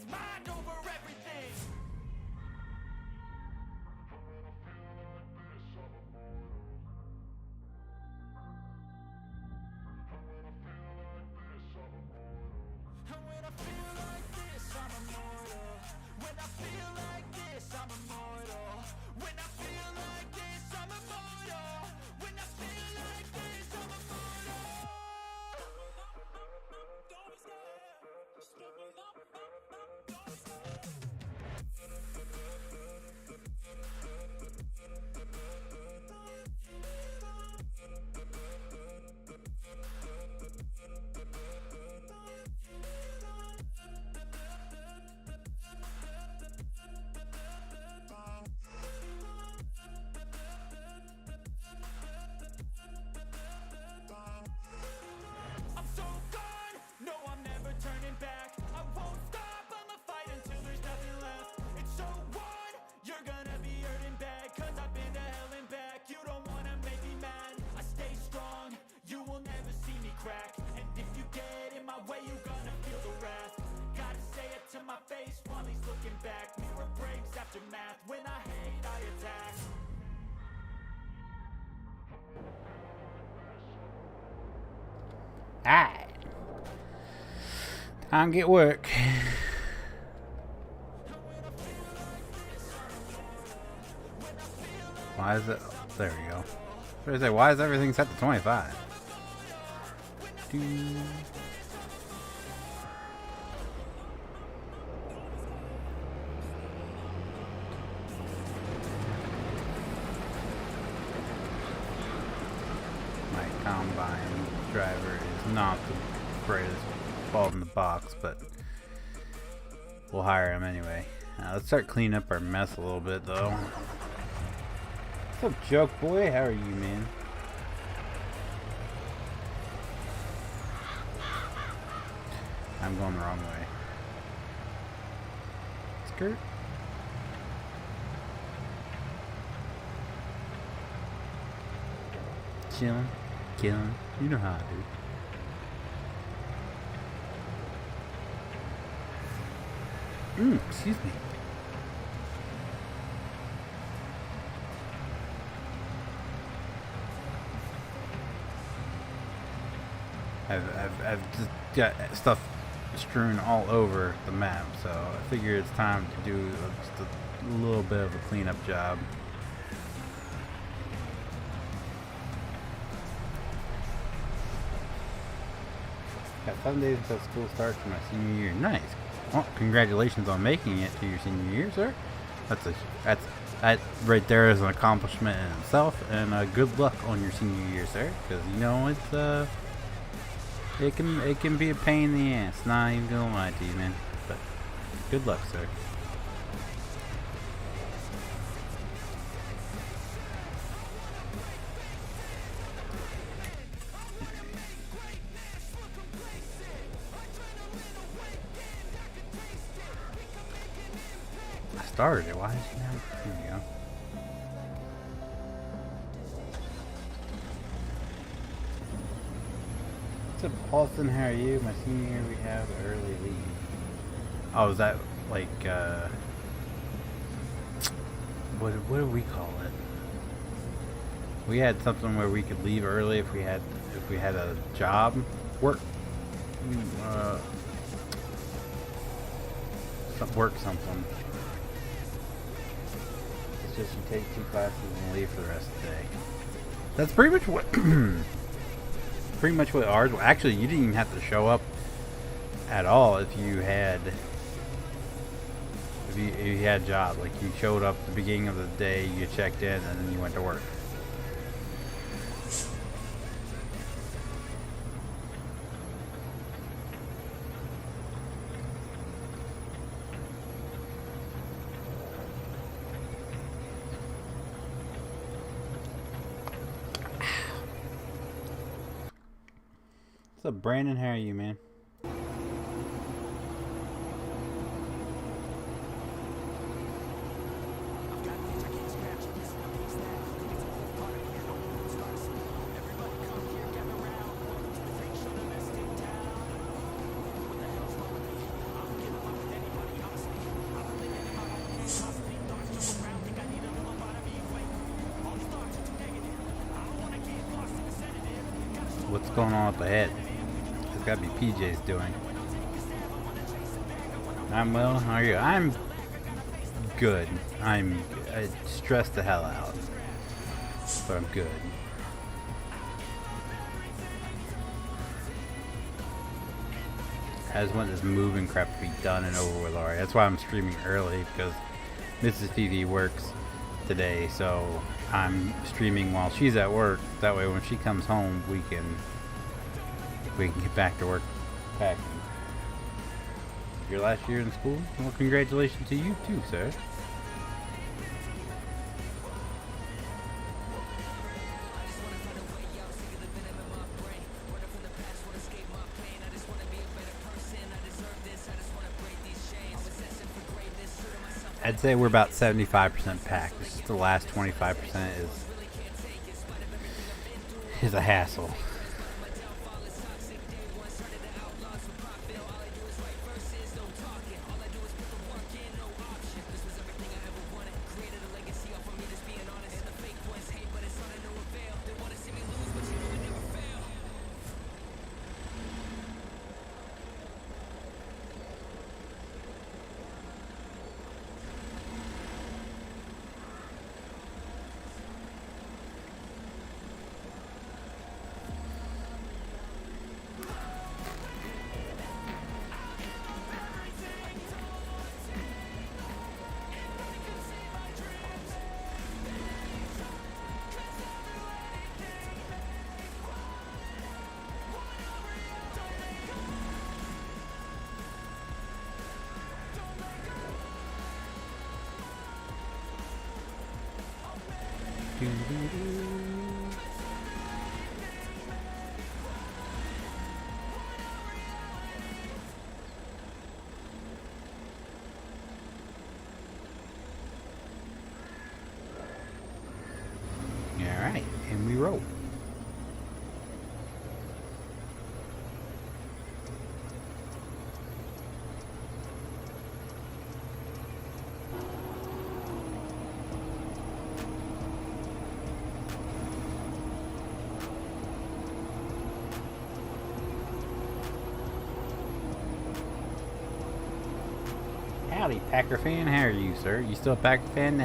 his mind over everything. And when I feel like this, I'm immortal. When I feel like this, I'm immortal. When I feel like this, I'm immortal. When I feel like this, I'm immortal. Don't be scared. Don't be scared. I'm so gone, no I'm never turning back. I won't stop, I'ma fight until there's nothing left. It's so on, you're gonna be hurting bad, cause I've been to hell and back. You don't wanna make me mad, I stay strong, you will never see me crack. And if you get in my way, you're gonna feel the wrath. Gotta say it to my face while he's looking back. Mirror breaks after math, when I hate I attack. Alright. Time to get work. Why is it? There we go. I was gonna say, why is everything set to 25? Doo. My combine driver is not the greatest ball in the box, but we'll hire him anyway. Let's start cleaning up our mess a little bit, though. What's up, Joke Boy? How are you, man? I'm going the wrong way. Skirt. Chilling, killing. You know how I do. Excuse me. I've just got stuff strewn all over the map, so I figure it's time to do just a little bit of a cleanup job. Got 7 days until school starts for my senior year. Nice. Well, congratulations on making it to your senior year, sir. That right there is an accomplishment in itself, and good luck on your senior year, sir. Because you know it can be a pain in the ass. Not even gonna lie to you, man. But good luck, sir. I started it. Why is it now? Here we go. What's up, Paulson? How are you? My senior year, we have early leave. Oh, is that like what do we call it? We had something where we could leave early if we had a job, work something. It's just you take 2 classes and leave for the rest of the day. That's pretty much what ours. Well, actually, you didn't even have to show up at all if you had a job. Like, you showed up at the beginning of the day, you checked in, and then you went to work. What's up, Brandon? How are you, man? going on up ahead? It's gotta be PJ's doing. I'm well. How are you? I'm good. I stressed the hell out, but I'm good. I just want this moving crap to be done and over with already. That's why I'm streaming early, because Mrs. TV works today, so I'm streaming while she's at work. That way when she comes home, we can get back to work packing. Your last year in school? Well, congratulations to you too, sir. I'd say we're about 75% packed. It's just the last 25% is a hassle. Alright, and we roll. Howdy, Packer fan. How are you, sir? You still a Packer fan?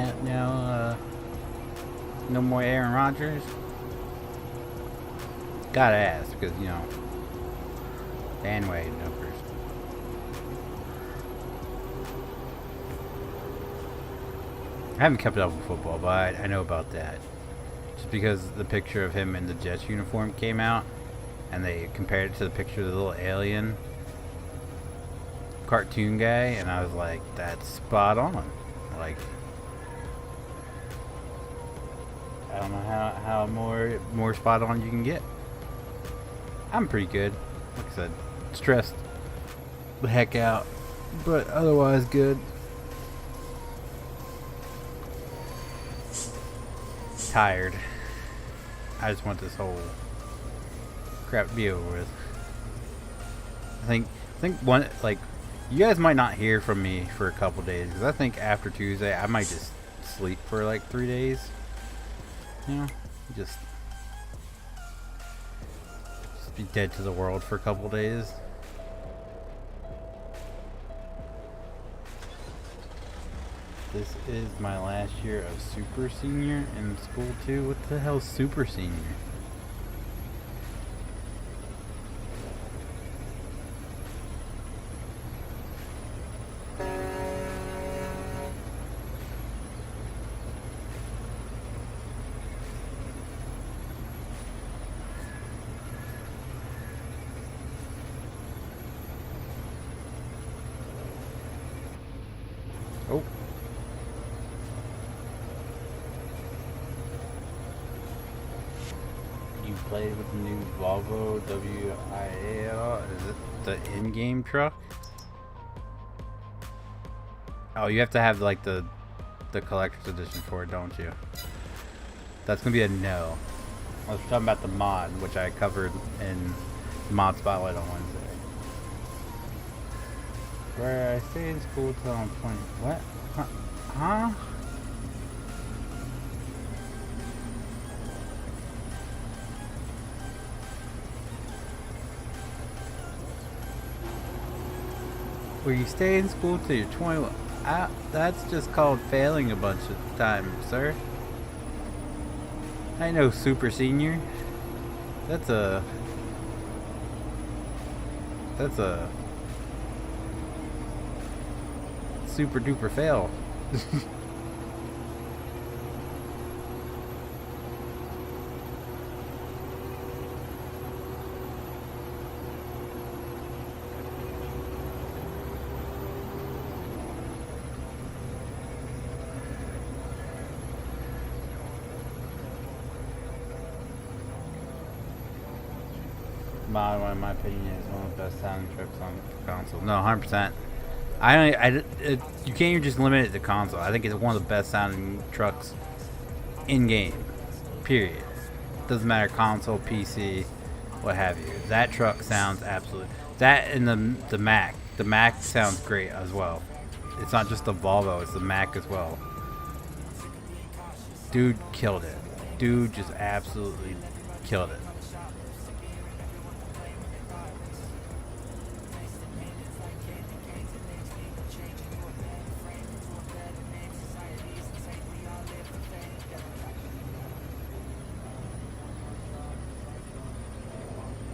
No more Aaron Rodgers? Gotta ask, because, you know, bandwagon jumpers. I haven't kept up with football, but I know about that. Just because the picture of him in the Jets uniform came out, and they compared it to the picture of the little alien cartoon guy, and I was like, that's spot on. Like, I don't know how more spot on you can get. I'm pretty good. Like I said, stressed the heck out, but otherwise good. Tired. I just want this whole crap to be over with. I think one, like, you guys might not hear from me for a couple days, because I think after Tuesday I might just sleep for like 3 days. You know, just be dead to the world for a couple days. This is my last year of super senior in school too. What the hell is super senior? Oh. You played with the new Volvo WIA at all? Is it the in-game truck? Oh, you have to have like the collector's edition for it, don't you? That's gonna be a no. I was talking about the mod, which I covered in the mod spotlight on Wednesday. Where I stay in school till I'm 20. What? Huh? Where you stay in school till you're 21. That's just called failing a bunch of times, sir. I know super senior. That's a super duper fail. Mod one, in my opinion, is one of the best sounding trucks on the console. No, 100%. You can't even just limit it to console. I think it's one of the best sounding trucks in game. Period. Doesn't matter console, PC, what have you. That truck sounds absolute. That and the Mac. The Mac sounds great as well. It's not just the Volvo, it's the Mac as well. Dude killed it. Dude just absolutely killed it.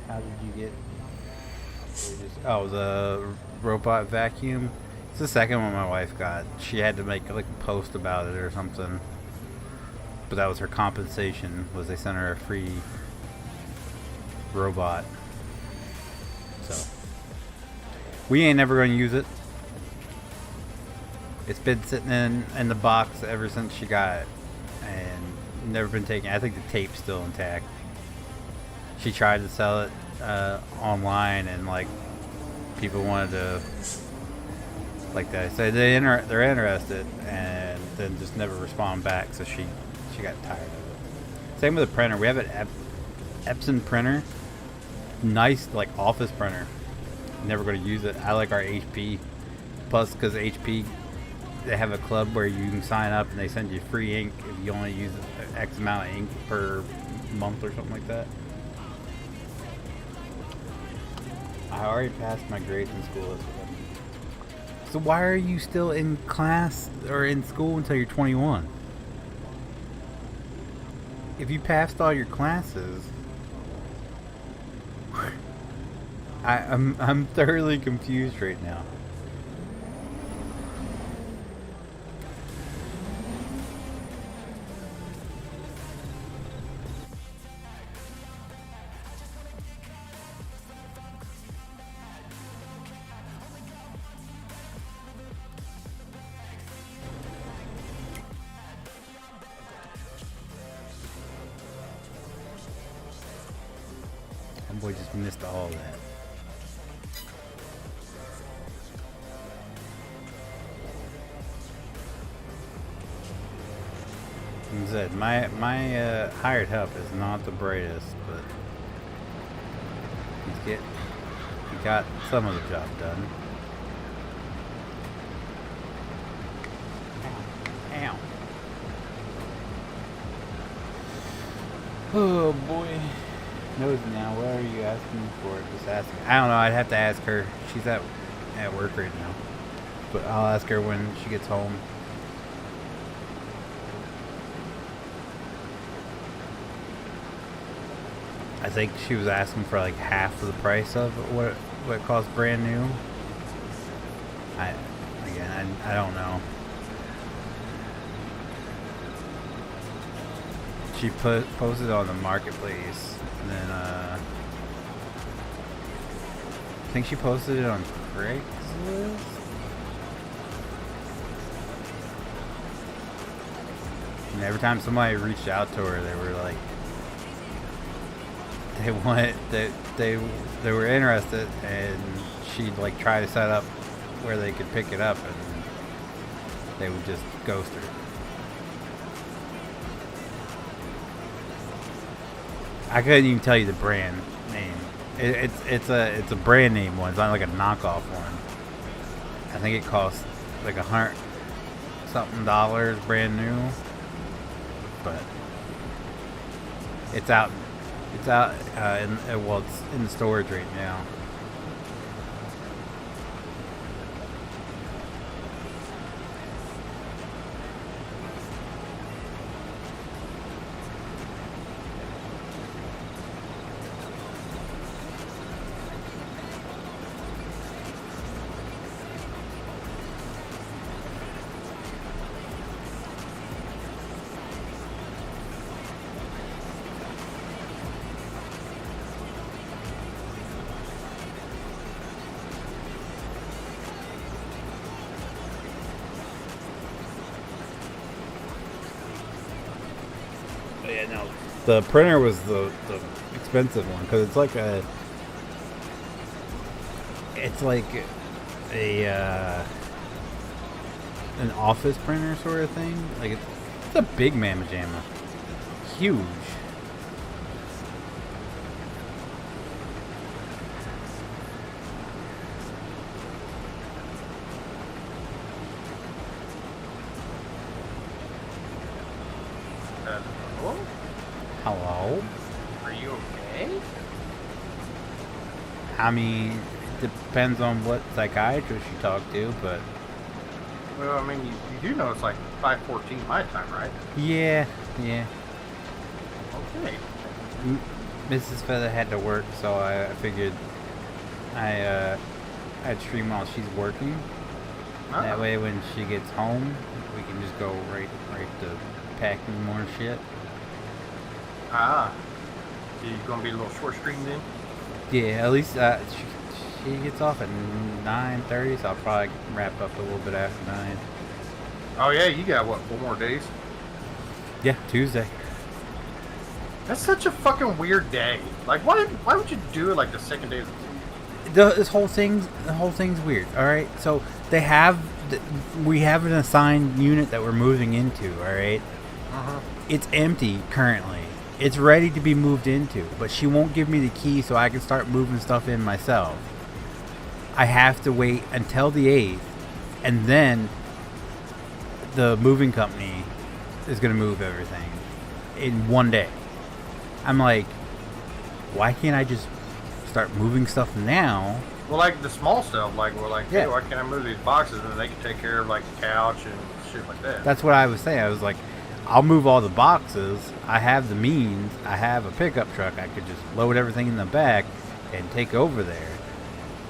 How did you get? Oh, the robot vacuum. It's the second one my wife got. She had to make like a post about it or something. But that was her compensation. Was they sent her a free robot. So we ain't never going to use it. It's been sitting in the box ever since she got it, and never been taken. I think the tape's still intact. She tried to sell it online, and like people wanted to, like they said they're interested, and then just never respond back. So she got tired of it. Same with the printer. We have an Epson printer, nice like office printer. Never going to use it. I like our HP. Plus, because HP, they have a club where you can sign up and they send you free ink if you only use X amount of ink per month or something like that. I already passed my grades in school this week. So why are you still in class or in school until you're 21? If you passed all your classes, I'm thoroughly confused right now. Boy just missed all that. Like I said, my hired help is not the brightest, but he got some of the job done. Ow. Oh boy. Knows now. What are you asking for? Just asking. I don't know. I'd have to ask her. She's at work right now, but I'll ask her when she gets home. I think she was asking for like half of the price of what it costs brand new. I don't know. She posted on the marketplace. And then, I think she posted it on Craigslist. And every time somebody reached out to her, they were like, they were interested, and she'd like try to set up where they could pick it up, and they would just ghost her. I couldn't even tell you the brand name. It's a brand name one. It's not like a knockoff one. I think it costs like $100 something brand new, but it's out. It's out. It's in the storage right now. yeah, no. The printer was the expensive one because it's like an office printer sort of thing. Like it's a big mamma jamma, huge. Hello? Hello. Are you okay? I mean, it depends on what psychiatrist you talk to, but Well, I mean, you do know it's like 5:14 my time, right? yeah. Okay. Mrs. Feather had to work, so I figured I'd stream while she's working. Ah. That way, when she gets home, we can just go right to packing more shit. Ah. So you're gonna be a little short stream then? Yeah, at least she gets off at 9:30, so I'll probably wrap up a little bit after 9. Oh yeah, you got what, 4 more days? Yeah, Tuesday. That's such a fucking weird day. Like, why would you do it like the second day of the week? The whole thing's weird. All right, so we have an assigned unit that we're moving into. All right, It's empty currently. It's ready to be moved into, but she won't give me the key so I can start moving stuff in myself. I have to wait until the 8th, and then the moving company is going to move everything in one day. I'm like, why can't I just start moving stuff now? Well, like the small stuff, like we're like, hey, Yeah. why can't I move these boxes and they can take care of like the couch and shit like that. That's what I was saying. I was like, I'll move all the boxes. I have the means. I have a pickup truck. I could just load everything in the back and take over there.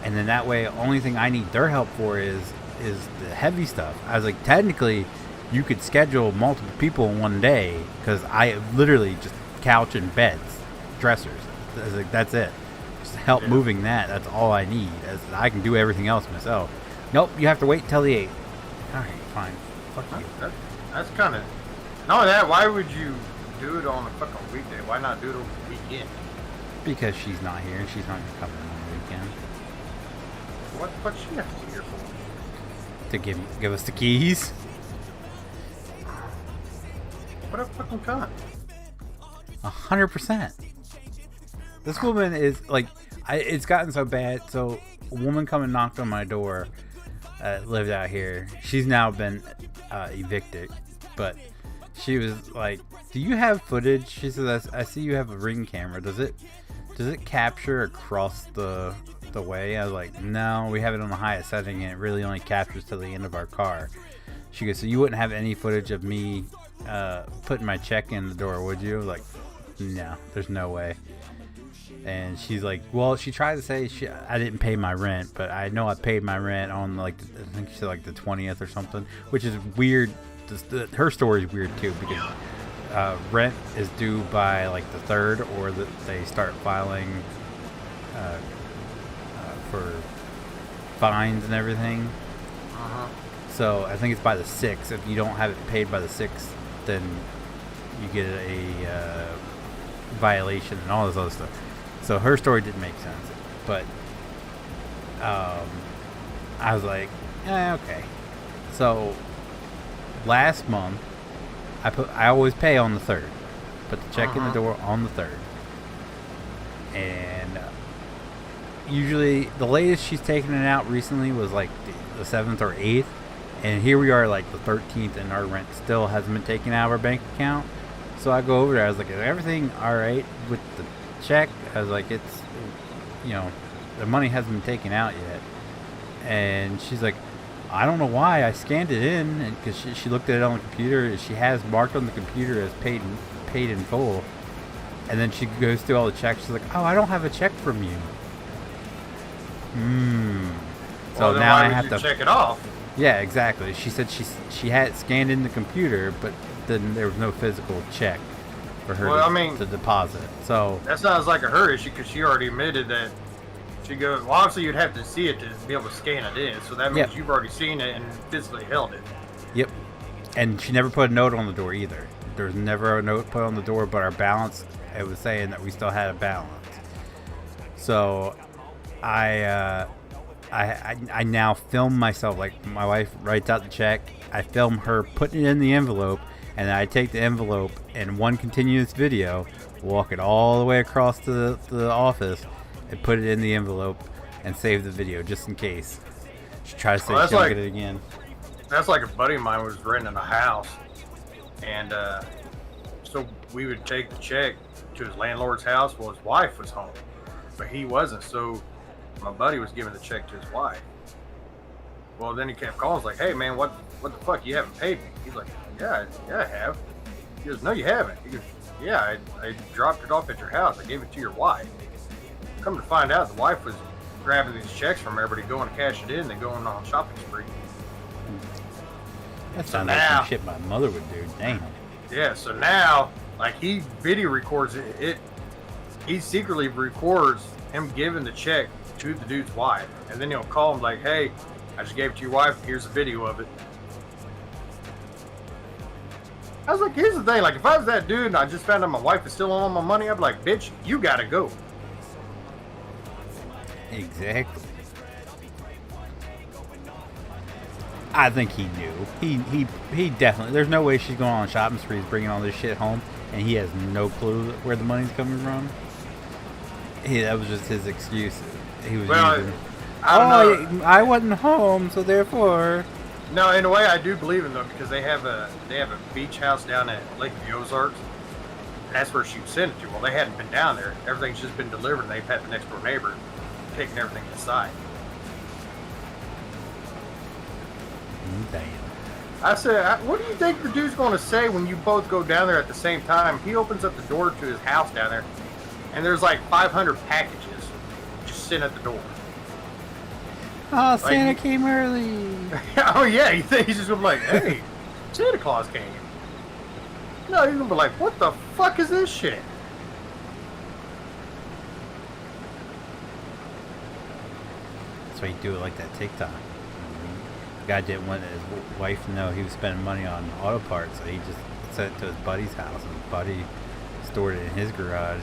And then that way, only thing I need their help for is the heavy stuff. I was like, technically, you could schedule multiple people in one day because I literally just couch and beds, dressers. I was like, that's it. Just help moving that. That's all I need. I can do everything else myself. Nope, you have to wait till the 8th. All right, fine. Fuck you. That's kind of. Not only that, why would you do it on a fucking weekday? Why not do it on the weekend? Because she's not here and she's not going to come in on the weekend. What she have to be here for? To give us the keys. What a fucking cunt. 100%. This woman is like, it's gotten so bad. So a woman come and knocked on my door, lived out here. She's now been evicted, but she was like, "Do you have footage?" She says, "I see you have a Ring camera. Does it capture across the way?" I was like, "No, we have it on the highest setting, and it really only captures to the end of our car." She goes, "So you wouldn't have any footage of me putting my check in the door, would you?" I was like, "No, there's no way." And she's like, "Well," she tried to say I didn't pay my rent, but I know I paid my rent on like I think she said like the 20th or something, which is weird. Her story is weird too because rent is due by like the 3rd, or they start filing for fines and everything. So I think it's by the 6th. If you don't have it paid by the 6th, then you get a violation and all this other stuff. So her story didn't make sense, but I was like, okay. So last month, I always pay on the 3rd, put the check in the door on the 3rd, and usually the latest she's taken it out recently was like the 7th or 8th, and here we are like the 13th, and our rent still hasn't been taken out of our bank account. So I go over there. I was like, "Is everything all right with the check?" I was like, "It's, the money hasn't been taken out yet." And she's like, "I don't know why. I scanned it in, and because she looked at it on the computer. She has marked on the computer as paid in full." And then she goes through all the checks. She's like, "Oh, I don't have a check from you." So then now why I would have you to check it off. Yeah, exactly. She said she had it scanned in the computer, but then there was no physical check for her to deposit. So that sounds like her issue because she already admitted that she goes. Well, obviously you'd have to see it to be able to scan it in. So that means you've already seen it and physically held it. Yep. And she never put a note on the door either. There was never a note put on the door, but our balance, it was saying that we still had a balance. So I now film myself, like my wife writes out the check, I film her putting it in the envelope, and then I take the envelope and one continuous video, walk it all the way across to the office, and put it in the envelope and save the video just in case. Just try to say she don't get it again. That's like a buddy of mine was renting a house, and so we would take the check to his landlord's house. Well, his wife was home, but he wasn't, so my buddy was giving the check to his wife. Well, then he kept calling. He's like, "Hey, man, what the fuck? You haven't paid me." He's like, Yeah, I have." He goes, "No, you haven't." He goes, "Yeah, I dropped it off at your house. I gave it to your wife." Come to find out, the wife was grabbing these checks from everybody, going to cash it in, and going on a shopping spree. That sounds like some shit my mother would do. Damn. Yeah, so now, like, he video records it. He secretly records him giving the check to the dude's wife, and then he'll call him like, "Hey, I just gave it to your wife. Here's a video of it." I was like, here's the thing. Like, if I was that dude and I just found out my wife is still on my money, I'd be like, "Bitch, you gotta go." Exactly. I think he knew. He definitely. There's no way she's going on shopping sprees, bringing all this shit home, and he has no clue where the money's coming from. That was just his excuse. He was using. I wasn't home, so therefore. No, in a way, I do believe in them because they have a beach house down at Lake of the Ozarks. That's where she sent it to. Well, they hadn't been down there. Everything's just been delivered, and they've had the next door neighbor taking everything inside. Damn. I said, "What do you think the dude's going to say when you both go down there at the same time?" He opens up the door to his house down there, and there's like 500 packages just sitting at the door. Oh, Santa came early. Oh, yeah. You think he's just going to be like, "Hey, Santa Claus came." No, he's going to be like, "What the fuck is this shit?" That's why you do it like that TikTok. The guy didn't want his wife to know he was spending money on auto parts, so he just sent it to his buddy's house, and his buddy stored it in his garage.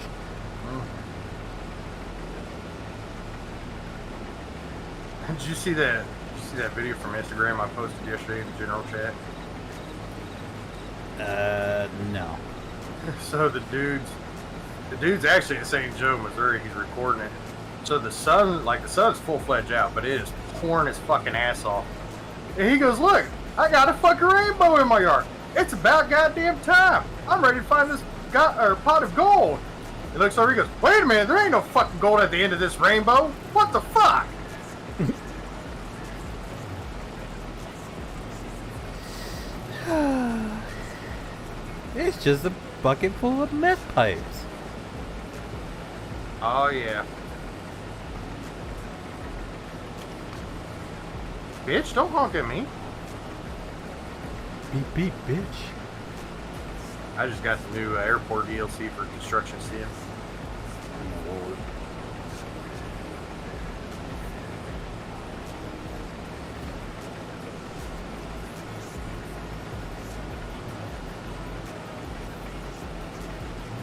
Did you see that? Video from Instagram I posted yesterday in the general chat? No. So the dude's actually in St. Joe, Missouri. He's recording it. So the sun's full-fledged out, but it is pouring his fucking ass off. And he goes, "Look, I got a fucking rainbow in my yard. It's about goddamn time. I'm ready to find this pot of gold." He looks over, he goes, "Wait a minute, there ain't no fucking gold at the end of this rainbow. What the fuck?" It's just a bucket full of meth pipes. Oh, yeah. Bitch, don't honk at me. Beep, beep, bitch. I just got the new airport DLC for construction sim. Oh, Lord.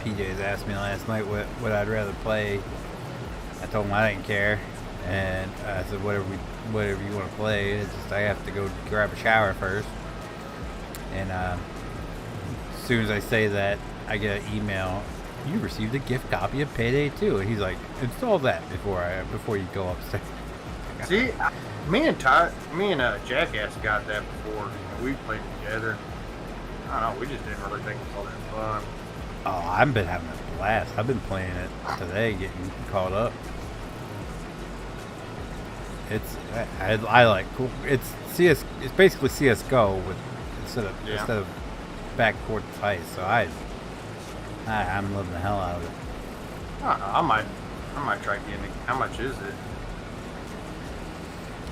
PJ's asked me last night what I'd rather play. I told him I didn't care, and I said whatever you want to play. It's just I have to go grab a shower first, and as soon as I say that, I get an email. You received a gift copy of Payday 2, and he's like, install that before you go upstairs. See, me and Jackass got that before. We played together. I don't know. We just didn't really think it was all that fun. Oh, I've been having a blast. I've been playing it today, getting caught up. I like cool. It's CS. It's basically CS:GO with instead of backcourt fights. So I'm living the hell out of it. I don't know. I might try getting it. How much is it?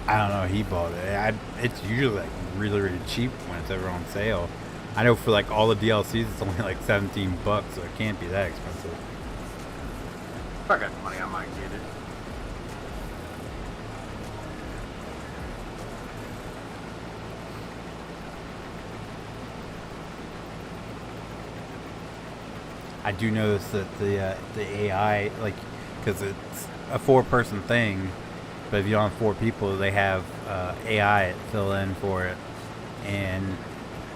I don't know. He bought it. It's usually like really, really cheap when it's ever on sale. I know for like all the DLCs, it's only like $17, so it can't be that expensive. If I got the money, I might get it. I do notice that the AI, like, because it's a 4-person thing, but if you don't have 4 people, they have AI fill in for it, and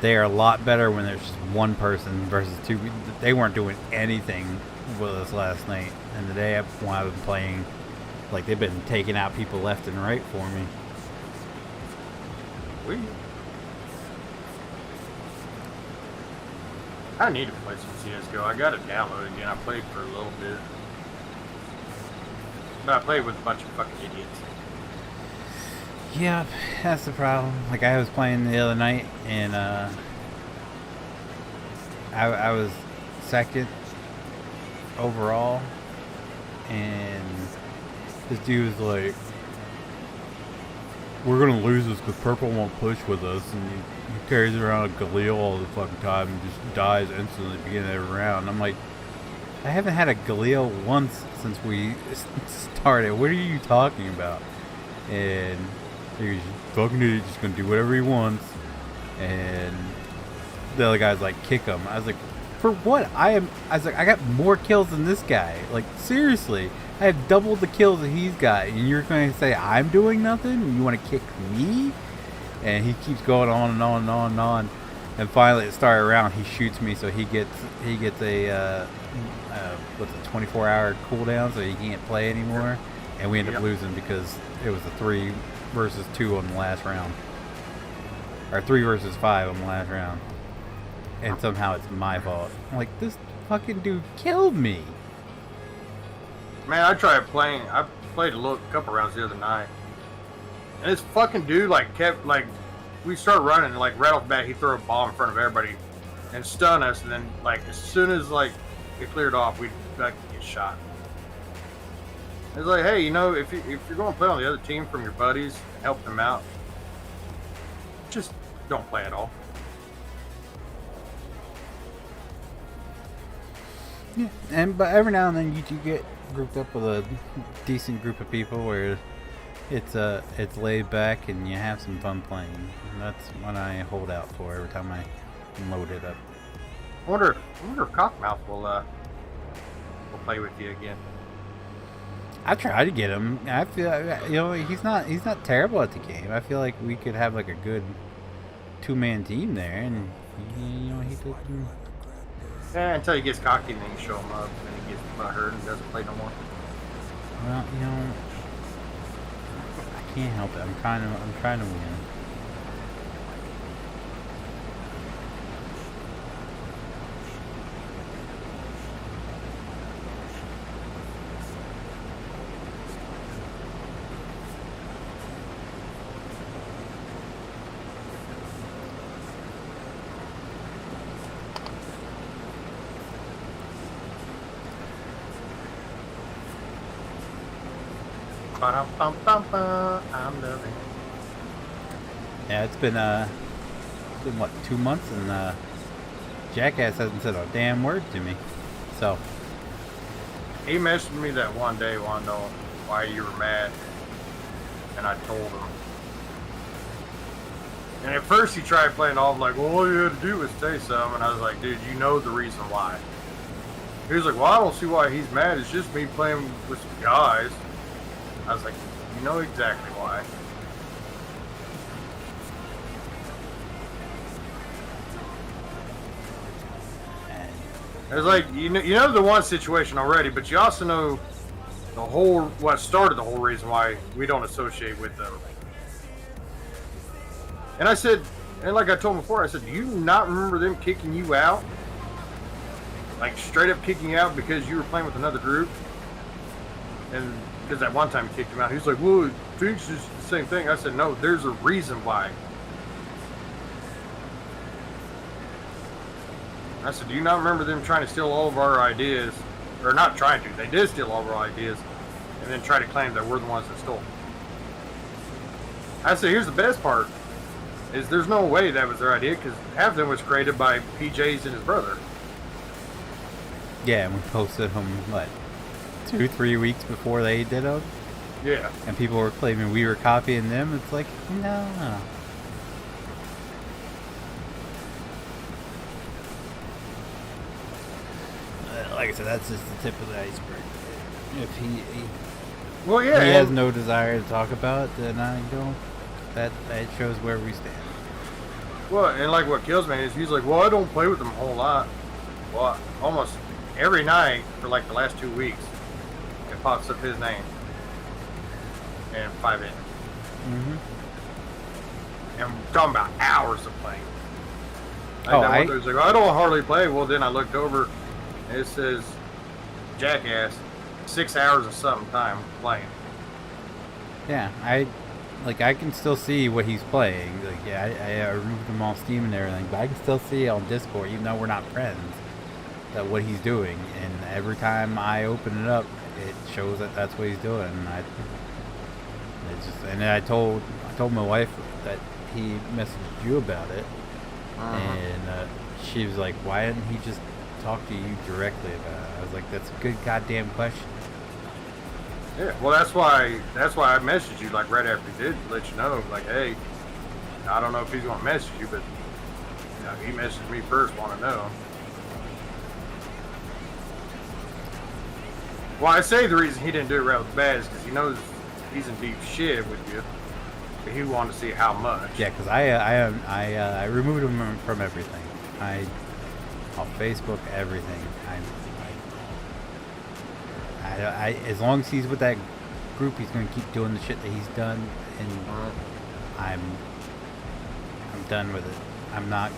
they are a lot better when there's just 1 person versus 2. They weren't doing anything with us last night, and today when I've been playing, like, they've been taking out people left and right for me. I need to play some CSGO. I got it downloaded again. I played for a little bit. But I played with a bunch of fucking idiots. Yeah, that's the problem. Like, I was playing the other night, and I was 2nd overall, and this dude was like, we're gonna lose this because Purple won't push with us, and he carries around a Galil all the fucking time and just dies instantly at the beginning of every round. I'm like, I haven't had a Galil once since we started. What are you talking about? And he's fucking idiot, just gonna do whatever he wants. And the other guy's like, kick him. I was like, for what? I was like, I got more kills than this guy. Like, seriously, I have double the kills that he's got, and you're going to say I'm doing nothing? You want to kick me? And he keeps going on and on and on and on. And finally, at the start of the round, he shoots me, so he gets a what's a 24-hour cooldown, so he can't play anymore. And we end up losing because it was a 3 versus 2 on the last round, or 3 versus 5 on the last round. And somehow it's my fault. I'm like, this fucking dude killed me. Man, I tried playing. I played a couple rounds the other night, and this fucking dude kept we started running, and right off the bat he threw a bomb in front of everybody and stun us, and then as soon as it cleared off, we'd get shot. It's like, hey, if you're going to play on the other team from your buddies, help them out, just don't play at all. Yeah, but every now and then you do get grouped up with a decent group of people where it's laid back and you have some fun playing. And that's what I hold out for every time I load it up. I wonder if Cockmouth will play with you again. I try to get him. I feel he's not terrible at the game. I feel like we could have a good 2-man team there, and he did. Yeah, until he gets cocky and then you show him up, and then he gets hurt and doesn't play no more. Well, I can't help it. I'm trying to win. I'm loving. Yeah, it's been what, 2 months, and Jackass hasn't said a damn word to me. So He messaged me that one day, wanted to know why you were mad, and I told him. And at first he tried playing off like, well, all you had to do was say something, and I was like, dude, you know the reason why. He was like, well, I don't see why he's mad. It's just me playing with some guys. I was like, you know exactly why. It was like, you know the one situation already, but you also know what started the whole reason why we don't associate with them. And I said, and like I told him before, I said, do you not remember them kicking you out? Like straight up kicking you out because you were playing with another group? And because that one time he kicked him out, he was like, well, Feenix is the same thing. I said, no, there's a reason why. I said, do you not remember them trying to steal all of our ideas? Or not trying to, they did steal all of our ideas and then try to claim that we're the ones that stole. I said, here's the best part, is there's no way that was their idea because half of them was created by PJs and his brother. yeah, and we posted them, what, 2-3 weeks before they did them? Yeah. And people were claiming we were copying them. It's like, no. like I said, that's just the tip of the iceberg. If he Well, yeah. he has no desire to talk about it, then I don't. That shows where we stand. Well, and like what kills me is he's like, well, I don't play with them a whole lot. Well, almost every night for like the last 2 weeks, it pops up his name and 5 in. Mm-hmm. And we're talking about hours of playing. I He's like, I don't hardly play. Well, then I looked over, and it says, Jackass, 6 hours of something time playing. Yeah, I can still see what he's playing. Like, yeah, I removed him off Steam and everything, but I can still see on Discord, even though we're not friends, that what he's doing. And every time I open it up, it shows that that's what he's doing. And I told my wife that he messaged you about it, and she was like, "Why didn't he just talk to you directly about it?" I was like, "That's a good goddamn question." Yeah, well, that's why I messaged you like right after he did, to let you know, like, hey, I don't know if he's gonna message you, but you know, he messaged me first, want to know. Well, I say the reason he didn't do it right with the bat is because he knows he's in deep shit with you, but he wanted to see how much. Yeah, because I removed him from everything. On Facebook, everything. I as long as he's with that group, he's going to keep doing the shit that he's done, and I'm done with it. I'm not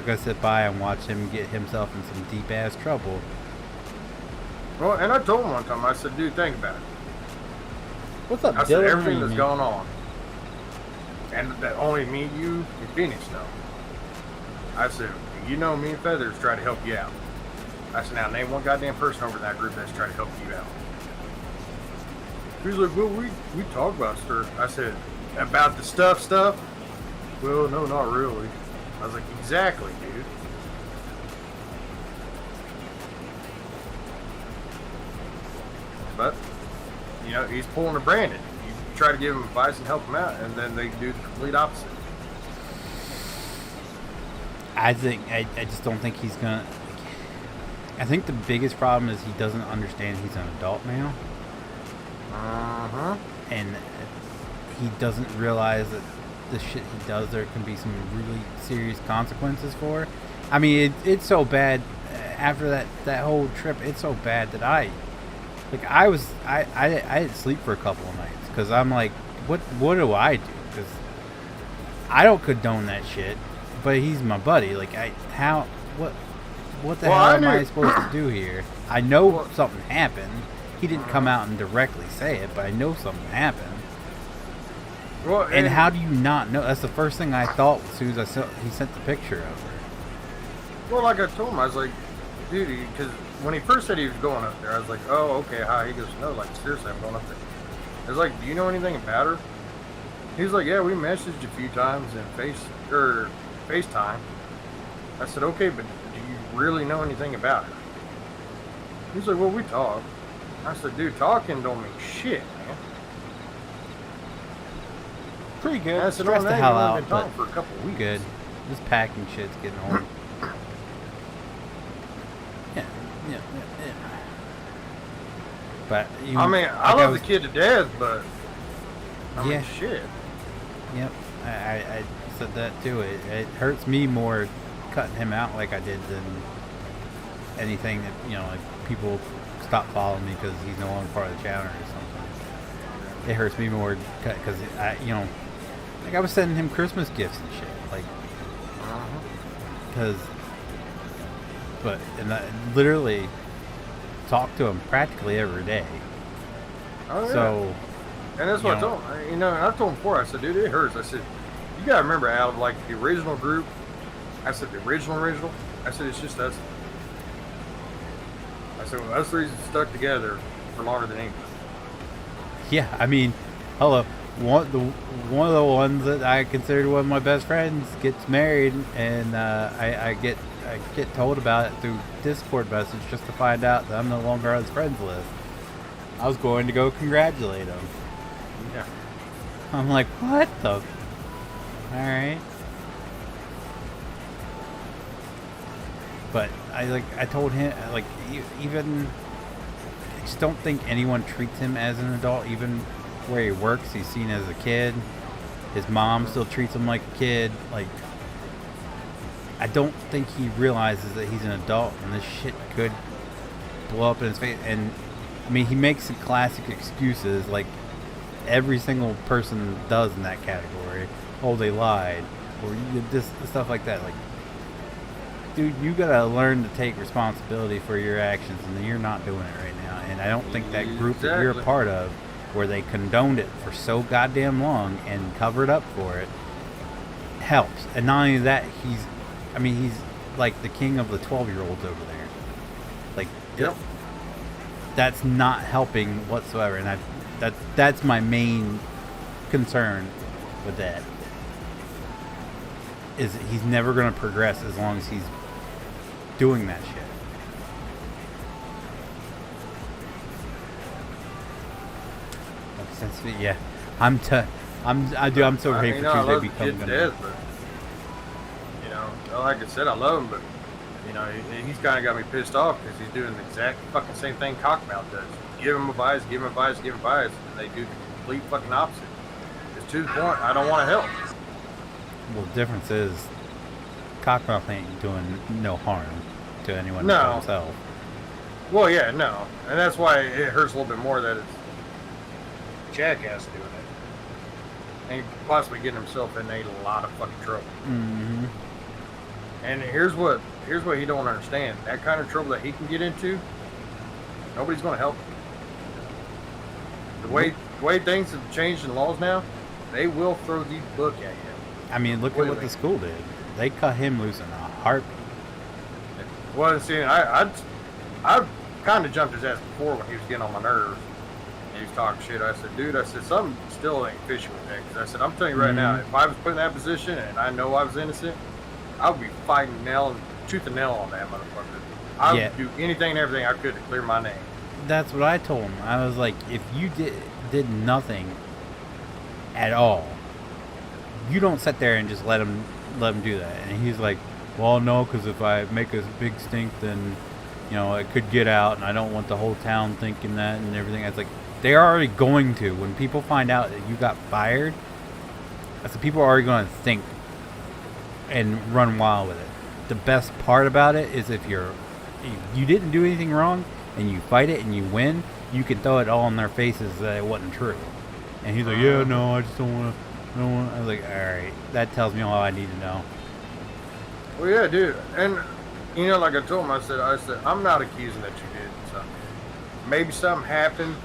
going to sit by and watch him get himself in some deep ass trouble. Well, and I told him one time, I said, dude, think about it. What's up, I Dylan? said, everything that's going on, and that only me, you, and Phoenix know. I said, you know, me and Feathers try to help you out. I said, now name one goddamn person over in that group that's trying to help you out. He's like, well, we talk about stuff. I said, about the stuff? Well, no, not really. I was like, exactly, dude. But, you know, he's pulling a Brandon. You try to give him advice and help him out, and then they do the complete opposite. I just don't think he's gonna. I think the biggest problem is he doesn't understand he's an adult now. And he doesn't realize that the shit he does, there can be some really serious consequences for. I mean, it's so bad after that whole trip. It's so bad that I didn't sleep for a couple of nights because I'm like, what do I do? Because I don't condone that shit, but he's my buddy. Like, what the hell am I supposed to do here? I know something happened. He didn't come out and directly say it, but I know something happened. Well, and how do you not know? That's the first thing I thought as soon as he sent the picture over. Well, like I told him, I was like, dude, because when he first said he was going up there, I was like, oh, okay, hi. He goes, no, like, seriously, I'm going up there. I was like, do you know anything about her? He's like, yeah, we messaged a few times in FaceTime. I said, okay, but do you really know anything about her? He's like, well, we talk. I said, dude, talking don't mean shit, man. Pretty good. I said, stressed the hell out, been talking for a couple weeks. Good. This packing shit's getting old. Yeah. But I mean, I love the kid to death, but I mean, shit. Yep. I said that too. It hurts me more cutting him out like I did than anything that, you know, like people stop following me because he's no longer part of the channel or something. It hurts me more because like I was sending him Christmas gifts and shit, like, and I literally talk to him practically every day. Oh, yeah. So, and that's what I told him. You know, I told him before, I said, dude, it hurts. I said, you gotta remember, out of like the original group, I said, the original, I said, it's just us. I said, well, us three stuck together for longer than England. Yeah, I mean, hello. One of the ones that I considered one of my best friends gets married, and I get told about it through Discord message just to find out that I'm no longer on his friends list. I was going to go congratulate him. Yeah. I'm like, what the? All right. But I told him, like, even, I just don't think anyone treats him as an adult. Even where he works, he's seen as a kid. His mom still treats him like a kid. Like, I don't think he realizes that he's an adult, and this shit could blow up in his face. And I mean, he makes the classic excuses like every single person does in that category. Oh, they lied, or this stuff like that. Like, dude, you gotta learn to take responsibility for your actions, and you're not doing it right now. And I don't think that group that you're a part of, where they condoned it for so goddamn long and covered up for it, helps. And not only that, he's like the king of the 12-year-olds over there. Like, Yep. That's not helping whatsoever. And that's my main concern with that. Is he's never going to progress as long as he's doing that shit. Yeah, I'm so grateful Tuesday become dead, but you know, like I said, I love him, but you know, he's kind of got me pissed off because he's doing the exact fucking same thing Cockmouth does. Give him advice, give him advice, give him advice, and they do the complete fucking opposite. It's to the point I don't want to help. Well, the difference is Cockmouth ain't doing no harm to anyone No. but himself. Well, yeah, no, and that's why it hurts a little bit more that it's jackass doing it, and possibly getting himself in a lot of fucking trouble. Mm-hmm. And here's what he don't understand: that kind of trouble that he can get into, nobody's going to help him. The way things have changed in laws now, they will throw the book at you. I mean, look at what the school did. They cut him loose in a heartbeat. Well, see, I kind of jumped his ass before when he was getting on my nerves. He was talking shit. I said, dude, something still ain't fishy with that. Because I said, I'm telling you right now, if I was put in that position and I know I was innocent, I would be fighting tooth and nail on that motherfucker. I would do anything and everything I could to clear my name. That's what I told him. I was like, if you did nothing at all, you don't sit there and just let him do that. And he's like, well, no, because if I make a big stink, then, you know, it could get out, and I don't want the whole town thinking that and everything. I was like, they're already going to. When people find out that you got fired, I said, people are already going to think and run wild with it. The best part about it is if you didn't do anything wrong and you fight it and you win, you can throw it all in their faces that it wasn't true. And he's like, yeah, no, I just don't want to. I was like, all right, that tells me all I need to know. Well, yeah, dude, and you know, like I told him, I said, I'm not accusing that you did something. Maybe something happened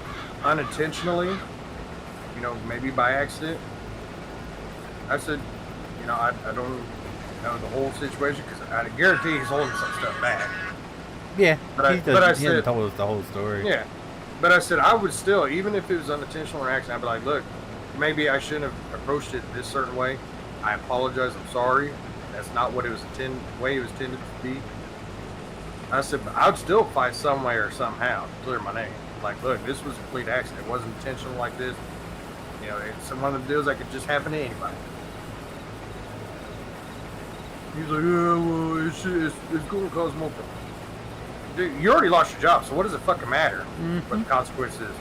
unintentionally, you know, maybe by accident. I said, you know, I don't know the whole situation because I guarantee he's holding some stuff back. Yeah, he hasn't told us the whole story. Yeah, but I said I would still, even if it was unintentional or accident, I'd be like, look, maybe I shouldn't have approached it this certain way. I apologize. I'm sorry. That's not what it was way it was intended to be. I said, but I would still fight some way or somehow to clear my name. Like, look, this was a complete accident. It wasn't intentional like this. You know, it's one of the deals that could just happen to anybody. He's like, yeah, well, it's going to cause more problems. Dude, you already lost your job, so what does it fucking matter what the consequence is?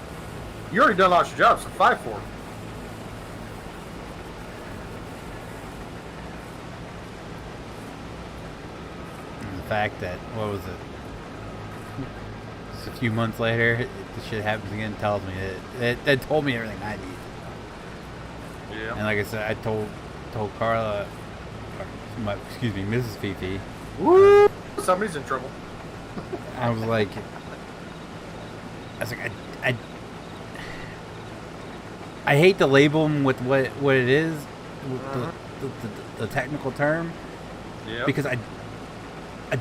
You already done lost your job, so fight for it. And the fact that, what was it? Just a few months later, this shit happens again, tells me it told me everything I need. Yeah. And like I said, I told Carla, Mrs. Fifi. Woo! Somebody's in trouble. I was like, I hate to label him with what it is, the technical term, because I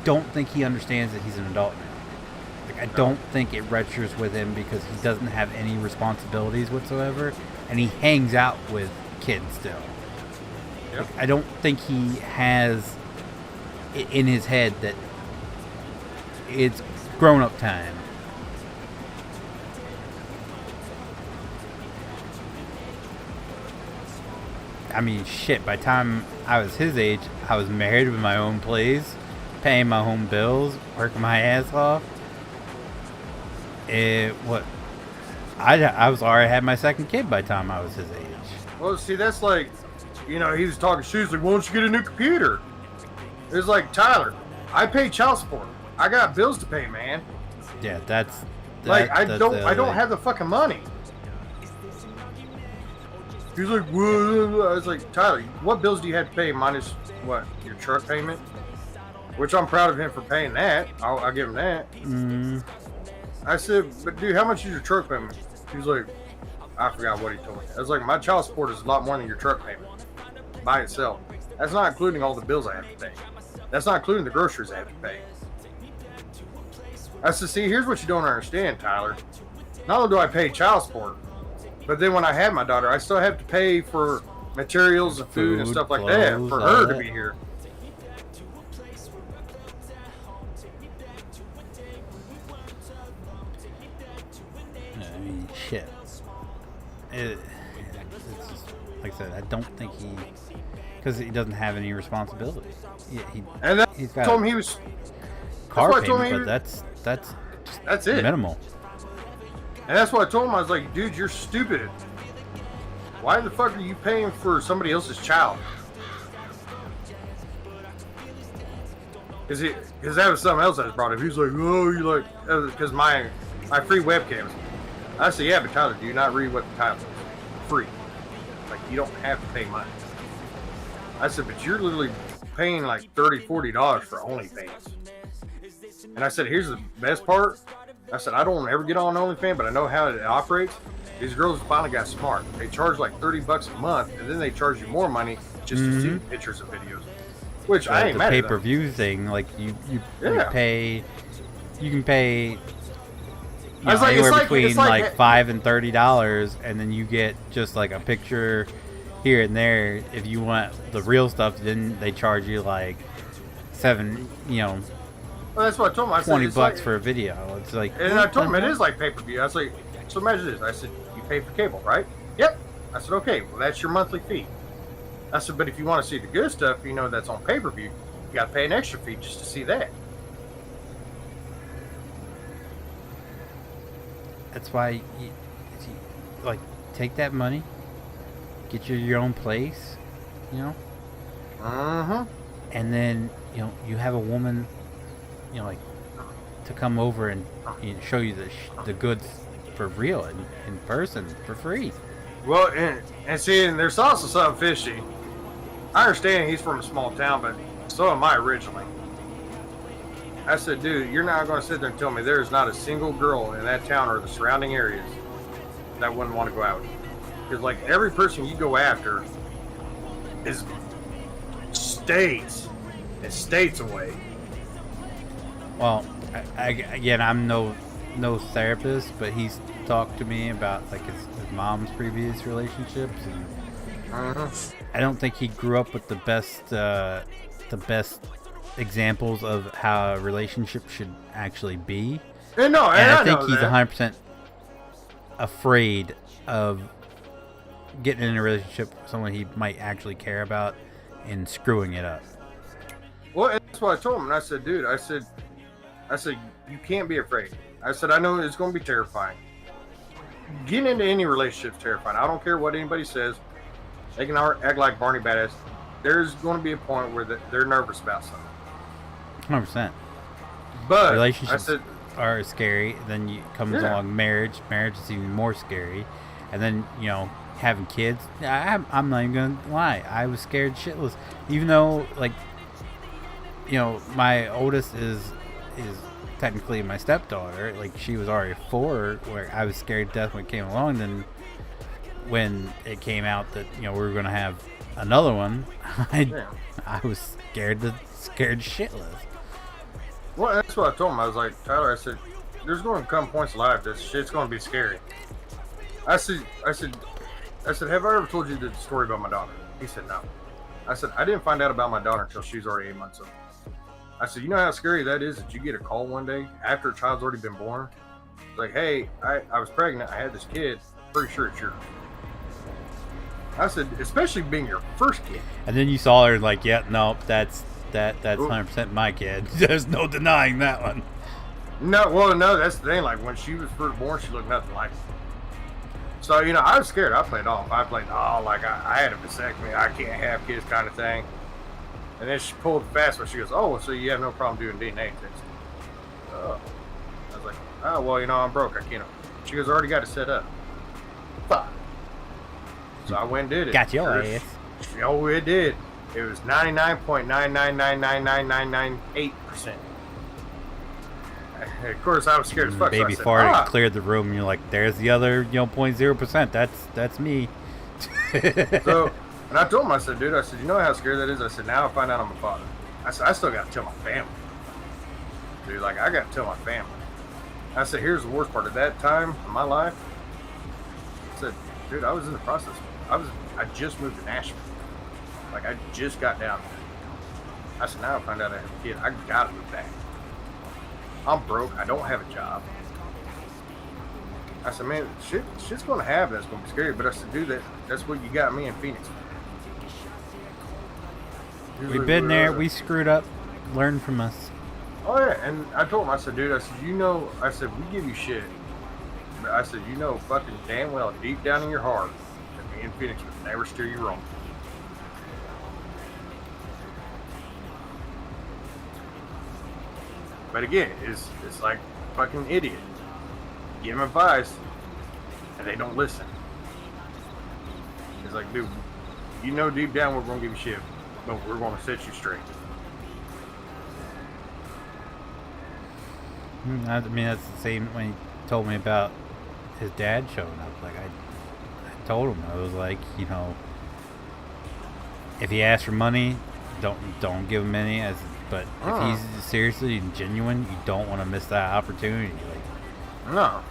don't think he understands that he's an adult now. Like, I don't think it registers with him because he doesn't have any responsibilities whatsoever, and he hangs out with kids still. Yep. Like, I don't think he has it in his head that it's grown-up time. I mean, shit, by the time I was his age, I was married with my own place, paying my home bills, working my ass off. I was already had my second kid by the time I was his age. Well, see, that's like, he was talking shit. He's like, why don't you get a new computer? It's like, Tyler, I pay child support. I got bills to pay, man. Yeah, that's I don't have the fucking money. He's like, whoa. I was like, Tyler, what bills do you have to pay minus what, your truck payment? Which I'm proud of him for paying that. I'll give him that. I said, but dude, how much is your truck payment? He's like, I forgot what he told me. I was like, my child support is a lot more than your truck payment by itself. That's not including all the bills I have to pay. That's not including the groceries I have to pay. I said, see, here's what you don't understand, Tyler. Not only do I pay child support, but then when I have my daughter, I still have to pay for materials and food and stuff like that for her to be here. I mean, shit. It's just, like I said, I don't think because he doesn't have any responsibility. He's got told him he was car payment, but that's it. Minimal. And that's what I told him. I was like, dude, you're stupid. Why the fuck are you paying for somebody else's child? Because that was something else I was brought up. He was like, oh, you like, because my free webcams. I said, yeah, but Tyler, do you not read what the title is? Free. Like, you don't have to pay money. I said, but you're literally paying like $30, $40 for OnlyFans. And I said, here's the best part. I said, I don't ever get on OnlyFans, but I know how it operates. These girls finally got smart. They charge like $30 a month, and then they charge you more money just to see pictures and videos. Which I ain't mad at. The pay-per-view thing, like you can pay anywhere between like $5 and $30, and then you get just like a picture here and there. If you want the real stuff, then they charge you like $7, well, that's what I told him. I said, $20 for a video. It's like, and I told him it is like pay-per-view. I was like, so imagine this. I said, you pay for cable, right? Yep. I said, okay, well, that's your monthly fee. I said, but if you want to see the good stuff, that's on pay-per-view, you got to pay an extra fee just to see that. That's why you like take that money, get your own place, and then you have a woman, like to come over and show you the goods for real in person for free. Well, and see, and there's also something fishy. I understand he's from a small town, but so am I originally. I said, dude, you're not going to sit there and tell me there is not a single girl in that town or the surrounding areas that wouldn't want to go out. Because, like, every person you go after is states and states away. Well, again, I'm no therapist, but he's talked to me about, like, his mom's previous relationships. And I don't think he grew up with the best examples of how a relationship should actually be. And I think he's 100% afraid of getting in a relationship with someone he might actually care about and screwing it up. Well, that's what I told him. And I said, dude, I said, you can't be afraid. I said, I know it's going to be terrifying. Getting into any relationship is terrifying. I don't care what anybody says. They can act like Barney Badass. There's going to be a point where they're nervous about something. 100%. But relationships are scary. Then comes along marriage. Marriage is even more scary. And then having kids. I'm not even gonna lie. I was scared shitless. Even though my oldest is technically my stepdaughter. Like she was already 4, where I was scared to death when it came along. Then when it came out that we were gonna have another one, I was scared shitless. Well, that's what I told him. I was like, Tyler, I said, there's going to come points in life that shit's going to be scary. I said, have I ever told you the story about my daughter? He said, no. I said, I didn't find out about my daughter until she's already 8 months old. I said, you know how scary that is that you get a call one day after a child's already been born? It's like, hey, I was pregnant. I had this kid. Pretty sure it's yours. I said, especially being your first kid. And then you saw her like, yeah, no, that's That's Ooh. 100% my kid. There's no denying that one. No, well, no, that's the thing. Like, when she was first born, she looked nothing like me. So, you know, I was scared. I played off. I played, like, I had a vasectomy. I can't have kids kind of thing. And then she pulled fast one. She goes, oh, so you have no problem doing DNA testing? Oh. I was like, oh, well, you know, I'm broke. I can't. She goes, I already got it set up. Fuck. So I went and did it. Got your ass. Oh, it did. It was 99.9999998%. Of course, I was scared as fuck. Baby so farted, cleared the room, and you're like, "There's the other, 0.0%. That's me." So, and I told him, I said, "Dude, I said, you know how scary that is?" I said, "Now I find out I'm a father." I said, "I still got to tell my family, dude. Like, I got to tell my family." I said, "Here's the worst part of that time in my life." I said, "Dude, I was in the process. I just moved to Nashville. Like, I just got down there." I said, "Now I find out I have a kid. I gotta move back. I'm broke. I don't have a job." I said, "Man, shit's gonna happen. That's gonna be scary." But I said, "Dude, that's what you got me in Feenix." We've been there. We screwed up. Learn from us. Oh yeah, and I told him, I said, "Dude, I said, I said, we give you shit. But I said, fucking damn well, deep down in your heart, that me and Feenix would never steer you wrong." But again, it's like fucking idiot. Give them advice, and they don't listen. It's like, dude, deep down we're gonna give you shit, but we're gonna set you straight. I mean, that's the same when he told me about his dad showing up. Like, I told him, I was like, if he asks for money, don't give him any. But if he's seriously and genuine, you don't want to miss that opportunity. Like, no.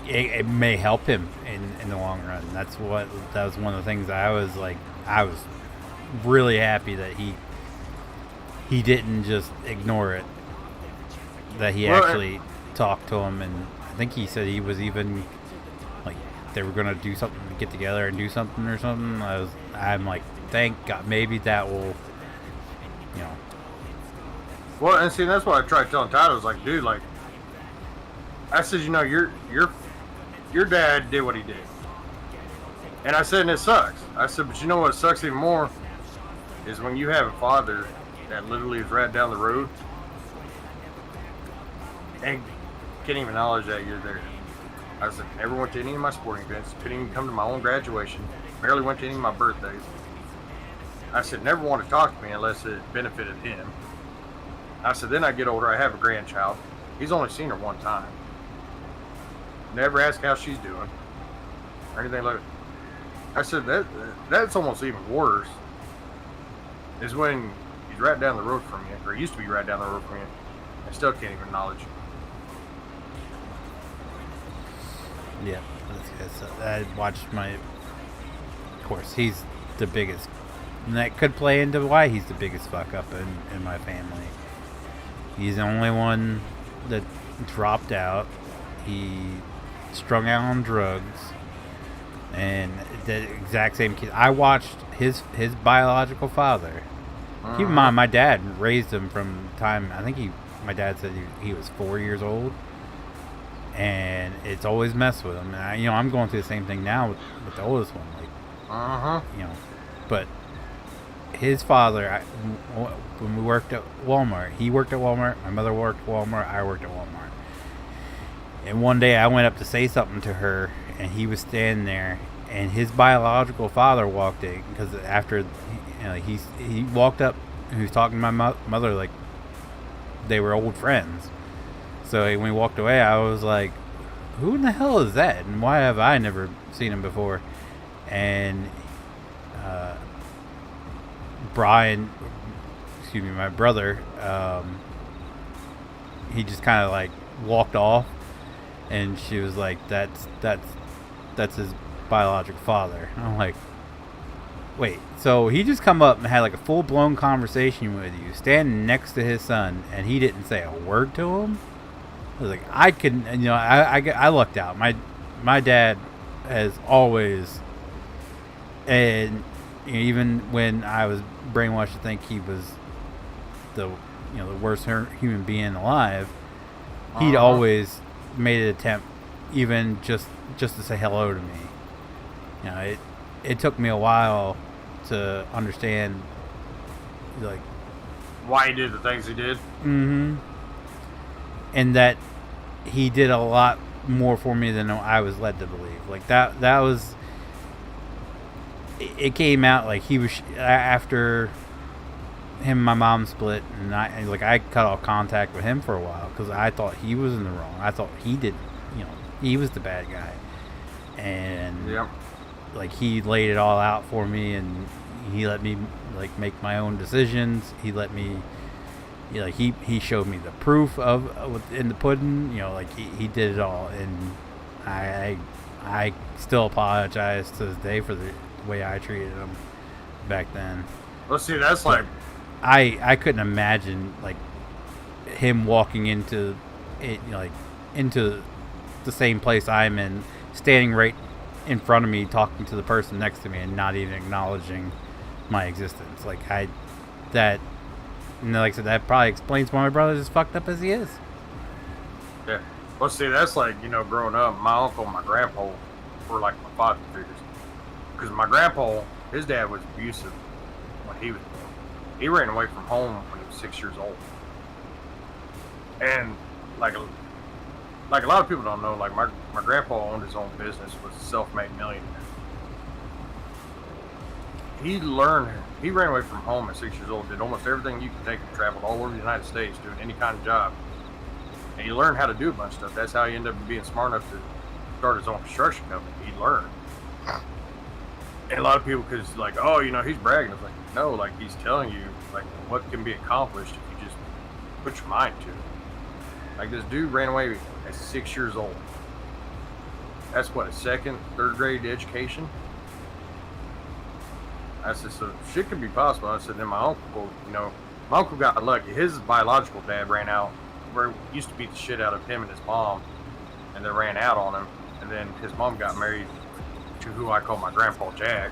It may help him in the long run. That was one of the things I was really happy that he didn't just ignore it. That he actually talked to him, and I think he said he was even like they were gonna do something, get together and do something or something. I'm like, thank God, maybe that will, Well, and see, that's what I tried telling Tyler. I was like, dude, like, I said, your dad did what he did, and I said, and it sucks. I said, but you know what sucks even more is when you have a father that literally is right down the road and can't even acknowledge that you're there. I said, never went to any of my sporting events, couldn't even come to my own graduation, barely went to any of my birthdays. I said, never want to talk to me unless it benefited him. I said, then I get older, I have a grandchild. He's only seen her one time. Never ask how she's doing or anything like that. I said, that's almost even worse, is when he's right down the road from you, or used to be right down the road from you, and still can't even acknowledge you. Yeah, I watched of course, he's the biggest, and that could play into why he's the biggest fuck up in my family. He's the only one that dropped out. He strung out on drugs, and the exact same kid. I watched his biological father. Keep in mind, my dad raised him from time. I think my dad said he was 4 years old. And it's always messed with him. And I'm going through the same thing now with the oldest one. Like, but his father, when we worked at Walmart, he worked at Walmart. My mother worked at Walmart. I worked at Walmart. And one day I went up to say something to her, and he was standing there, and his biological father walked in because after, he walked up. He was talking to my mother like they were old friends. So when we walked away, I was like, who in the hell is that? And why have I never seen him before? And Brian, my brother, he just kind of like walked off. And she was like, that's his biological father. And I'm like, wait, so he just come up and had like a full-blown conversation with you, standing next to his son, and he didn't say a word to him? I was like, I lucked out. My dad has always, and even when I was brainwashed to think he was the the worst human being alive, he'd always made an attempt, even just to say hello to me. It took me a while to understand, like, why he did the things he did. Mm-hmm. And that he did a lot more for me than I was led to believe. Like that was. It came out like he was after him and my mom split, and I cut off contact with him for a while because I thought he was in the wrong. I thought he did, he was the bad guy, and like he laid it all out for me, and he let me like make my own decisions. He let me, he showed me the proof of in the pudding. Like he did it all, and I still apologize to this day for the way I treated him back then. Let's see, that's like I couldn't imagine like him walking into it, into the same place I'm in, standing right in front of me, talking to the person next to me, and not even acknowledging my existence. Like like I said, that probably explains why my brother's as fucked up as he is. Yeah. Well, see, that's like growing up, my uncle and my grandpa were like my father figures. Because my grandpa, his dad was abusive when he was born. He ran away from home when he was 6 years old. And like a lot of people don't know, like my grandpa owned his own business, was a self-made millionaire. He ran away from home at 6 years old, did almost everything you could take, and traveled all over the United States doing any kind of job. And he learned how to do a bunch of stuff. That's how he ended up being smart enough to start his own construction company. He learned. And a lot of people, because like, oh, he's bragging. It's like, no, like he's telling you like what can be accomplished if you just put your mind to it. Like this dude ran away at 6 years old. That's what, a second, third grade education. I said, so shit could be possible. I said, then my uncle, my uncle got lucky. His biological dad ran out, where he used to beat the shit out of him and his mom, and they ran out on him. And then his mom got married to who I call my Grandpa Jack,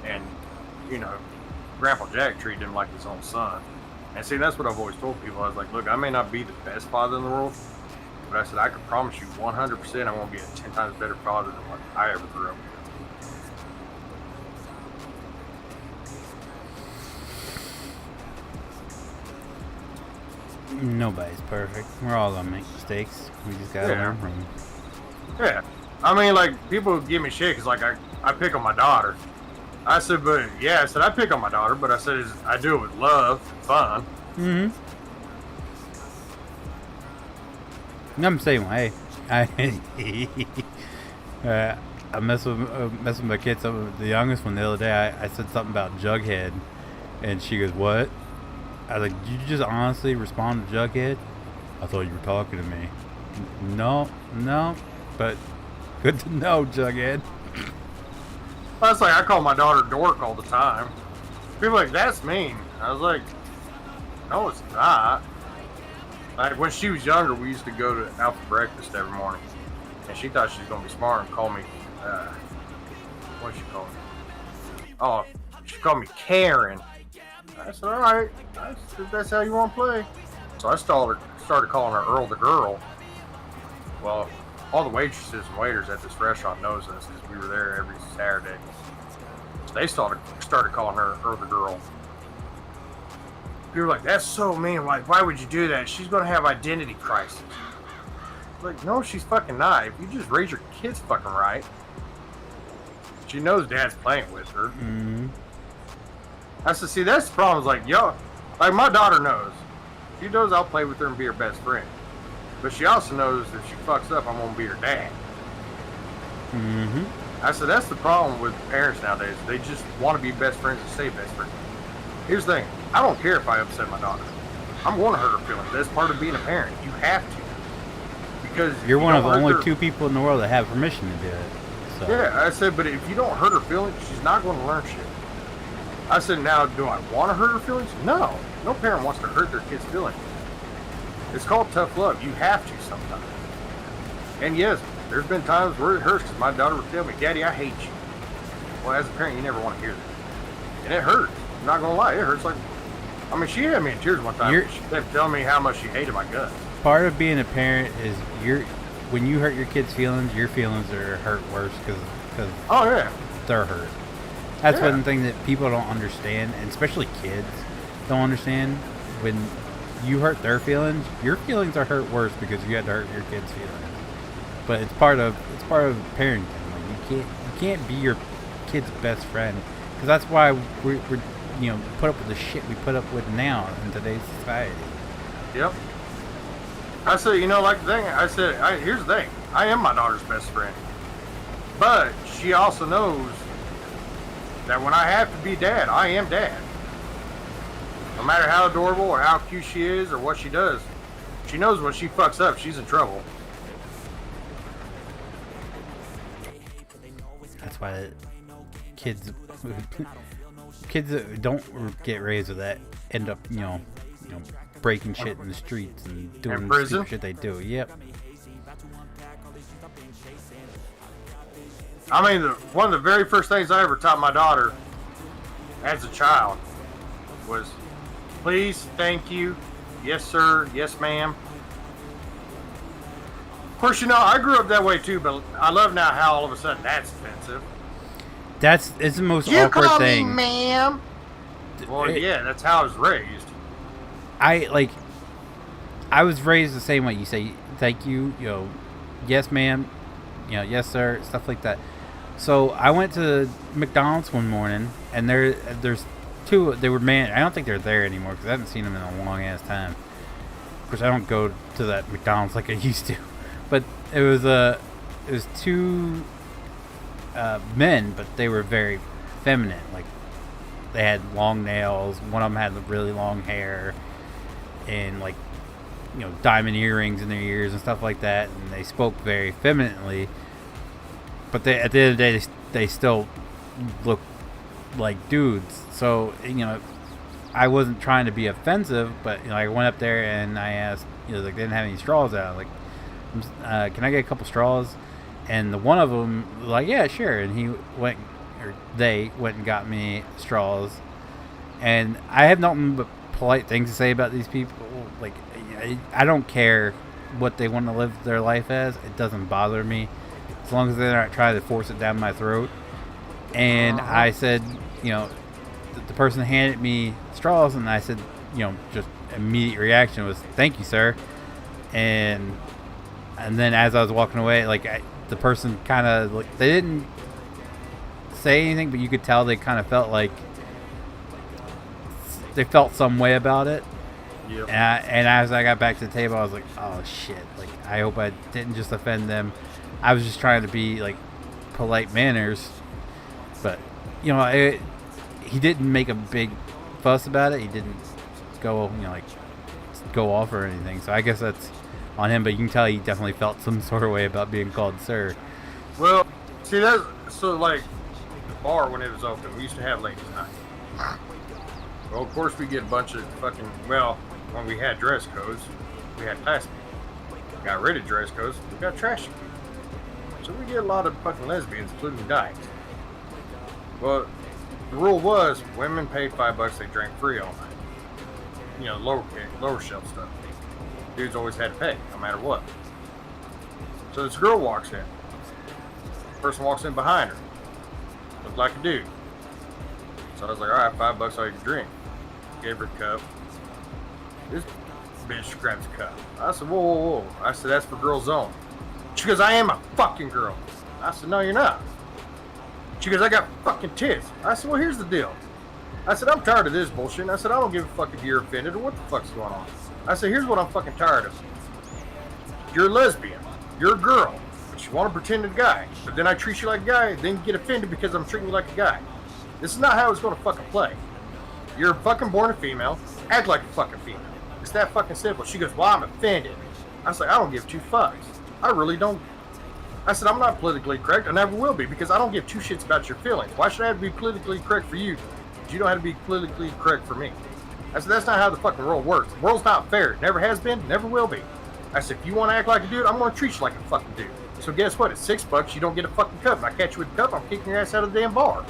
and Grandpa Jack treated him like his own son. And see, that's what I've always told people. I was like, look, I may not be the best father in the world, but I said I can promise you 100% I'm going to be a 10 times better father than what I ever grew up with. Nobody's perfect. We're all gonna make mistakes. We just gotta learn from them. Yeah. I mean, like, people give me shit because, like, I pick on my daughter. I said, I pick on my daughter, but I said, I do it with love, fun. Mm-hmm. I'm the same way. I mess with my kids. The youngest one the other day, I said something about Jughead, and she goes, "What?" I was like, "Did you just honestly respond to Jughead?" I thought you were talking to me. No, but good to know, Jughead. That's like, I call my daughter Dork all the time. People are like, that's mean. I was like, no, it's not. Like, when she was younger, we used to go to out for breakfast every morning. And she thought she was going to be smart and call me, what did she call me? Oh, she called me Karen. I said, all right, that's how you want to play. So I started calling her Earl the Girl. Well, all the waitresses and waiters at this restaurant knows us because we were there every Saturday. So they started calling her Earl the Girl. People were like, that's so mean. Why would you do that? She's going to have identity crisis. Like, no, she's fucking not. If you just raise your kids fucking right. She knows dad's playing with her. Mm-hmm. I said, see, that's the problem. Is like, yo, like my daughter knows. She knows I'll play with her and be her best friend. But she also knows if she fucks up, I'm going to be her dad. Mm-hmm. I said, that's the problem with parents nowadays. They just want to be best friends and stay best friends. Here's the thing. I don't care if I upset my daughter. I'm going to hurt her feelings. That's part of being a parent. You have to. Because you're one of only two people in the world that have permission to do it. So. Yeah, I said, but if you don't hurt her feelings, she's not going to learn shit. I said, now, do I want to hurt her feelings? No. No parent wants to hurt their kid's feelings. It's called tough love. You have to sometimes. And yes, there's been times where it hurts because my daughter would tell me, Daddy, I hate you. Well, as a parent, you never want to hear that. And it hurts. I'm not going to lie. It hurts like... I mean, she had me in tears one time. She kept telling me how much she hated my guts. Part of being a parent is when you hurt your kid's feelings, your feelings are hurt worse because oh, yeah. they're hurt. That's one thing that people don't understand, and especially kids don't understand. When you hurt their feelings, your feelings are hurt worse because you had to hurt your kid's feelings. But it's part of parenting. Like you can't be your kid's best friend, because that's why we're put up with the shit we put up with now in today's society. Yep. I said, like the thing, I said, here's the thing. I am my daughter's best friend. But she also knows that when I have to be dad, I am dad. No matter how adorable or how cute she is or what she does, she knows when she fucks up, she's in trouble. That's why kids that don't get raised with that end up, breaking shit in the streets and doing the stupid shit they do. Yep. I mean, one of the very first things I ever taught my daughter as a child was, please, thank you, yes sir, yes ma'am. Of course, I grew up that way too, but I love now how all of a sudden that's offensive. It's the most awkward thing. You call me ma'am? Well, yeah, that's how I was raised. I was raised the same way. You say thank you, yes ma'am, yes sir, stuff like that. So I went to McDonald's one morning, and there's two. They were I don't think they're there anymore because I haven't seen them in a long ass time. Of course, I don't go to that McDonald's like I used to. But it was two men, but they were very feminine. Like they had long nails. One of them had really long hair, and diamond earrings in their ears and stuff like that. And they spoke very femininely. But at the end of the day, they still look like dudes. So, I wasn't trying to be offensive, but, I went up there and I asked, they didn't have any straws out. Like, can I get a couple straws? And the one of them was like, yeah, sure. And they went and got me straws. And I have nothing but polite things to say about these people. Like, I don't care what they want to live their life as. It doesn't bother me. As long as they're not trying to force it down my throat. And I said, the person handed me straws, and I said, just immediate reaction was, thank you, sir. And then as I was walking away, the person kind of, they didn't say anything, but you could tell they kind of felt like they felt some way about it. Yep. And as I got back to the table, I was like, oh shit, I hope I didn't just offend them. I was just trying to be polite manners, but he didn't make a big fuss about it. He didn't go go off or anything. So I guess that's on him. But you can tell he definitely felt some sort of way about being called sir. Well, see that's so the bar when it was open, we used to have ladies' night. Well, of course we get a bunch of when we had dress codes, we had class people. Got rid of dress codes, we got trash people. So we get a lot of fucking lesbians, including dykes. Well, the rule was women paid $5, they drank free all night. Lower shelf stuff. Dudes always had to pay, no matter what. So this girl walks in. Person walks in behind her. Looked like a dude. So I was like, alright, $5, all you can drink. Gave her a cup. This bitch grabs a cup. I said, whoa, whoa, whoa. I said, that's for girls only. She goes, I am a fucking girl. I said, no, you're not. She goes, I got fucking tits. I said, well, here's the deal. I said, I'm tired of this bullshit. And I said, I don't give a fuck if you're offended or what the fuck's going on. I said, here's what I'm fucking tired of. You're a lesbian. You're a girl. But you want to pretend a guy. But then I treat you like a guy, then you get offended because I'm treating you like a guy. This is not how it's going to fucking play. You're fucking born a female. Act like a fucking female. It's that fucking simple. She goes, well, I'm offended. I said, I don't give two fucks. I really don't. I said, I'm not politically correct. I never will be because I don't give two shits about your feelings. Why should I have to be politically correct for you? You don't have to be politically correct for me. I said, that's not how the fucking world works. The world's not fair. It never has been, never will be. I said, if you want to act like a dude, I'm going to treat you like a fucking dude. So guess what? At $6, you don't get a fucking cup. If I catch you with a cup, I'm kicking your ass out of the damn bar.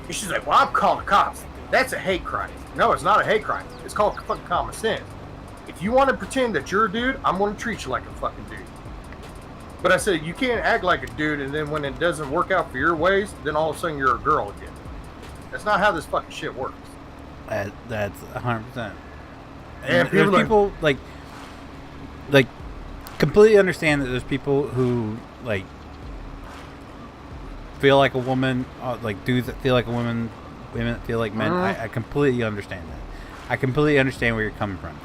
And she's like, well, I'm calling the cops. That's a hate crime. No, it's not a hate crime. It's called fucking common sense. If you want to pretend that you're a dude, I'm going to treat you like a fucking dude. But I said, you can't act like a dude, and then when it doesn't work out for your ways, then all of a sudden you're a girl again. That's not how this fucking shit works. That's 100%. And there's people like completely understand that there's people who like feel like a woman, like dudes that feel like a woman, women that feel like men. I completely understand that. I completely understand where you're coming from.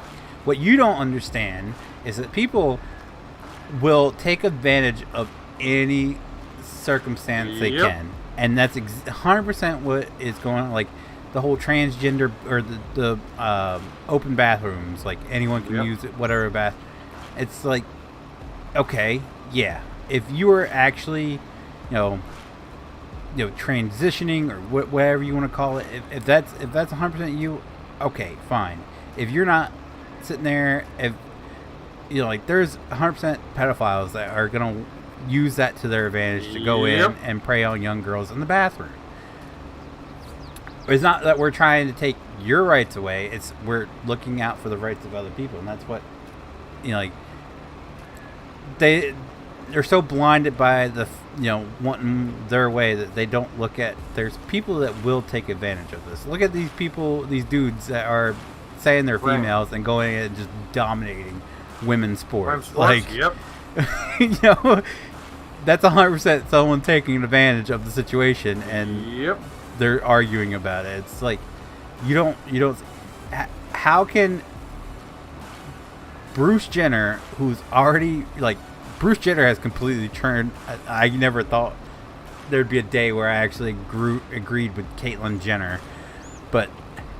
What you don't understand is that people will take advantage of any circumstance they can, and that's 100% what is going on. Like the whole transgender or the open bathrooms, like anyone can use it, whatever bath. It's like, okay, yeah, if you were actually, transitioning or whatever you want to call it, if that's 100% you, okay, fine. If you're not sitting there, if there's 100% pedophiles that are gonna use that to their advantage to go in and prey on young girls in the bathroom. It's not that we're trying to take your rights away. It's we're looking out for the rights of other people, and that's what they're so blinded by the wanting their way that they don't look at. There's people that will take advantage of this. Look at these people, these dudes that are saying they're females and going and just dominating women's sports. Like, that's 100% someone taking advantage of the situation, and they're arguing about it. It's like you don't. How can Bruce Jenner, who's already like Bruce Jenner, has completely turned. I never thought there'd be a day where I actually agreed with Caitlyn Jenner, but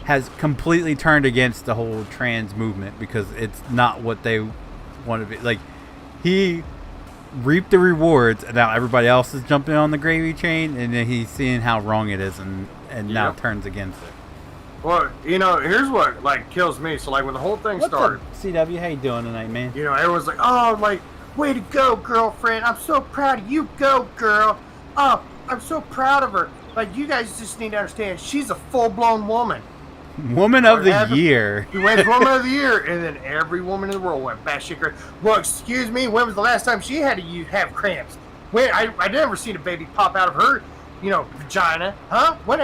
has completely turned against the whole trans movement because it's not what they want to be. Like, he reaped the rewards, and now everybody else is jumping on the gravy train, and then he's seeing how wrong it is, and now turns against it. Well, here's what kills me. So when the whole thing started, CW, how you doing tonight, man? Everyone's like, oh, way to go, girlfriend. I'm so proud of you. Go, girl. Oh, I'm so proud of her. You guys just need to understand, she's a full-blown woman. Woman of the year. He went Woman of the Year, and then every woman in the world went batshit crazy. Well, excuse me, when was the last time she had to have cramps? When I never seen a baby pop out of her, vagina, huh? When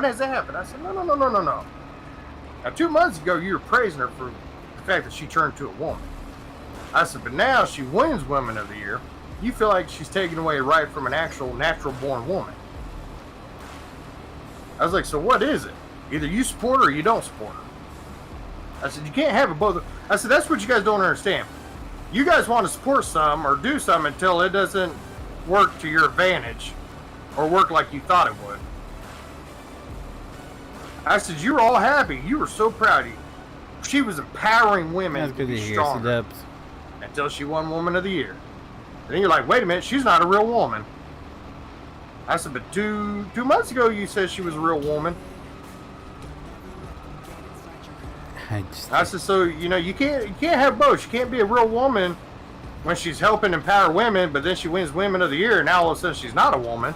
has that happened? I said, no. Now, 2 months ago, you were praising her for the fact that she turned to a woman. I said, but now she wins Woman of the Year. You feel like she's taking away a right from an actual natural-born woman. I was like, so what is it? Either you support her or you don't support her. I said, you can't have it both. I said, that's what you guys don't understand. You guys want to support some or do some until it doesn't work to your advantage or work like you thought it would. I said, you were all happy. You were so proud of you. She was empowering women to be stronger until she won Woman of the Year. And then you're like, wait a minute, she's not a real woman. I said, but two months ago you said she was a real woman. I said, so you can't have both. She can't be a real woman when she's helping empower women, but then she wins Women of the Year, and now all of a sudden she's not a woman.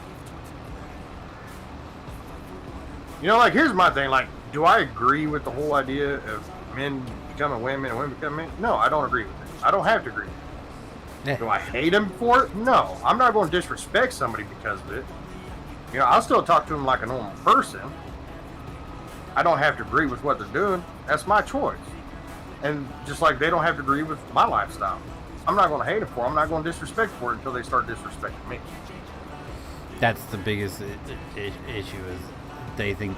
Here's my thing. Do I agree with the whole idea of men becoming women and women becoming men? No, I don't agree with it. I don't have to agree with it. Do I hate them for it? No. I'm not going to disrespect somebody because of it. I'll still talk to them like a normal person. I don't have to agree with what they're doing. That's my choice. And just like they don't have to agree with my lifestyle. I'm not going to hate them for it. I'm not going to disrespect for it until they start disrespecting me. That's the biggest issue is they think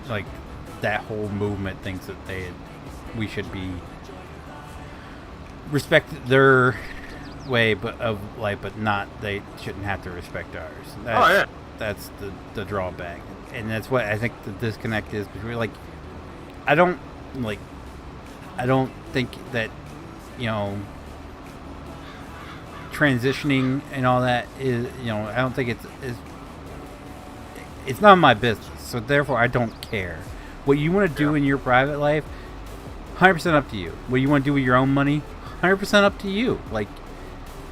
that, that whole movement thinks that we should be respect their way but not they shouldn't have to respect ours. That's the drawback. And that's what I think the disconnect is between I don't think that transitioning and all that is I don't think it's not my business, so therefore I don't care. What you want to do in your private life, 100% up to you. What you want to do with your own money, 100% up to you.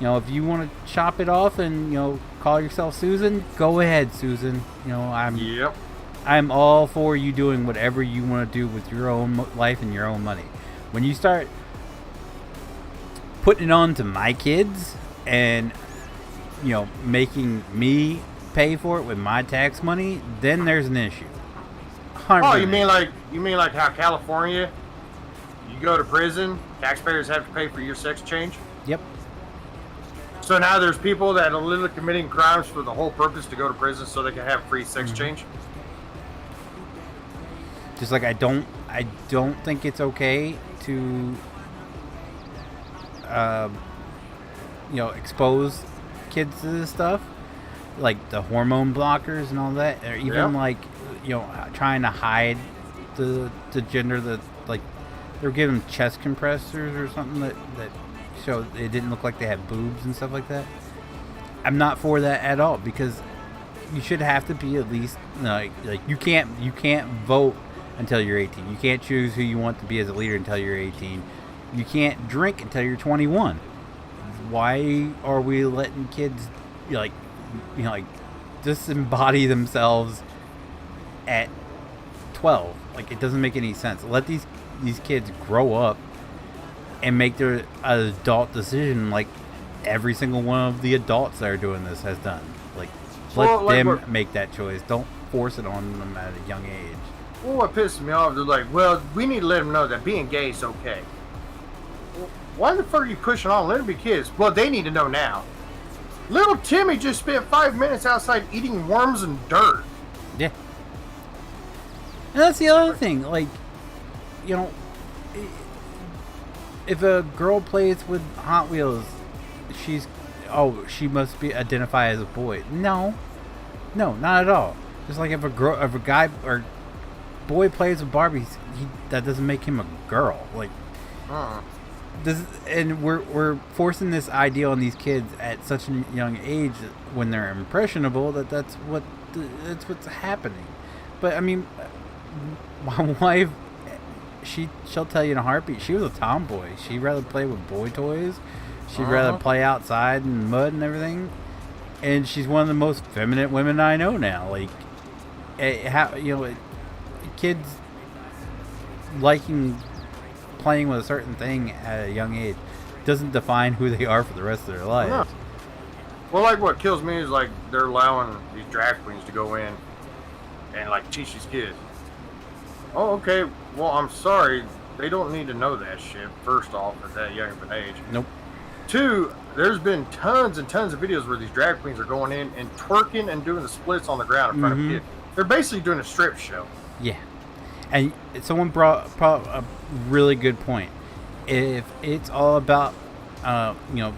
You know, if you want to chop it off and, you know, call yourself Susan, go ahead, Susan. You know, I'm all for you doing whatever you want to do with your own life and your own money. When you start putting it on to my kids and, you know, making me pay for it with my tax money, then there's an issue. 100%. Oh, you mean like how California, you go to prison, taxpayers have to pay for your sex change? Yep. So now there's people that are literally committing crimes for the whole purpose to go to prison so they can have free sex change. Just like I don't think it's okay to you know, expose kids to this stuff, like the hormone blockers and all that, or even like, you know, trying to hide the gender, that like they were giving them chest compressors or something that showed it didn't look like they had boobs and stuff like that. I'm not for that at all, because you should have to be at least like you can't vote until you're 18. You can't choose who you want to be as a leader until you're 18. You can't drink until you're 21. Why are we letting kids like disembody themselves at 12? Like, it doesn't make any sense. Let these kids grow up and make their adult decision like every single one of the adults that are doing this has done. Like, let them make that choice. Don't force it on them at a young age. Well, what pisses me off, they're like, well, we need to let them know that being gay is okay. Well, why the fuck are you pushing on? Let them be kids. Well, they need to know now. Little Timmy just spent 5 minutes outside eating worms and dirt. Yeah. And that's the other thing. Like, you know, if a girl plays with Hot Wheels, she must be identify as a boy. No, not at all. Just like if a guy or boy plays with Barbies, that doesn't make him a girl. Like, and we're forcing this idea on these kids at such a young age when they're impressionable that's what's happening. But I mean, my wife, she'll tell you in a heartbeat, she was a tomboy. She'd rather play with boy toys. She'd rather play outside in mud and everything. And she's one of the most feminine women I know now. Like, kids liking playing with a certain thing at a young age doesn't define who they are for the rest of their lives. No. Well, like, what kills me is like they're allowing these drag queens to go in and like teach these kids. Oh, okay. Well, I'm sorry. They don't need to know that shit, first off, at that young of an age. Nope. Two, there's been tons and tons of videos where these drag queens are going in and twerking and doing the splits on the ground in front of kids. They're basically doing a strip show. Yeah. And someone brought a really good point. If it's all about,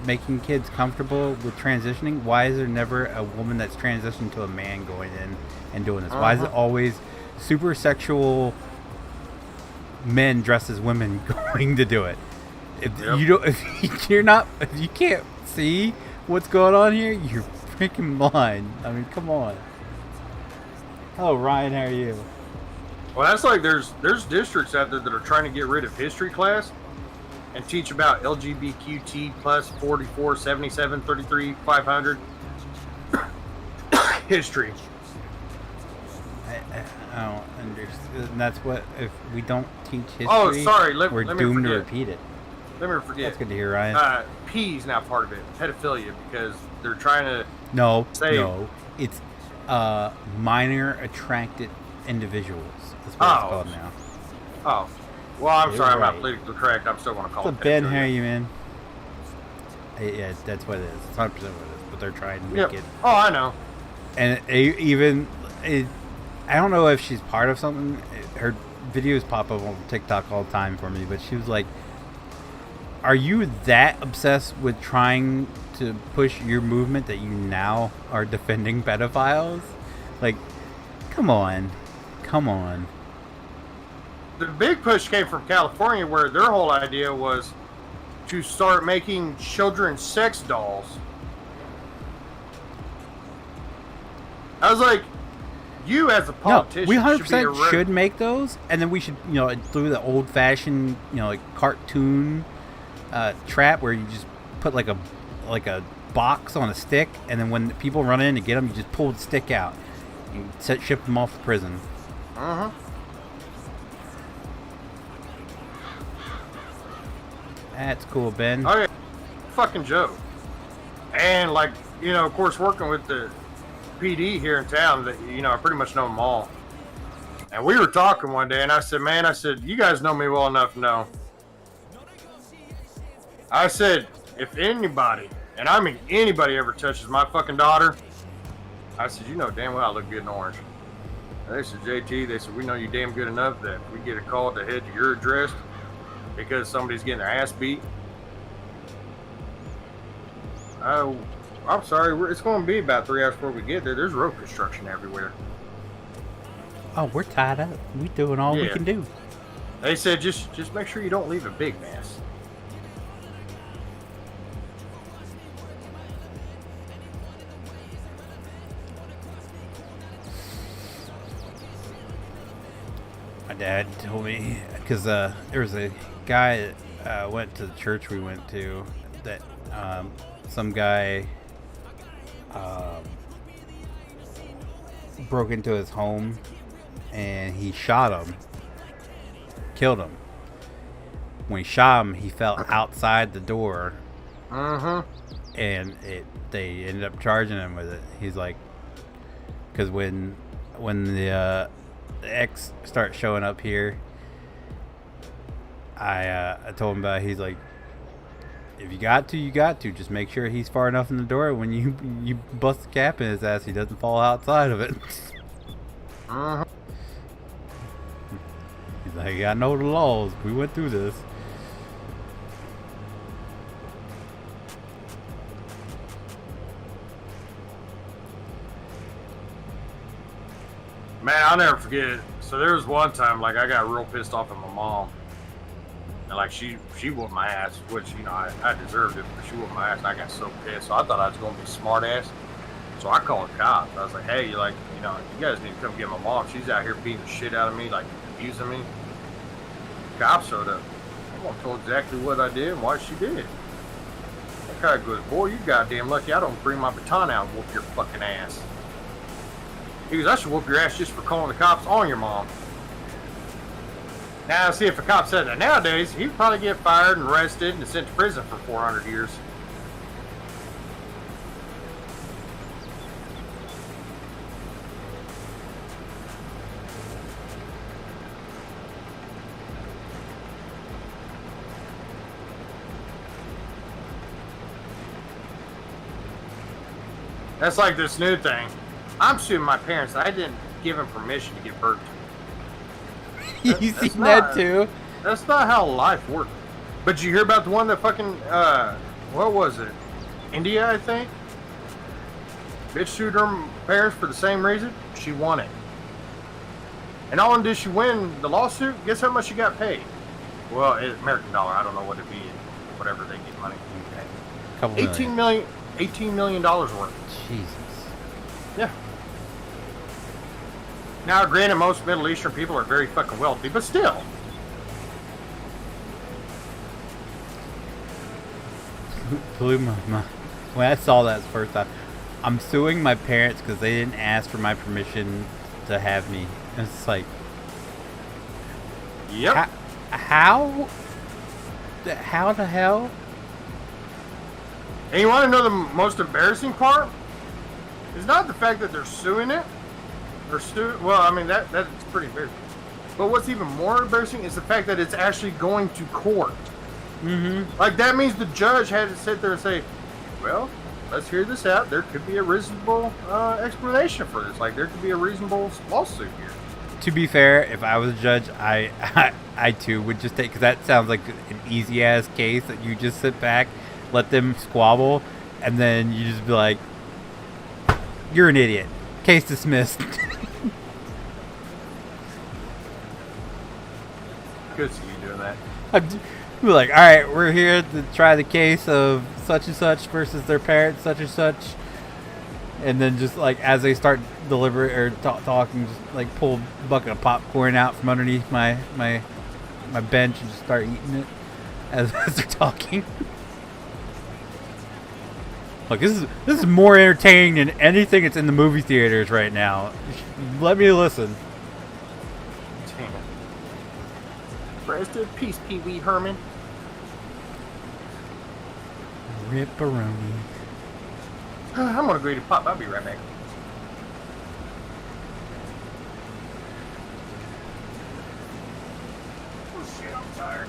making kids comfortable with transitioning, why is there never a woman that's transitioned to a man going in and doing this? Why is it always super sexual men dressed as women going to do it? If you can't see what's going on here, you're freaking blind. I mean, come on. Hello, Ryan. How are you? Well, that's like there's districts out there that are trying to get rid of history class and teach about LGBTQ plus 44, 77, 33, 500 history. I don't understand. And that's what, if we don't teach history, we're doomed to repeat it. Let me forget. That's good to hear, Ryan. P is now part of it. Pedophilia, because they're trying to No, it's minor attracted individuals. That's what it's called now. Oh. Well, I'm sorry, I'm not politically correct. I'm still going to call it Ben, how are you, man? Yeah, that's what it is. It's 100% what it is. But they're trying to make it. Oh, I know. And I don't know if she's part of something. Her videos pop up on TikTok all the time for me. But she was like, are you that obsessed with trying to push your movement that you now are defending pedophiles? Like, come on. The big push came from California, where their whole idea was to start making children's sex dolls. I was like, you as a politician, we 100% should make those, and then we should, do the old-fashioned, like cartoon trap where you just put like a like a box on a stick, and then when people run in to get them, you just pull the stick out and ship them off to prison. Uh-huh. That's cool, Ben. Oh yeah, fucking joke. And like, you know, of course, working with the PD here in town, that, you know, I pretty much know them all. And we were talking one day, and I said, man, I said, you guys know me well enough to know. I said, if anybody, and I mean anybody, ever touches my fucking daughter, I said, you know damn well I look good in orange. And they said, JT, they said, we know you damn good enough that if we get a call to head to your address because somebody's getting their ass beat, I'm sorry, it's going to be about 3 hours before we get there. There's road construction everywhere. Oh, we're tied up. We doing all we can do. They said, just make sure you don't leave a big mess. My dad told me, because there was a guy that went to the church we went to, that some guy broke into his home and he shot him, killed him. When he shot him, he fell outside the door. And they ended up charging him with it. He's like, because when the ex starts showing up here, I told him about it. He's like, if you got to, you got to. Just make sure he's far enough in the door when you bust the cap in his ass, he doesn't fall outside of it. He's like, I know the laws. We went through this. Man, I'll never forget it. So there was one time, like, I got real pissed off at my mom. And, like, she whooped my ass, which, you know, I deserved it, but she whooped my ass, and I got so pissed. So I thought I was going to be a smart ass. So I called the cops. I was like, hey, you guys need to come get my mom. She's out here beating the shit out of me, like, abusing me. The cops showed up. I told exactly what I did and why she did it. That guy goes, boy, you goddamn lucky I don't bring my baton out and whoop your fucking ass. He goes, I should whoop your ass just for calling the cops on your mom. Now, see, if a cop said that nowadays, he'd probably get fired and arrested and sent to prison for 400 years. That's like this new thing. I'm suing my parents. I didn't give them permission to get burnt. You seen that too? That's not how life works. But you hear about the one that fucking, what was it? India, I think? Bitch sued her parents for the same reason. She won it. And not only did she win the lawsuit, guess how much she got paid? Well, it's American dollar. I don't know what it'd be. Whatever they get money. Couple $18 million worth. Jesus. Yeah. Now, granted, most Middle Eastern people are very fucking wealthy, but still. Blew my mind. When I saw that the first time, I'm suing my parents because they didn't ask for my permission to have me. And it's like, yep. How the hell? And you want to know the most embarrassing part? It's not the fact that they're suing it. Well, I mean, that's pretty embarrassing. But what's even more embarrassing is the fact that it's actually going to court. Like, that means the judge had to sit there and say, well, let's hear this out. There could be a reasonable explanation for this. Like, there could be a reasonable lawsuit here. To be fair, if I was a judge, I too would just take, because that sounds like an easy ass case that you just sit back, let them squabble, and then you just be like, you're an idiot. Case dismissed. Good to see you doing that. I'd be like, all right, we're here to try the case of such and such versus their parents, such and such. And then just like as they start delivering or talking, just like pull a bucket of popcorn out from underneath my bench and just start eating it as they're talking. Look, this is more entertaining than anything that's in the movie theaters right now. Let me listen. Damn. Rest in peace, Pee Wee Herman. Ripperoni. I'm gonna go eat a pop. I'll be right back. Oh shit, I'm tired.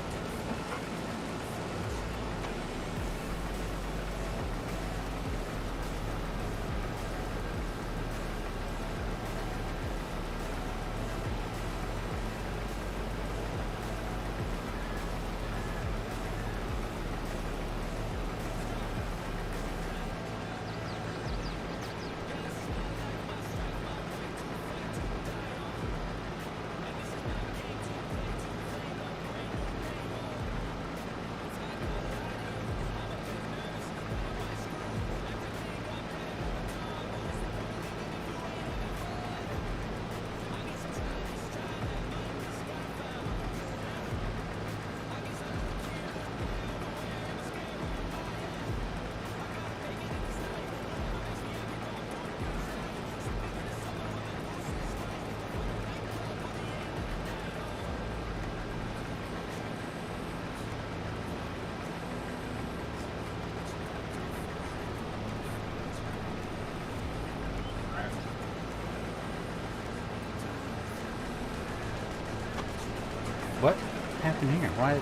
What happened here? Why?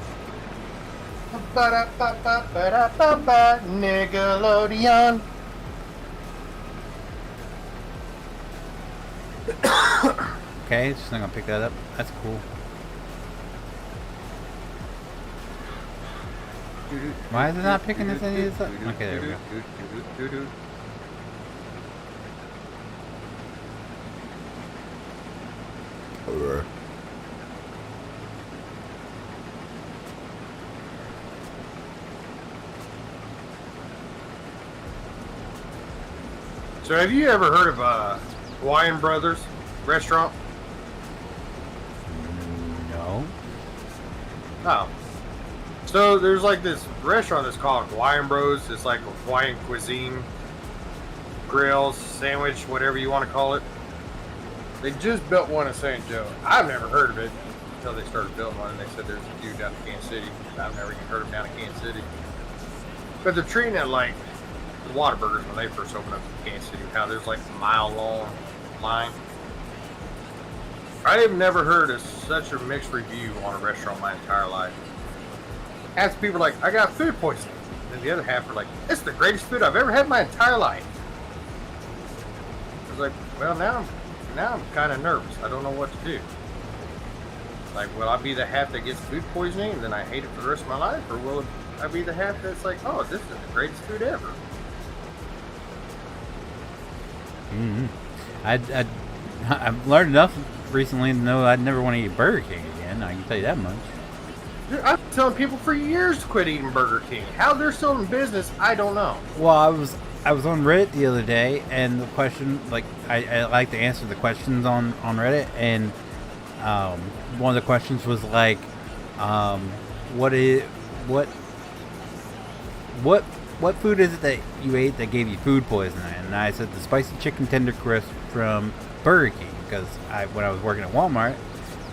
Ba-da-ba-ba-ba-da-ba-ba, Nickelodeon. Okay, it's just not gonna pick that up. That's cool. Why is it not picking this any of this up? Okay, there we go. So have you ever heard of Hawaiian Brothers restaurant? No. Oh. So there's like this restaurant that's called Hawaiian Bros. It's like a Hawaiian cuisine, grills, sandwich, whatever you want to call it. They just built one in St. Joe. I've never heard of it until they started building one, and they said there's a few down in Kansas City. I've never even heard of them down in Kansas City. But they're treating it like the Whataburgers when they first opened up in Kansas City. How there's like a mile-long line. I have never heard of such a mixed review on a restaurant my entire life. Half the people are like, I got food poisoning. And the other half are like, it's the greatest food I've ever had in my entire life. I was like, well, now I'm kind of nervous. I don't know what to do. Like, will I be the half that gets food poisoning and then I hate it for the rest of my life? Or will I be the half that's like, oh, this is the greatest food ever? I've learned enough recently to know I'd never want to eat Burger King again. I can tell you that much. Dude, I've been telling people for years to quit eating Burger King. How they're still in business, I don't know. Well, I was on Reddit the other day, and the question, like, I like to answer the questions on Reddit, and one of the questions was like, what food is it that you ate that gave you food poisoning? And I said the spicy chicken tender crisp from Burger King, because when I was working at Walmart,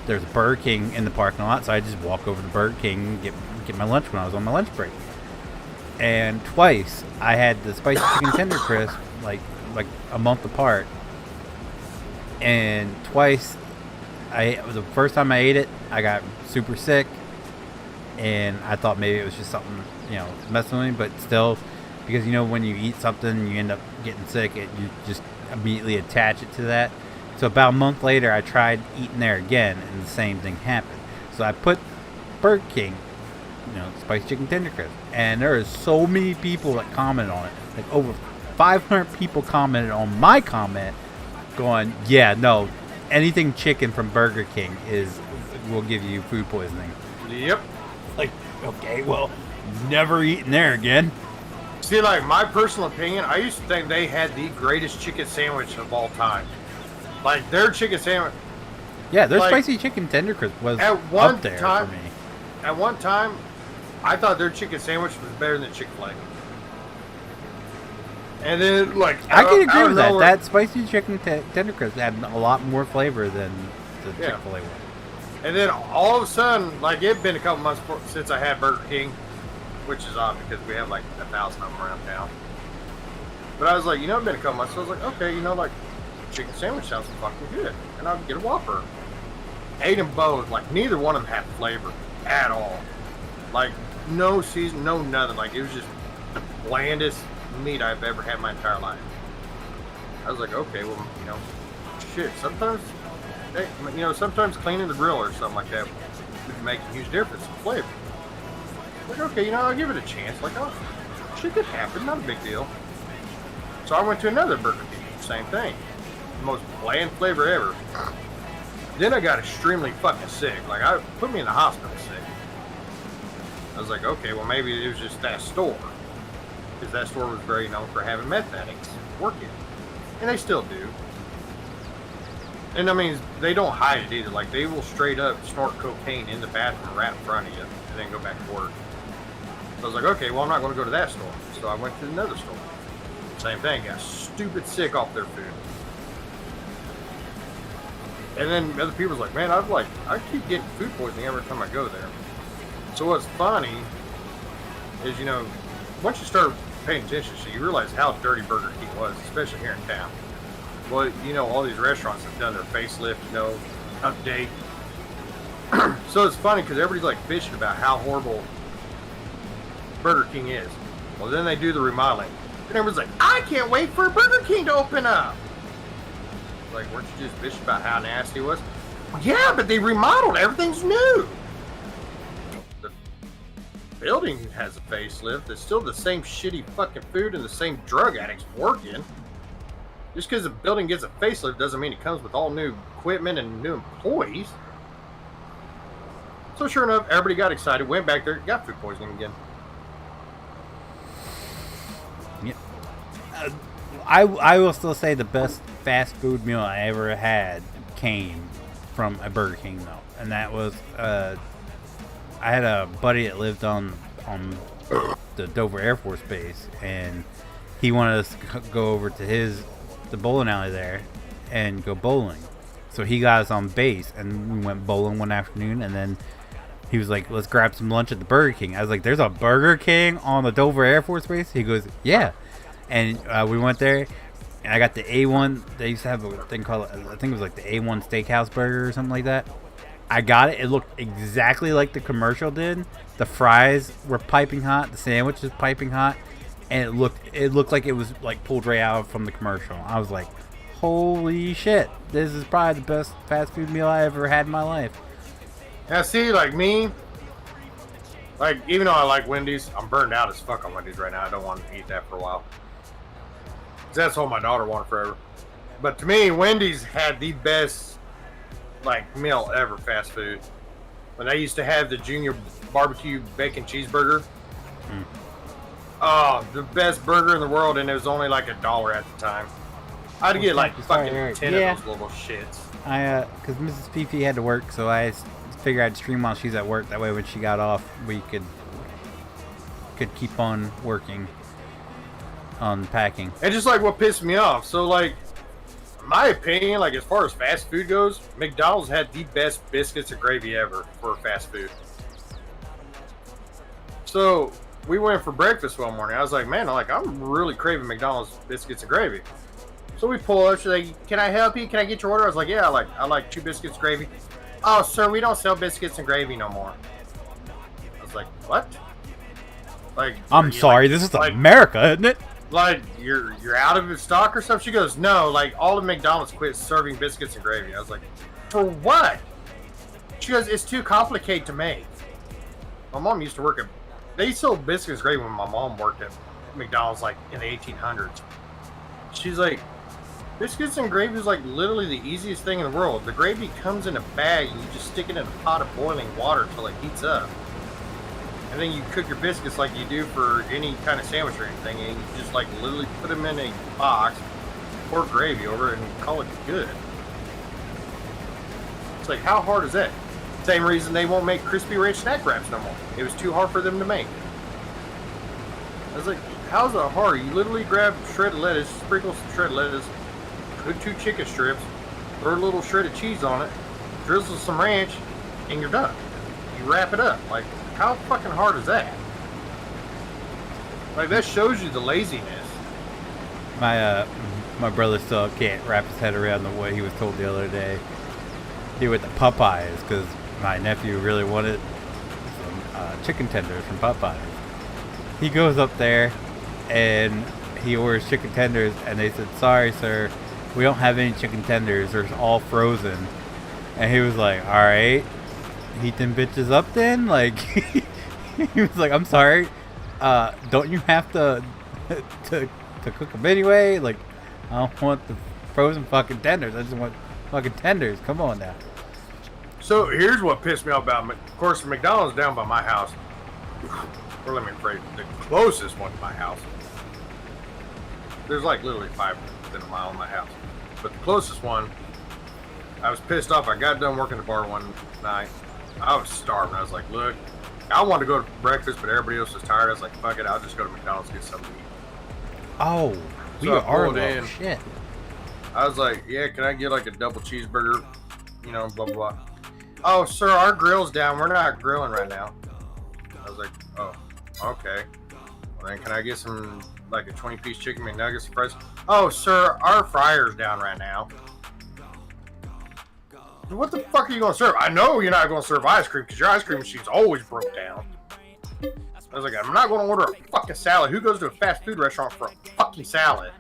there's a Burger King in the parking lot, so I just walk over to Burger King and get my lunch when I was on my lunch break. And twice I had the spicy chicken tender crisp like a month apart, and twice the first time I ate it, I got super sick, and I thought maybe it was just something, messing with me, but still, because when you eat something you end up getting sick, you just immediately attach it to that. So about a month later I tried eating there again, and the same thing happened. So I put Burger King, spicy chicken tender crisp, and there are so many people that commented on it. Like over 500 people commented on my comment, going, "Yeah, no, anything chicken from Burger King will give you food poisoning." Yep. Like, okay, well, never eating there again. See, like, my personal opinion, I used to think they had the greatest chicken sandwich of all time. Like, their chicken sandwich. Yeah, their spicy chicken tender crisp was up there for me. At one time, I thought their chicken sandwich was better than Chick-fil-A. And then, like, I can agree out with of that. nowhere- That spicy chicken tender crisp had a lot more flavor than the Yeah. Chick-fil-A one. And then all of a sudden, like, it'd been a couple months since I had Burger King, which is odd because we have like 1,000 of them around town. But I was like, it'd been a couple months, so I was like, okay, like, chicken sandwich sounds fucking good, and I'll get a Whopper. Ate them both, like, neither one of them had flavor at all. Like, no season, no nothing. Like, it was just the blandest meat I've ever had in my entire life. I was like, okay, well, shit, sometimes, sometimes cleaning the grill or something like that would make a huge difference in flavor. Like, okay, I'll give it a chance. Like, oh, shit could happen, not a big deal. So I went to another Burger King, same thing. The most bland flavor ever. Then I got extremely fucking sick. Like, put me in the hospital sick. I was like, okay, well, maybe it was just that store. Because that store was very known for having meth addicts working. And they still do. And I mean, they don't hide it either. Like, they will straight up snort cocaine in the bathroom right in front of you and then go back to work. So I was like, okay, well, I'm not going to go to that store. So I went to another store. Same thing, got stupid sick off their food. And then other people was like, man, I keep getting food poisoning every time I go there. So what's funny is, once you start paying attention, so you realize how dirty Burger King was, especially here in town. Well, all these restaurants have done their facelift, update. So it's funny because everybody's like bitching about how horrible Burger King is. Well, then they do the remodeling. And everyone's like, I can't wait for Burger King to open up. Like, weren't you just bitching about how nasty it was? Yeah, but they remodeled. Everything's new. The building has a facelift. It's still the same shitty fucking food and the same drug addicts working. Just because the building gets a facelift doesn't mean it comes with all new equipment and new employees. So sure enough, everybody got excited, went back there, got food poisoning again. Yeah. I will still say the best fast food meal I ever had came from a Burger King though, and that was I had a buddy that lived on the Dover Air Force Base, and he wanted us to go over to the bowling alley there and go bowling. So he got us on base, and we went bowling one afternoon, and then he was like, let's grab some lunch at the Burger King. I was like, there's a Burger King on the Dover Air Force Base? He goes, yeah. And we went there, and I got the A1. They used to have a thing called, I think it was like the A1 Steakhouse Burger or something like that. I got it. It looked exactly like the commercial did. The fries were piping hot. The sandwich was piping hot. And it looked like it was like pulled right out from the commercial. I was like, holy shit. This is probably the best fast food meal I ever had in my life. Now, see, like me, like, even though I like Wendy's, I'm burned out as fuck on Wendy's right now. I don't want to eat that for a while. 'Cause that's all my daughter wanted forever. But to me, Wendy's had the best, like, meal ever, fast food. When they used to have the Junior Barbecue Bacon Cheeseburger. Oh, the best burger in the world, and it was only like $1 at the time. I'd get like fucking 10 of those little shits. Because Mrs. Fifi had to work, so I figured I'd stream while she's at work. That way when she got off, we could keep on working on packing. And just like what pissed me off, so like, in my opinion, like as far as fast food goes, McDonald's had the best biscuits and gravy ever for fast food. So we went for breakfast one morning. I was like, man, I'm really craving McDonald's biscuits and gravy. So we pull up. She's like, can I help you? Can I get your order? I was like, yeah, I like 2 biscuits, gravy. Oh, sir, we don't sell biscuits and gravy no more. I was like, what? Like, I'm sorry, this is like, America, isn't it? Like, you're out of stock or something? She goes, no, like, all of McDonald's quit serving biscuits and gravy. I was like, for what? She goes, it's too complicated to make. My mom used to work they sold biscuits and gravy when my mom worked at McDonald's, like, in the 1800s. She's like, biscuits and gravy is like literally the easiest thing in the world. The gravy comes in a bag and you just stick it in a pot of boiling water until it heats up. And then you cook your biscuits like you do for any kind of sandwich or anything, and you just like literally put them in a box, pour gravy over it, and call it good. It's like, how hard is that? Same reason they won't make crispy ranch snack wraps no more. It was too hard for them to make. I was like, how's it hard? You literally grab shredded lettuce, sprinkle some shredded lettuce, put 2 chicken strips, throw a little shredded cheese on it, drizzle some ranch, and you're done. You wrap it up. Like, how fucking hard is that? Like, that shows you the laziness. My brother still can't wrap his head around the way he was told the other day. He went to Popeyes because my nephew really wanted some chicken tenders from Popeyes. He goes up there and he orders chicken tenders, and they said, "Sorry, sir, we don't have any chicken tenders. They're all frozen." And he was like, "All right, heat them bitches up then." Like, he was like, "I'm sorry, don't you have to cook them anyway? Like, I don't want the frozen fucking tenders. I just want fucking tenders. Come on now." So here's what pissed me off about, of course, McDonald's down by my house. Or let me phrase it, the closest one to my house. There's like literally 5 within a mile of my house. But the closest one, I was pissed off. I got done working the bar one night. I was starving. I was like, look, I wanted to go to breakfast, but everybody else was tired. I was like, fuck it, I'll just go to McDonald's and get something to eat. Oh, we So I are pulled low. in. Shit. I was like, yeah, can I get like a double cheeseburger? You know, blah, blah, blah. Oh, sir, our grill's down. We're not grilling right now. I was like, oh, okay. Well, then can I get some, like a 20-piece chicken McNuggets and fries? Oh, sir, our fryer's down right now. What the fuck are you going to serve? I know you're not going to serve ice cream because your ice cream machine's always broke down. I was like, I'm not going to order a fucking salad. Who goes to a fast food restaurant for a fucking salad?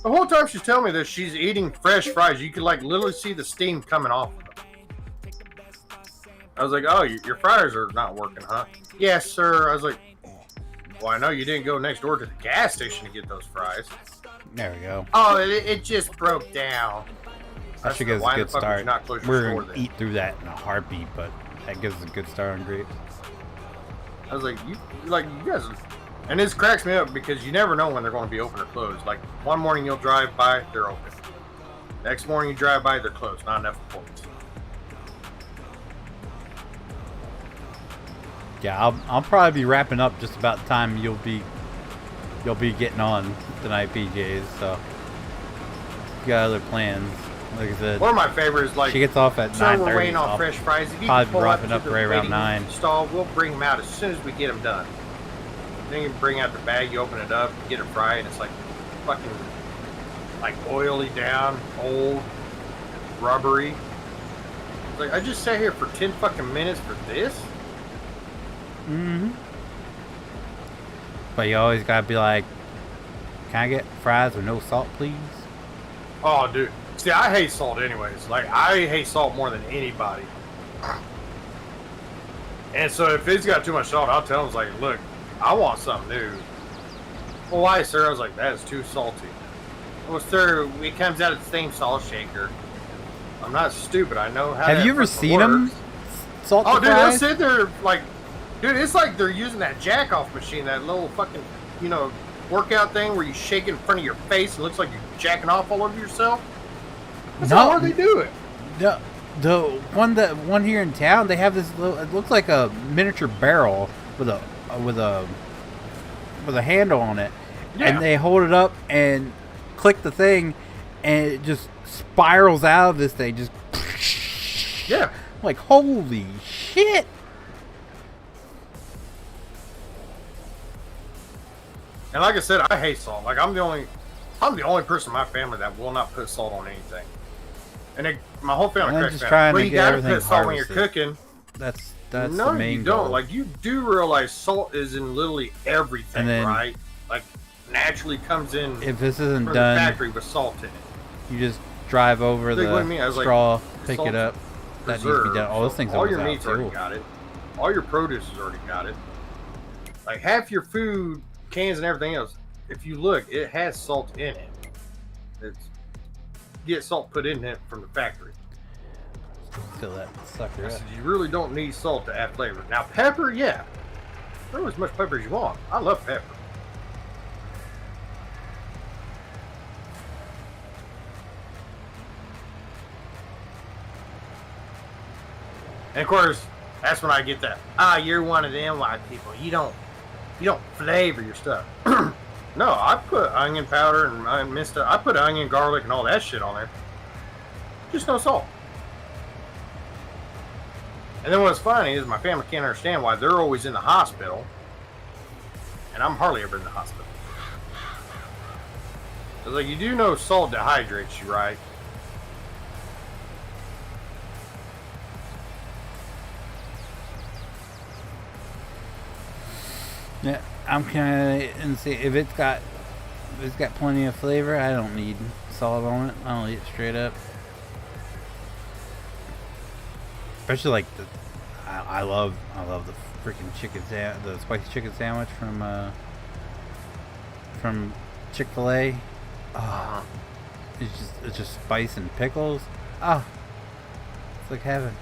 The whole time she's telling me that she's eating fresh fries, you could like literally see the steam coming off of them. I was like, oh, your fryers are not working, huh? Yes, sir. I was like, well, I know you didn't go next door to the gas station to get those fries. There we go. Oh, it just broke down. That should give us a good start. We're going to eat through that in a heartbeat, but that gives us a good start on grapes. I was like, you guys, and this cracks me up because you never know when they're going to be open or closed. Like, one morning you'll drive by, they're open. Next morning you drive by, they're closed. Not enough points. Yeah, I'll probably be wrapping up just about the time you'll be getting on tonight, PJs. So, you got other plans. Like I said, one of my favorites, like, she gets off at 9:30. We're waiting on fresh fries. If you probably can pull wrapping up to the right around waiting 9. Stall, we'll bring them out as soon as we get them done. Then you bring out the bag, you open it up, you get it fried, and it's like fucking like oily down, old, rubbery. It's like, I just sat here for 10 fucking minutes for this. Mm-hmm. But you always gotta be like, can I get fries with no salt, please? Oh, dude. See, I hate salt anyways. Like, I hate salt more than anybody. And so if it's got too much salt, I'll tell them, like, look, I want something new. Well, why, sir? I was like, that is too salty. Well, sir, it comes out of the same salt shaker. I'm not stupid. I know how. Have you ever seen them salt the Oh, dude, fries? they'll sit there like, dude, it's like they're using that jack-off machine, that little fucking, you know, workout thing where you shake it in front of your face and it looks like you're jacking off all over yourself. That's how hard they do it. The one here in town, they have this little, it looks like a miniature barrel with a handle on it. Yeah. And they hold it up and click the thing and it just spirals out of this thing, just Yeah. like, holy shit. And like I said, I hate salt. Like, I'm the only person in my family that will not put salt on anything. And my whole family I'm cracks just me up. trying Well, to you get gotta everything put salt when you're harvested. cooking. That's No, the main you don't. goal. Like, you do realize salt is in literally everything, And then- right? Like, naturally comes in If this isn't from done, the factory with salt in it. you just drive over Like, what do you the mean? I was like, straw, pick salt it up. That needs to be Preserve. done. All those things All your always meat's out, already too. got it. All your produce has already got it. Like, half your food, cans and everything else, if you look, it has salt in it. It's get salt put in it from the factory. Fill that sucker I up. said, you really don't need salt to add flavor. Now, pepper, yeah. Throw as much pepper as you want. I love pepper. And of course, that's when I get that. You're one of them white people. You don't flavor your stuff. No, I put onion powder and I missed it. I put onion, garlic, and all that shit on there. Just no salt. And then what's funny is my family can't understand why they're always in the hospital, and I'm hardly ever in the hospital. It's like, you do know salt dehydrates you, right? Yeah, I'm kind of and see if it's got plenty of flavor. I don't need salt on it. I'll eat it straight up. Especially like I love the freaking the spicy chicken sandwich from Chick-fil-A. Oh, it's just spice and pickles. Ah, oh, it's like heaven.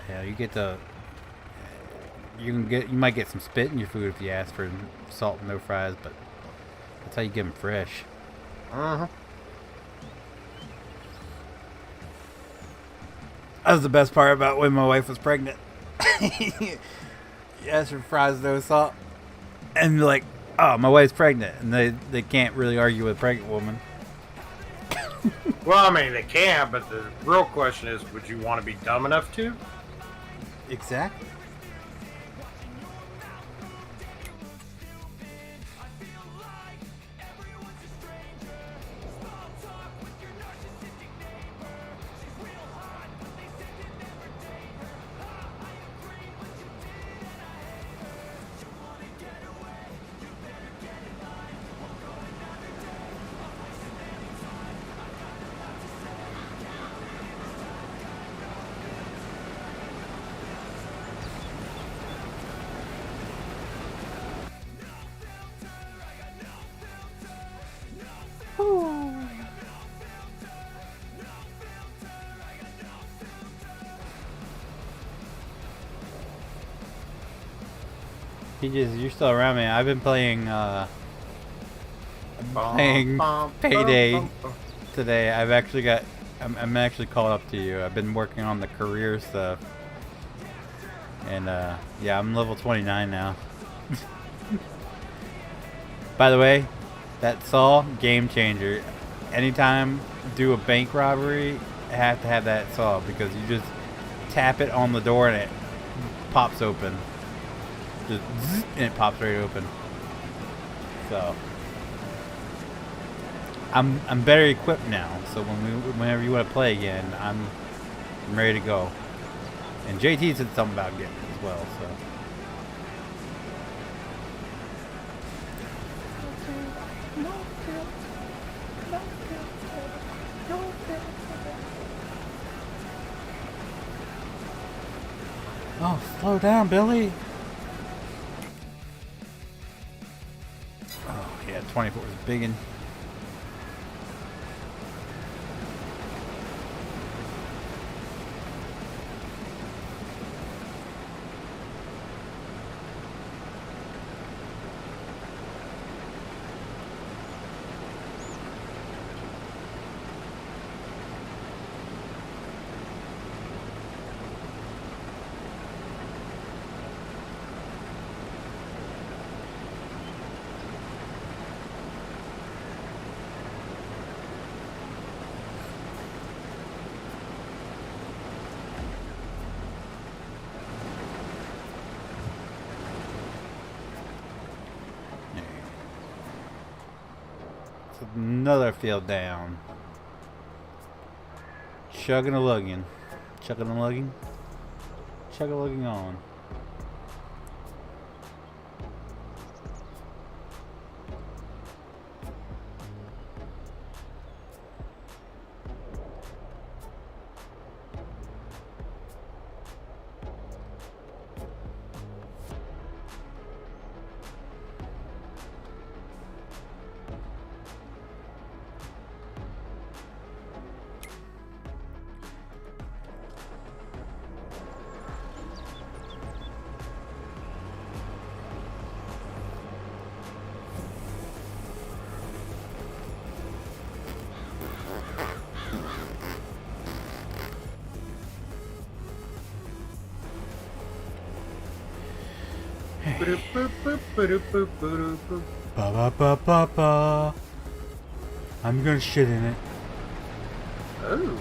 Yeah, you might get some spit in your food if you ask for salt and no fries, but that's how you get them fresh. Uh-huh. That was the best part about when my wife was pregnant. You ask for fries, no salt, and they're like, "Oh, my wife's pregnant," and they can't really argue with a pregnant woman. Well, I mean, they can, but the real question is, would you want to be dumb enough to? Exactly. You're still around, man. I've been playing Payday today. I'm actually caught up to you. I've been working on the career stuff. And yeah, I'm level 29 now. By the way, that saw, game changer. Anytime do a bank robbery, I have to have that saw because you just tap it on the door and it pops open. Just zzz, and it pops right open. So I'm better equipped now. So whenever you want to play again, I'm ready to go. And JT said something about getting it as well. So. Oh, slow down, Billy. Oh, yeah, 24 is biggin'. Another field down. Chugging a lugging. Chugging a lugging. Chug a lugging on. Ba ba ba ba ba. I'm gonna shit in it. Oh.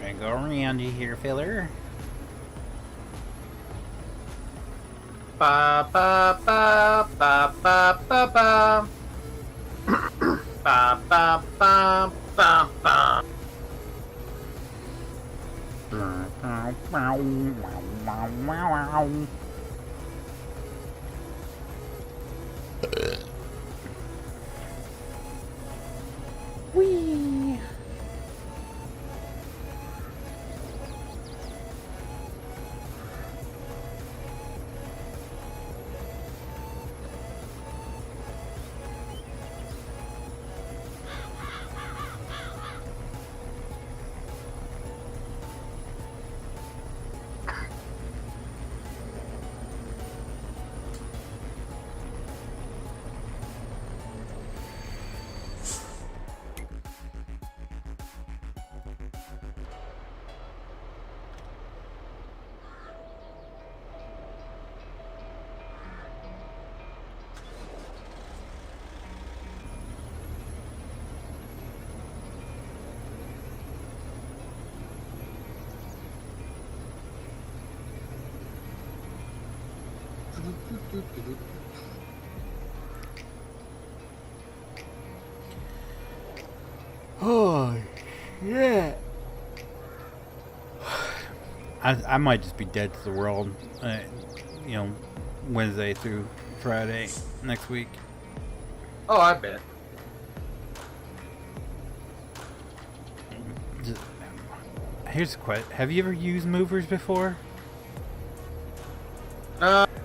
Gonna go around you here, filler. Ba ba ba ba ba ba ba. Ba ba ba ba ba. Whee! Oh, shit. I might just be dead to the world, you know, Wednesday through Friday next week. Oh, I bet. Here's a question. Have you ever used movers before?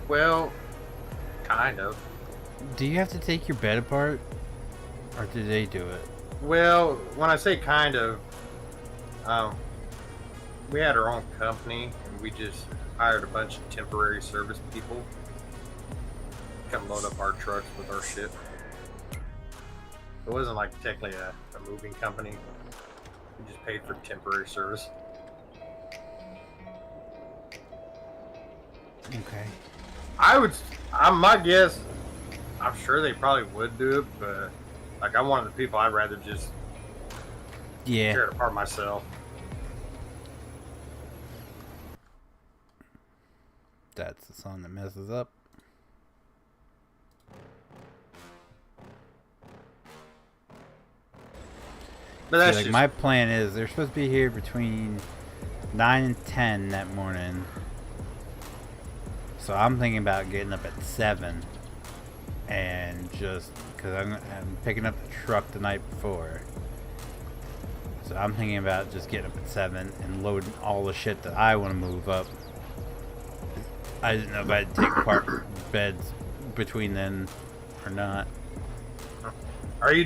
Well, kind of. Do you have to take your bed apart? Or do they do it? Well, when I say kind of, we had our own company and we just hired a bunch of temporary service people to come load up our trucks with our shit. It wasn't like technically a moving company. We just paid for temporary service. Okay. My guess, I'm sure they probably would do it, but like I'm one of the people I'd rather just tear it apart myself. That's the song that messes up. But that's See, like, my plan is they're supposed to be here between 9 and 10 that morning. So I'm thinking about getting up at 7 and just because I'm picking up the truck the night before. So I'm thinking about just getting up at 7 and loading all the shit that I want to move up. I didn't know if I'd take apart beds between then or not. Are you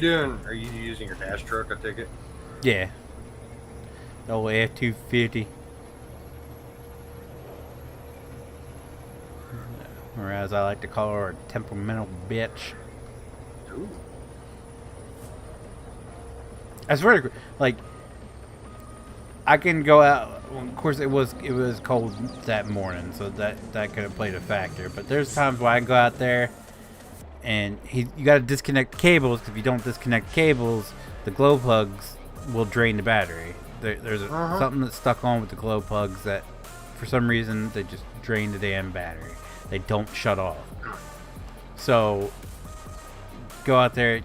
using your dash truck, I take it? Yeah. The old F-250. Or as I like to call her, a temperamental bitch. Ooh. I swear to, like, I can go out. Well, of course, it was cold that morning, so that could have played a factor. But there's times where I can go out there, and you got to disconnect the cables. If you don't disconnect cables, the glow plugs will drain the battery. There's something that's stuck on with the glow plugs that, for some reason, they just drain the damn battery. They don't shut off. So, go out there.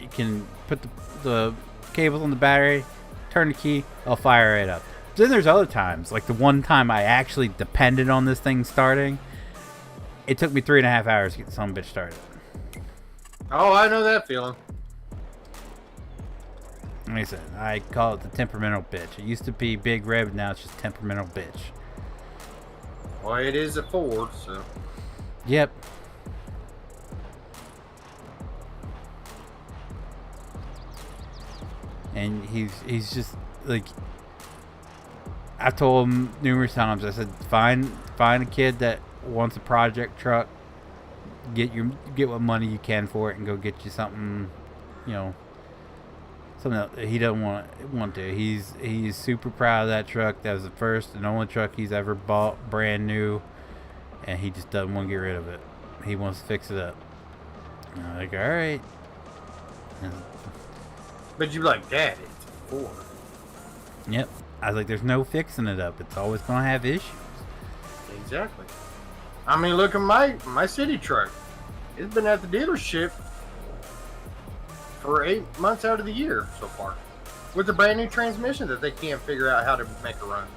You can put the cables on the battery, turn the key, I'll fire it up. Then there's other times, like the one time I actually depended on this thing starting, it took me 3.5 hours to get some bitch started. Oh, I know that feeling. Like I said, I call it the temperamental bitch. It used to be Big Red, now it's just temperamental bitch. Well, it is a Ford, so. Yep. and he's just like, I've told him numerous times. I said, find a kid that wants a project truck. Get what money you can for it, and go get you something, something that he doesn't want to. He's super proud of that truck. That was the first and only truck he's ever bought, brand new, and he just doesn't want to get rid of it. He wants to fix it up. And I'm like, all right. But you're like, Dad, it's Ford. Yep. I was like, there's no fixing it up. It's always gonna have issues. Exactly. I mean, look at my city truck. It's been at the dealership for 8 months out of the year so far, with a brand new transmission that they can't figure out how to make a run.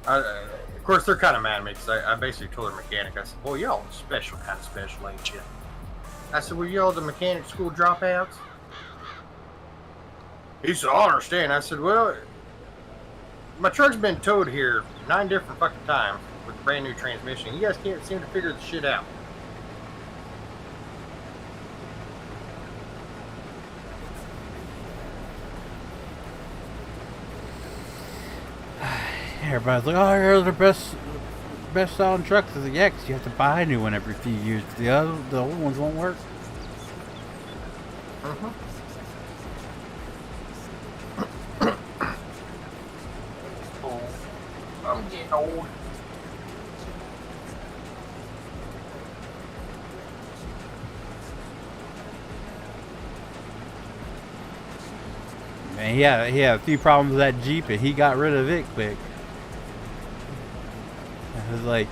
Of course, they're kind of mad at me because I basically told their mechanic, I said, well, y'all special kind of special, ain't you? I said, well, y'all the mechanic school dropouts? He said, I understand. I said, well, my truck's been towed here 9 different fucking times with a brand new transmission. You guys can't seem to figure the shit out. Everybody's like, oh, you're the best selling trucks. I was like, yeah, because you have to buy a new one every few years. The old ones won't work. I'm getting old. Man, he had a few problems with that Jeep, and he got rid of it quick. I was like,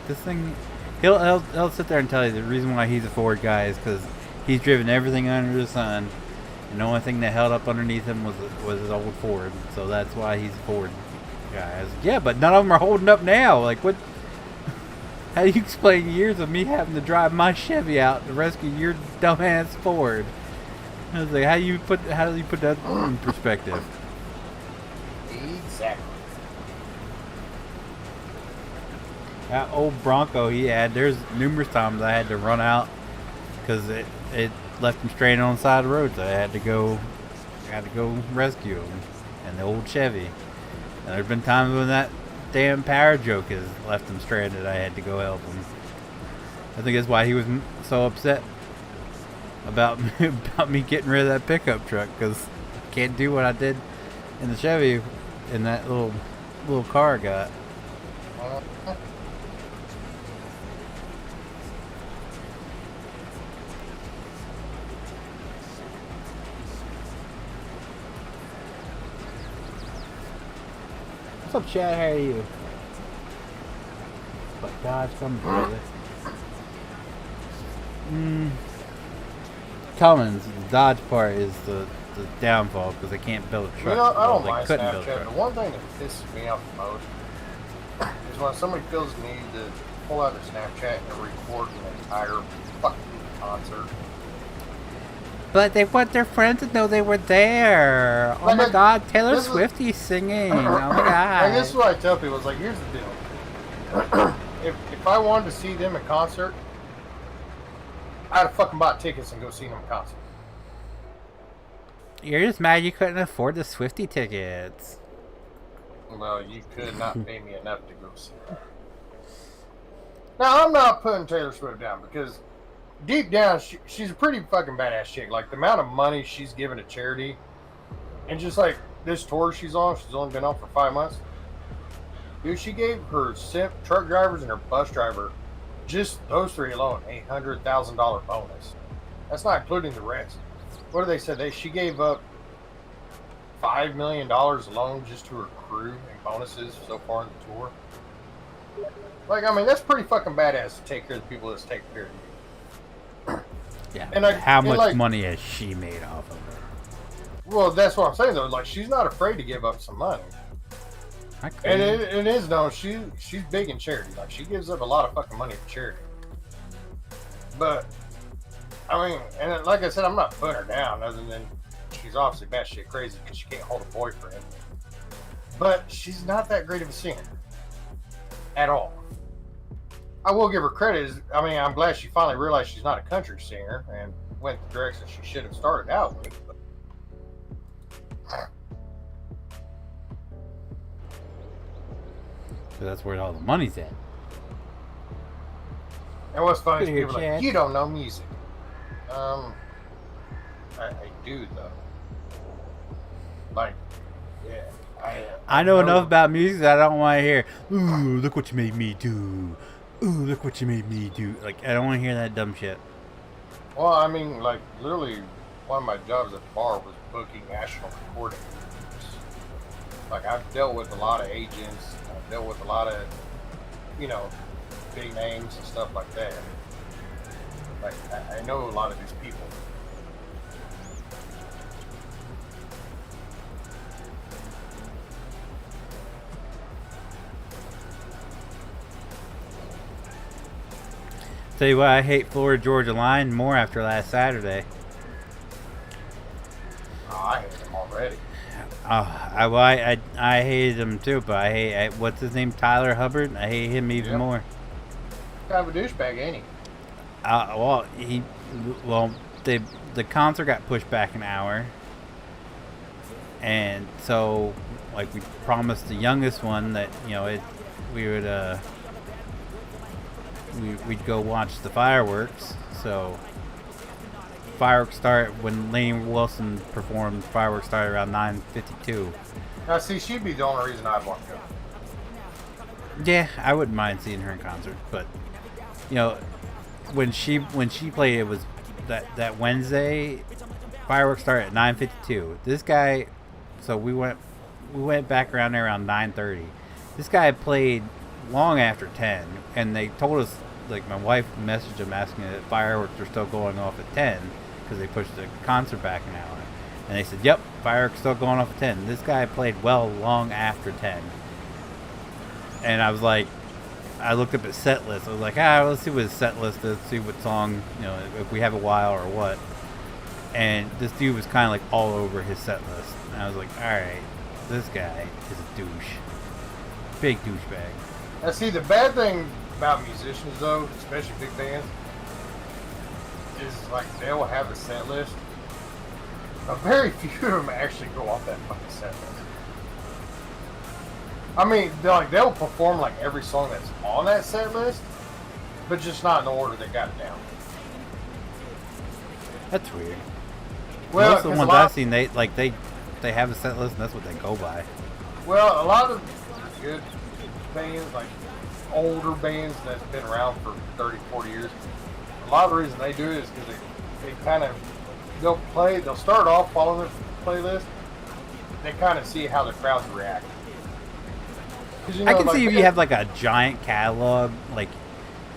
this thing. He'll sit there and tell you the reason why he's a Ford guy is because he's driven everything under the sun, and the only thing that held up underneath him was his old Ford. So that's why he's a Ford guy. I was like, yeah, but none of them are holding up now. Like, what? How do you explain years of me having to drive my Chevy out to rescue your dumbass Ford? I was like, how do you put that in perspective? Exactly. That old Bronco he had, there's numerous times I had to run out because it left him stranded on the side of the road, so I had to go rescue him. And the old Chevy. And there's been times when that damn power joke has left him stranded. I had to go help him. I think that's why he was so upset about me getting rid of that pickup truck, because I can't do what I did in the Chevy in that little car I got. What's up, Chad? How are you? But God's coming, brother. Cummins, the Dodge part is the downfall because they can't build a truck. You know, I don't they mind couldn't build a Snapchat. truck. The one thing that pisses me off the most is when somebody feels the need to pull out their Snapchat and record an entire fucking concert. But they want their friends to know they were there. Oh my God, Taylor Swift is singing. Oh my God. And this is what I tell people. It's like, here's the deal. if I wanted to see them in concert, I'd have fucking bought tickets and go see them in concert. You're just mad you couldn't afford the Swiftie tickets. Well, you could not pay me enough to go see her. Now, I'm not putting Taylor Swift down because deep down, she's a pretty fucking badass chick. Like, the amount of money she's given to charity, and just like this tour she's only been on for 5 months. Dude, she gave her truck drivers and her bus driver, just those 3 alone, $800,000 bonus. That's not including the rest. What do they say? She gave up $5 million alone just to her crew and bonuses so far in the tour. Like, I mean, that's pretty fucking badass to take care of the people that's taking care of you. Yeah. And like, how much money has she made off of it? Well, that's what I'm saying though. Like, she's not afraid to give up some money. And it is though. She's big in charity. Like, she gives up a lot of fucking money for charity. But I mean, and like I said, I'm not putting her down. Other than she's obviously batshit crazy because she can't hold a boyfriend. But she's not that great of a singer at all. I will give her credit. I mean, I'm glad she finally realized she's not a country singer and went the direction she should have started out with. But So that's where all the money's at. and what's funny is Good here, people are Chad. like, you don't know music. I do though. Like, yeah, I know enough about music that I don't want to hear, ooh, look what you made me do. Ooh, look what you made me do. Like, I don't want to hear that dumb shit. Well, I mean, like literally, one of my jobs at the bar was booking national recording groups. Like, I've dealt with a lot of agents. I've dealt with a lot of, you know, big names and stuff like that. Like, I know a lot of these people. Tell you what, I hate Florida Georgia Line more after last Saturday. Oh, I hate them already. I hated him too, but I hate what's his name, Tyler Hubbard. I hate him even Yep. more. Kind of a douchebag, ain't he? The concert got pushed back an hour, and so like we promised the youngest one that we would we'd go watch the fireworks. So fireworks start when Lainey Wilson performed. Fireworks started around 9:52. Now, see, she'd be the only reason I'd want to go. Yeah, I wouldn't mind seeing her in concert, but when she played, it was that Wednesday. Fireworks started at 9:52. This guy, so we went back around there around 9:30. This guy played long after 10, and they told us, like, my wife messaged him asking if fireworks are still going off at 10 because they pushed the concert back an hour, and they said, yep, fireworks still going off at 10. This guy played well long after 10, and I was like, I looked up his set list. I was like, let's see what his set list is, see what song, if we have a while or what. And this dude was kind of like all over his set list, and I was like, all right, this guy is a douche, big douchebag. Now, see, the bad thing about musicians, though, especially big bands, is like they'll have a set list. But very few of them actually go off that fucking set list. I mean, they'll perform like every song that's on that set list, but just not in the order they got it down. That's weird. Well, most of the ones I've seen, they have a set list and that's what they go by. Well, a lot of good bands, like older bands that's been around for 30, 40 years, a lot of the reason they do it is because they'll start off following the playlist. They kind of see how the crowd's reacting. I can see if you have like a giant catalog, like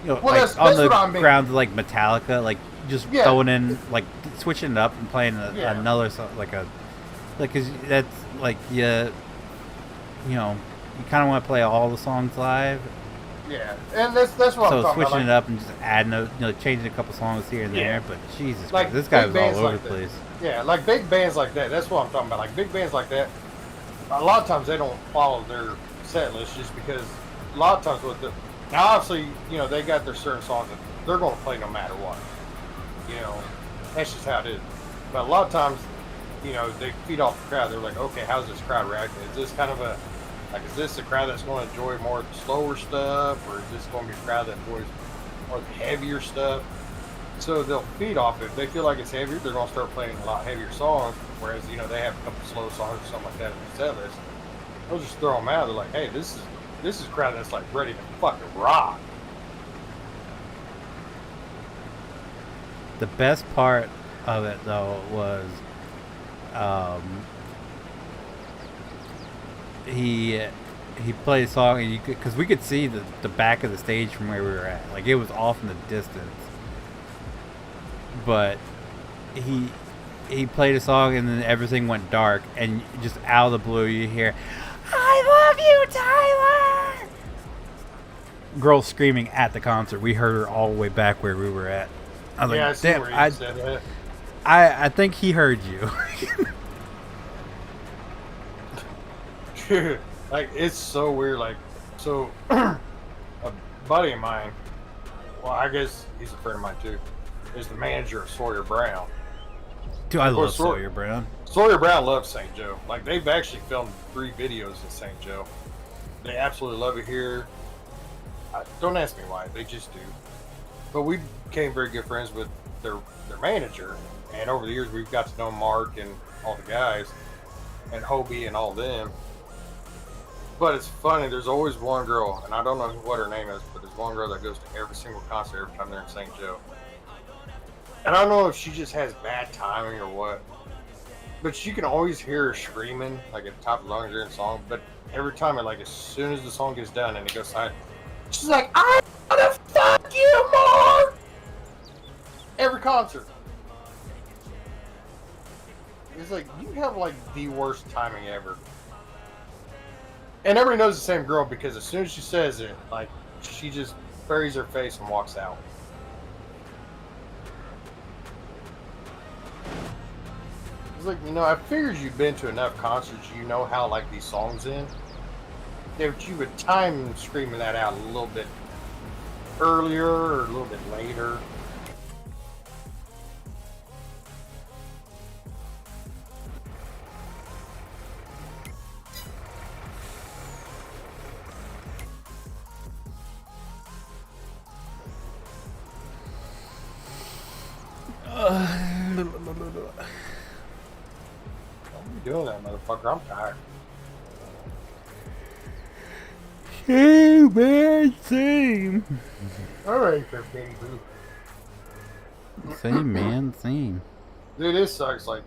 well, like that's on the what I mean. ground like Metallica, like just throwing in, like switching it up and playing another song, because that's like you kind of want to play all the songs live. Yeah, and that's what I'm talking about. So switching it up and just adding, changing a couple songs here and there. But Jesus like Christ, this guy was all over like the place. Yeah, like big bands like that. That's what I'm talking about. Like big bands like that. A lot of times they don't follow their set list just because a lot of times now obviously they got their certain songs that they're going to play no matter what. That's just how it is. But a lot of times, they feed off the crowd. They're like, okay, how's this crowd reacting? Is this kind of is this a crowd that's going to enjoy more of the slower stuff, or is this going to be a crowd that enjoys more of the heavier stuff? So they'll feed off it. If they feel like it's heavier, they're going to start playing a lot heavier songs. Whereas they have a couple slow songs or something like that in the set list. They'll just throw them out. They're like, hey, this is a crowd that's like ready to fucking rock. The best part of it though was he played a song, and because we could see the back of the stage from where we were at, like it was off in the distance, but he played a song and then everything went dark, and just out of the blue you hear, I love you, Tyler! Girl screaming at the concert. We heard her all the way back where we were at. I was like, damn, I said that. I think he heard you. Dude, like it's so weird. Like, so a buddy of mine, well, I guess he's a friend of mine too, is the manager of Sawyer Brown. Dude, I Of course, love Sawyer Brown. Sawyer Brown loves St. Joe. Like, they've actually filmed 3 videos in St. Joe. They absolutely love it here. Don't ask me why, they just do. But we became very good friends with their manager, and over the years we've got to know Mark and all the guys, and Hobie and all them. But it's funny, there's always one girl, and I don't know what her name is, but there's one girl that goes to every single concert every time they're in St. Joe. And I don't know if she just has bad timing or what, but you can always hear her screaming, like at the top of the lungs during the song, but every time, like as soon as the song gets done and it goes silent, she's like, I wanna fuck you more! Every concert. It's like, you have like the worst timing ever. And everybody knows the same girl because as soon as she says it, like, she just buries her face and walks out. It's like, I figured you've been to enough concerts, you know how, like, these songs end. If you would time screaming that out a little bit earlier or a little bit later. Don't be doing that, motherfucker. I'm tired. Hey, man, same. Alright, baby boo. Same, man, same. Dude, this sucks. Like,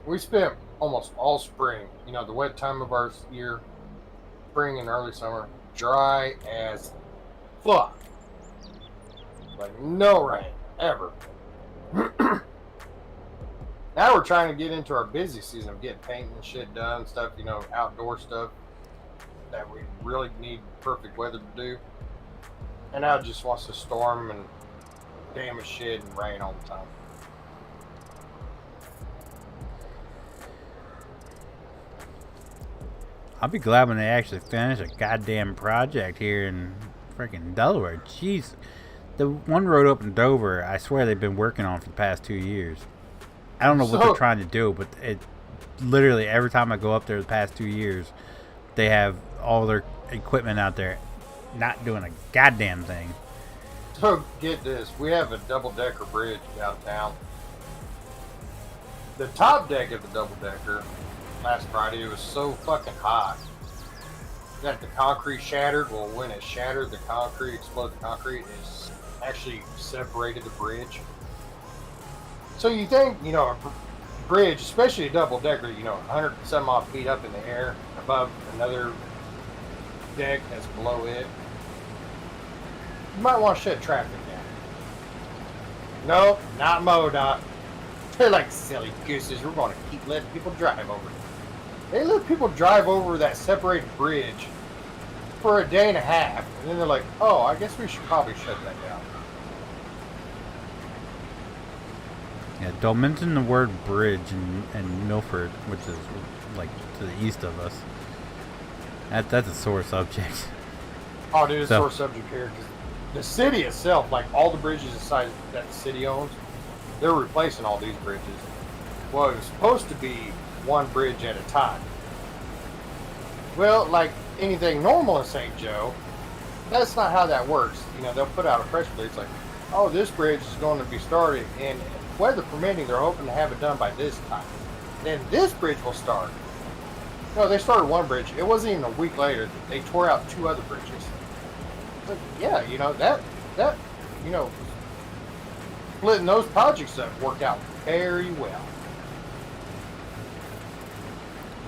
we spent almost all spring, the wet time of our year, spring and early summer, dry as fuck. Like, no rain, ever. Now we're trying to get into our busy season of getting paint and shit done, stuff, outdoor stuff that we really need perfect weather to do. And now it just wants to storm and damage shit and rain all the time. I'll be glad when they actually finish a goddamn project here in freaking Delaware. Jeez. The one road up in Dover, I swear they've been working on for the past 2 years. I don't know what they're trying to do, but it literally every time I go up there the past 2 years, they have all their equipment out there not doing a goddamn thing. So get this, we have a double-decker bridge downtown. The top deck of the double-decker last Friday, it was so fucking hot that the concrete shattered. Well, when it shattered, the concrete exploded. The concrete is actually separated the bridge. So you think, a bridge, especially a double-decker, 100 some odd feet up in the air above another deck that's below it, you might want to shut traffic down. Nope, not MoDOT. They're like silly gooses. We're going to keep letting people drive over. They let people drive over that separated bridge for a day and a half, and then they're like, oh, I guess we should probably shut that down. Yeah, don't mention the word bridge in Milford, which is like to the east of us. That's a sore subject. Oh, dude, it's a sore subject here. The city itself, like all the bridges inside that the city owns, they're replacing all these bridges. Well, it was supposed to be one bridge at a time. Well, like anything normal in St. Joe, that's not how that works. They'll put out a press release like, oh, this bridge is going to be started, and weather permitting, they're hoping to have it done by this time. Then this bridge will start. No, they started one bridge. It wasn't even a week later. They tore out 2 other bridges. It's like, yeah, that splitting those projects up worked out very well.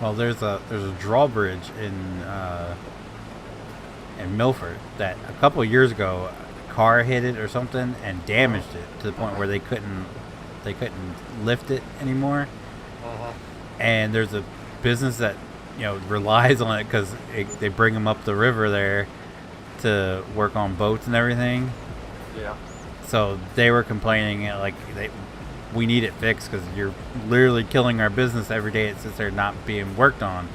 Well, there's a drawbridge in Milford that a couple of years ago, a car hit it or something and damaged it to the point where they couldn't lift it anymore. And there's a business that relies on it because they bring them up the river there to work on boats and everything. Yeah. So they were complaining we need it fixed because you're literally killing our business every day it sits there not being worked on.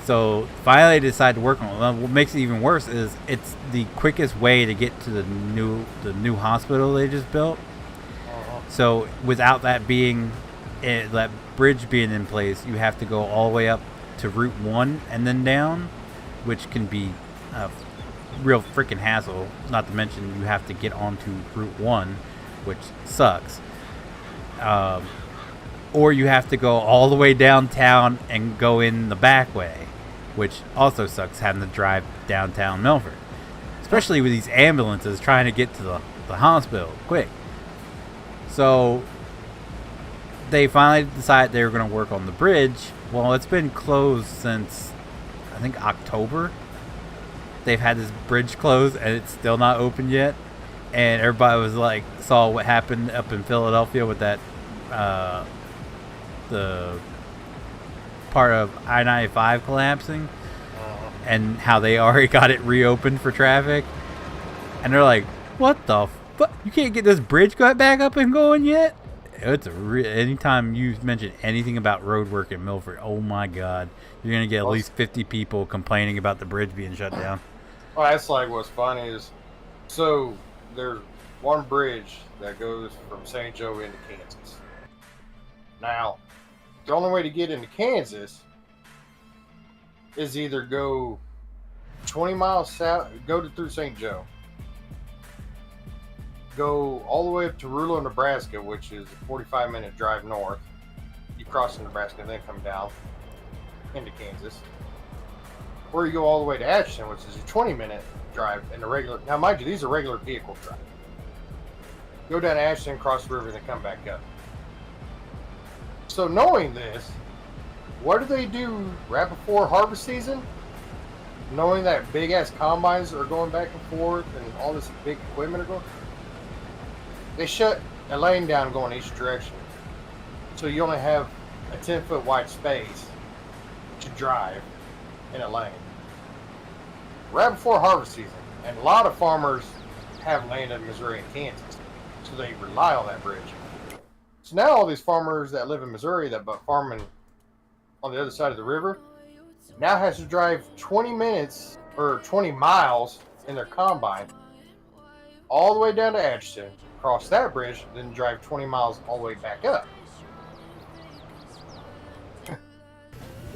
So finally, they decided to work on it. What makes it even worse is it's the quickest way to get to the new hospital they just built. So without that bridge being in place, you have to go all the way up to Route 1 and then down, which can be a real freaking hassle. Not to mention you have to get onto Route 1, which sucks. Or you have to go all the way downtown and go in the back way, which also sucks, having to drive downtown Milford. Especially with these ambulances trying to get to the hospital quick. So they finally decided they were going to work on the bridge. Well, it's been closed since, I think, October. They've had this bridge closed and it's still not open yet. And everybody was like, saw what happened up in Philadelphia with that, the part of I-95 collapsing, and how they already got it reopened for traffic. And they're like, what the fuck? You can't get this bridge got back up and going yet? It's anytime you mention anything about road work in Milford, oh my god, you're gonna get at least 50 people complaining about the bridge being shut down. Well, that's like what's funny is, so there's one bridge that goes from St. Joe into Kansas. Now, the only way to get into Kansas is either go 20 miles south, through St. Joe, go all the way up to Rulo, Nebraska, which is a 45-minute drive north. You cross in Nebraska and then come down into Kansas. Or you go all the way to Atchison, which is a 20-minute drive in the regular. Now, mind you, these are regular vehicle drive. Go down to Atchison, cross the river, and then come back up. So knowing this, what do they do right before harvest season? Knowing that big-ass combines are going back and forth and all this big equipment are going, they shut a lane down going each direction. So you only have a 10-foot wide space to drive in a lane. Right before harvest season. And a lot of farmers have land in Missouri and Kansas. So they rely on that bridge. So now all these farmers that live in Missouri that but farming on the other side of the river now has to drive 20 minutes or 20 miles in their combine all the way down to Atchison, cross that bridge, then drive 20 miles all the way back up.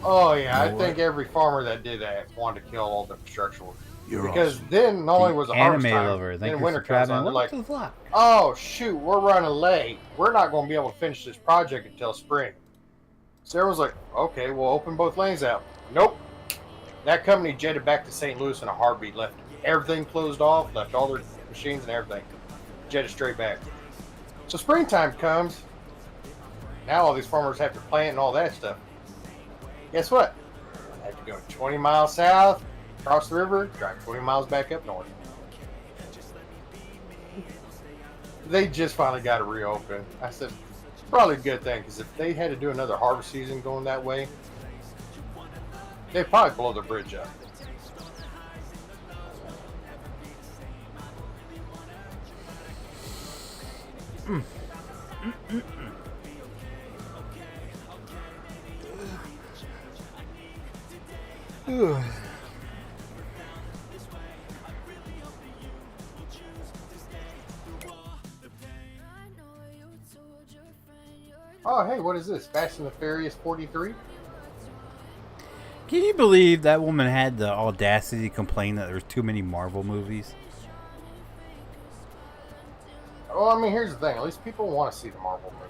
Oh yeah, I think every farmer that did that wanted to kill all the infrastructure workers. Because awesome. Then not only was it harvest time, lover. then winter comes on, they're like, oh shoot, we're running late. We're not going to be able to finish this project until spring. So everyone's like, okay, we'll open both lanes out. Nope. That company jetted back to St. Louis in a heartbeat, left everything closed off, left all their machines and everything, jetted straight back. So springtime comes, now all these farmers have to plant and all that stuff. Guess what? I have to go 20 miles south, cross the river, drive 20 miles back up north. They just finally got it reopened. I said, it's probably a good thing, because if they had to do another harvest season going that way, they'd probably blow the bridge up. Oh, hey, what is this? Fast and the Furious 43? Can you believe that woman had the audacity to complain that there's too many Marvel movies? Well, I mean, here's the thing. At least people want to see the Marvel movie.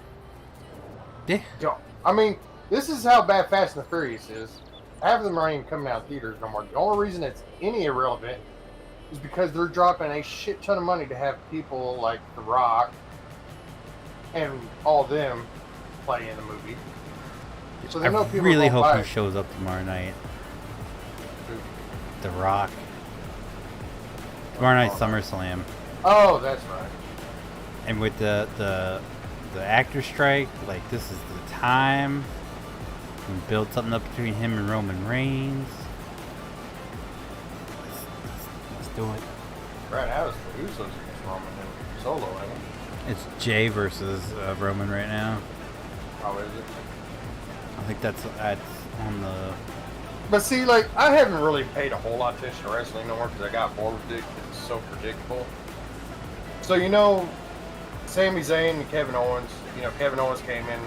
Yeah. I mean, this is how bad Fast and the Furious is. Half of them aren't even coming out of theaters no more. The only reason it's any irrelevant is because they're dropping a shit ton of money to have people like The Rock and all them play in the movie. So they know people really hope he shows up tomorrow night. The Rock. Tomorrow night, SummerSlam. Oh, that's right. And with the actor strike, like, this is the time to build something up between him and Roman Reigns. Let's do it. Right now it's the Usos against Roman and Solo, ain't it? It's Jay versus Roman right now. How is it? I think that's on the But see, like, I haven't really paid a whole lot of attention to wrestling no more because I got bored with it. It's so predictable. So, you know, Sami Zayn and Kevin Owens, you know, Kevin Owens came in,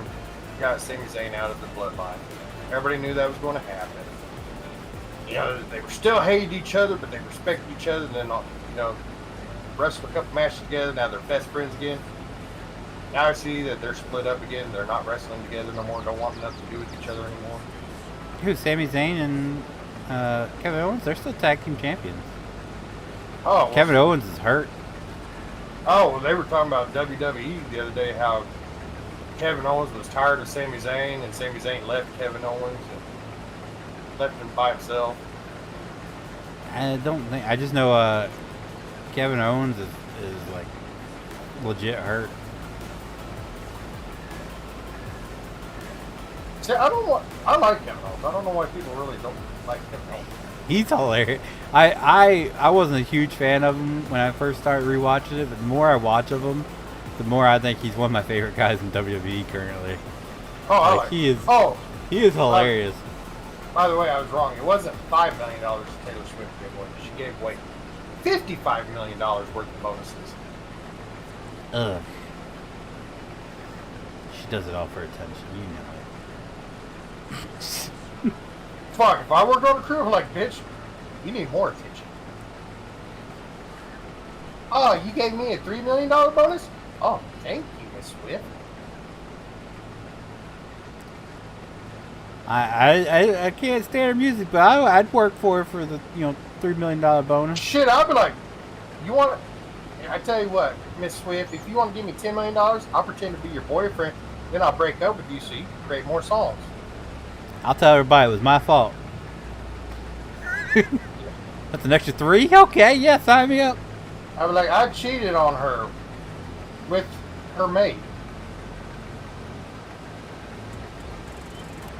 got Sami Zayn out of the bloodline. Everybody knew that was going to happen. You know, they were still hated each other, but they respected each other. And then, you know, wrestled a couple matches together. Now they're best friends again. Now I see that they're split up again. They're not wrestling together no more. Don't want nothing to do with each other anymore. Who? Sami Zayn and Kevin Owens? They're still tag team champions. Oh, well, Kevin Owens is hurt. Oh, well, they were talking about WWE the other day, how Kevin Owens was tired of Sami Zayn, and Sami Zayn left Kevin Owens and left him by himself. I don't think. I just know Kevin Owens is like legit hurt. See, I like Kevin Owens. I don't know why people really don't like Kevin Owens. He's hilarious. I wasn't a huge fan of him when I first started rewatching it, but the more I watch of him, the more I think he's one of my favorite guys in WWE currently. Oh, I Like, like he is. Oh, He is hilarious. by the way, I was wrong. It wasn't $5 million Taylor Swift gave away. She gave away $55 million worth of bonuses. Ugh. She does it all for attention. You know it. Fuck, if I worked on a crew, I'm like, bitch, you need more attention. Oh, you gave me a $3 million bonus? Oh, thank you, Miss Swift. I can't stand her music, but I'd work for her for the $3 million bonus. Shit, I'd be like, you want? I tell you what, Miss Swift, if you want to give me $10 million, I'll pretend to be your boyfriend. Then I'll break up with you so you can create more songs. I'll tell everybody it was my fault. That's an extra 3? Okay, yeah, sign me up. I'd be like, I cheated on her with her mate.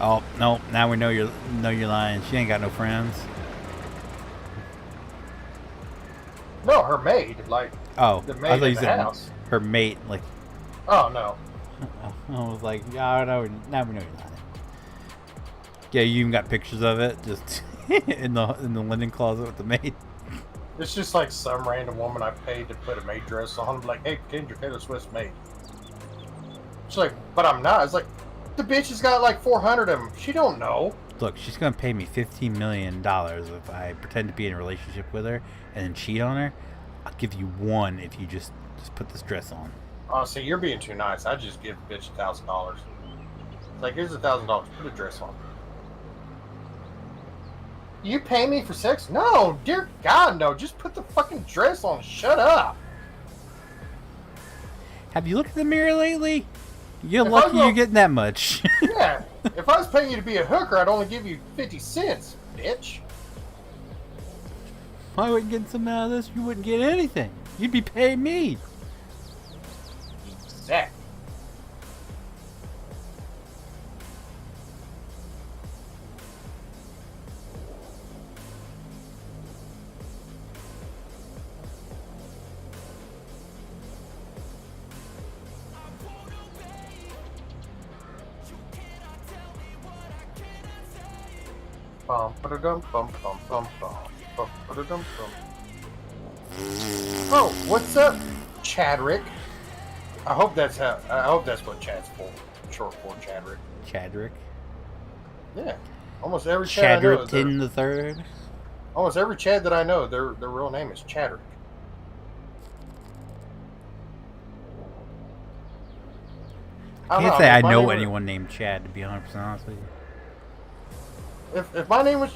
Oh no! Now we know you're lying. She ain't got no friends. No, her maid, like Oh, the I maid thought in you the said house. her mate. Like, Oh no. I was like, yeah, no, now we know you're lying. Yeah, you even got pictures of it, just in the linen closet with the maid. It's just like some random woman I paid to put a maid dress on. I'm like, hey, Kendra Taylor Swift's maid. She's like, but I'm not. It's like, the bitch has got like 400 of them. She don't know. Look, she's gonna pay me $15 million if I pretend to be in a relationship with her and then cheat on her. I'll give you 1 if you just put this dress on. Oh, see, you're being too nice. I just give the bitch $1,000. It's like, here's $1,000. Put a dress on. You pay me for sex? No, dear God, no. Just put the fucking dress on. Shut up. Have you looked in the mirror lately? You're If lucky I go- you're getting that much. Yeah. If I was paying you to be a hooker, I'd only give you 50 cents, bitch. If I wouldn't get some out of this, you wouldn't get anything. You'd be paying me. Exactly. Bum, ba-da-dum, bum, bum, bum, bum, bum, ba-da-dum, bum. Oh, what's up, Chadrick? I hope that's what Chad's for. Short for Chadrick. Chadrick. Yeah. Almost every Chad I know, Chadrickton the Third. almost every Chad that I know, their real name is Chadrick. I can't say I know anyone named Chad, to be 100% honest with you. If my name was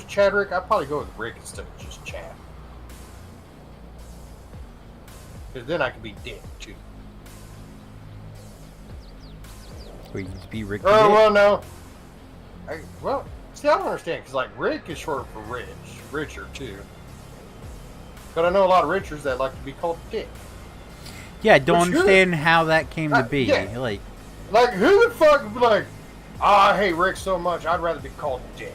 Chadrick, I'd probably go with Rick instead of just Chad. Because then I could be Dick too. Or you just be Rick. Oh well, no. See, I don't understand because like Rick is short for rich, Richard too. But I know a lot of Richards that like to be called Dick. Yeah, I don't Which understand how that came to be. yeah. Like, Who the fuck would be like, I hate Rick so much, I'd rather be called Dick.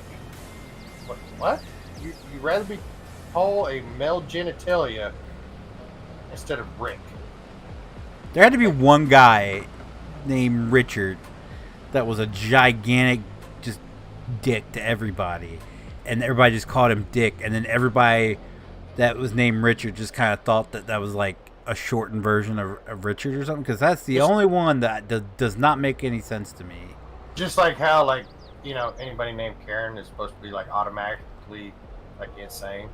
What? You'd rather be called a male genitalia instead of Rick. there had to be one guy named Richard that was a gigantic, just Dick to everybody, and everybody just called him Dick, and then everybody that was named Richard just kind of thought that that was like a shortened version of Richard or something, because that's the only one that does not make any sense to me. Just like how, like, you know, anybody named Karen is supposed to be like automatically like insane.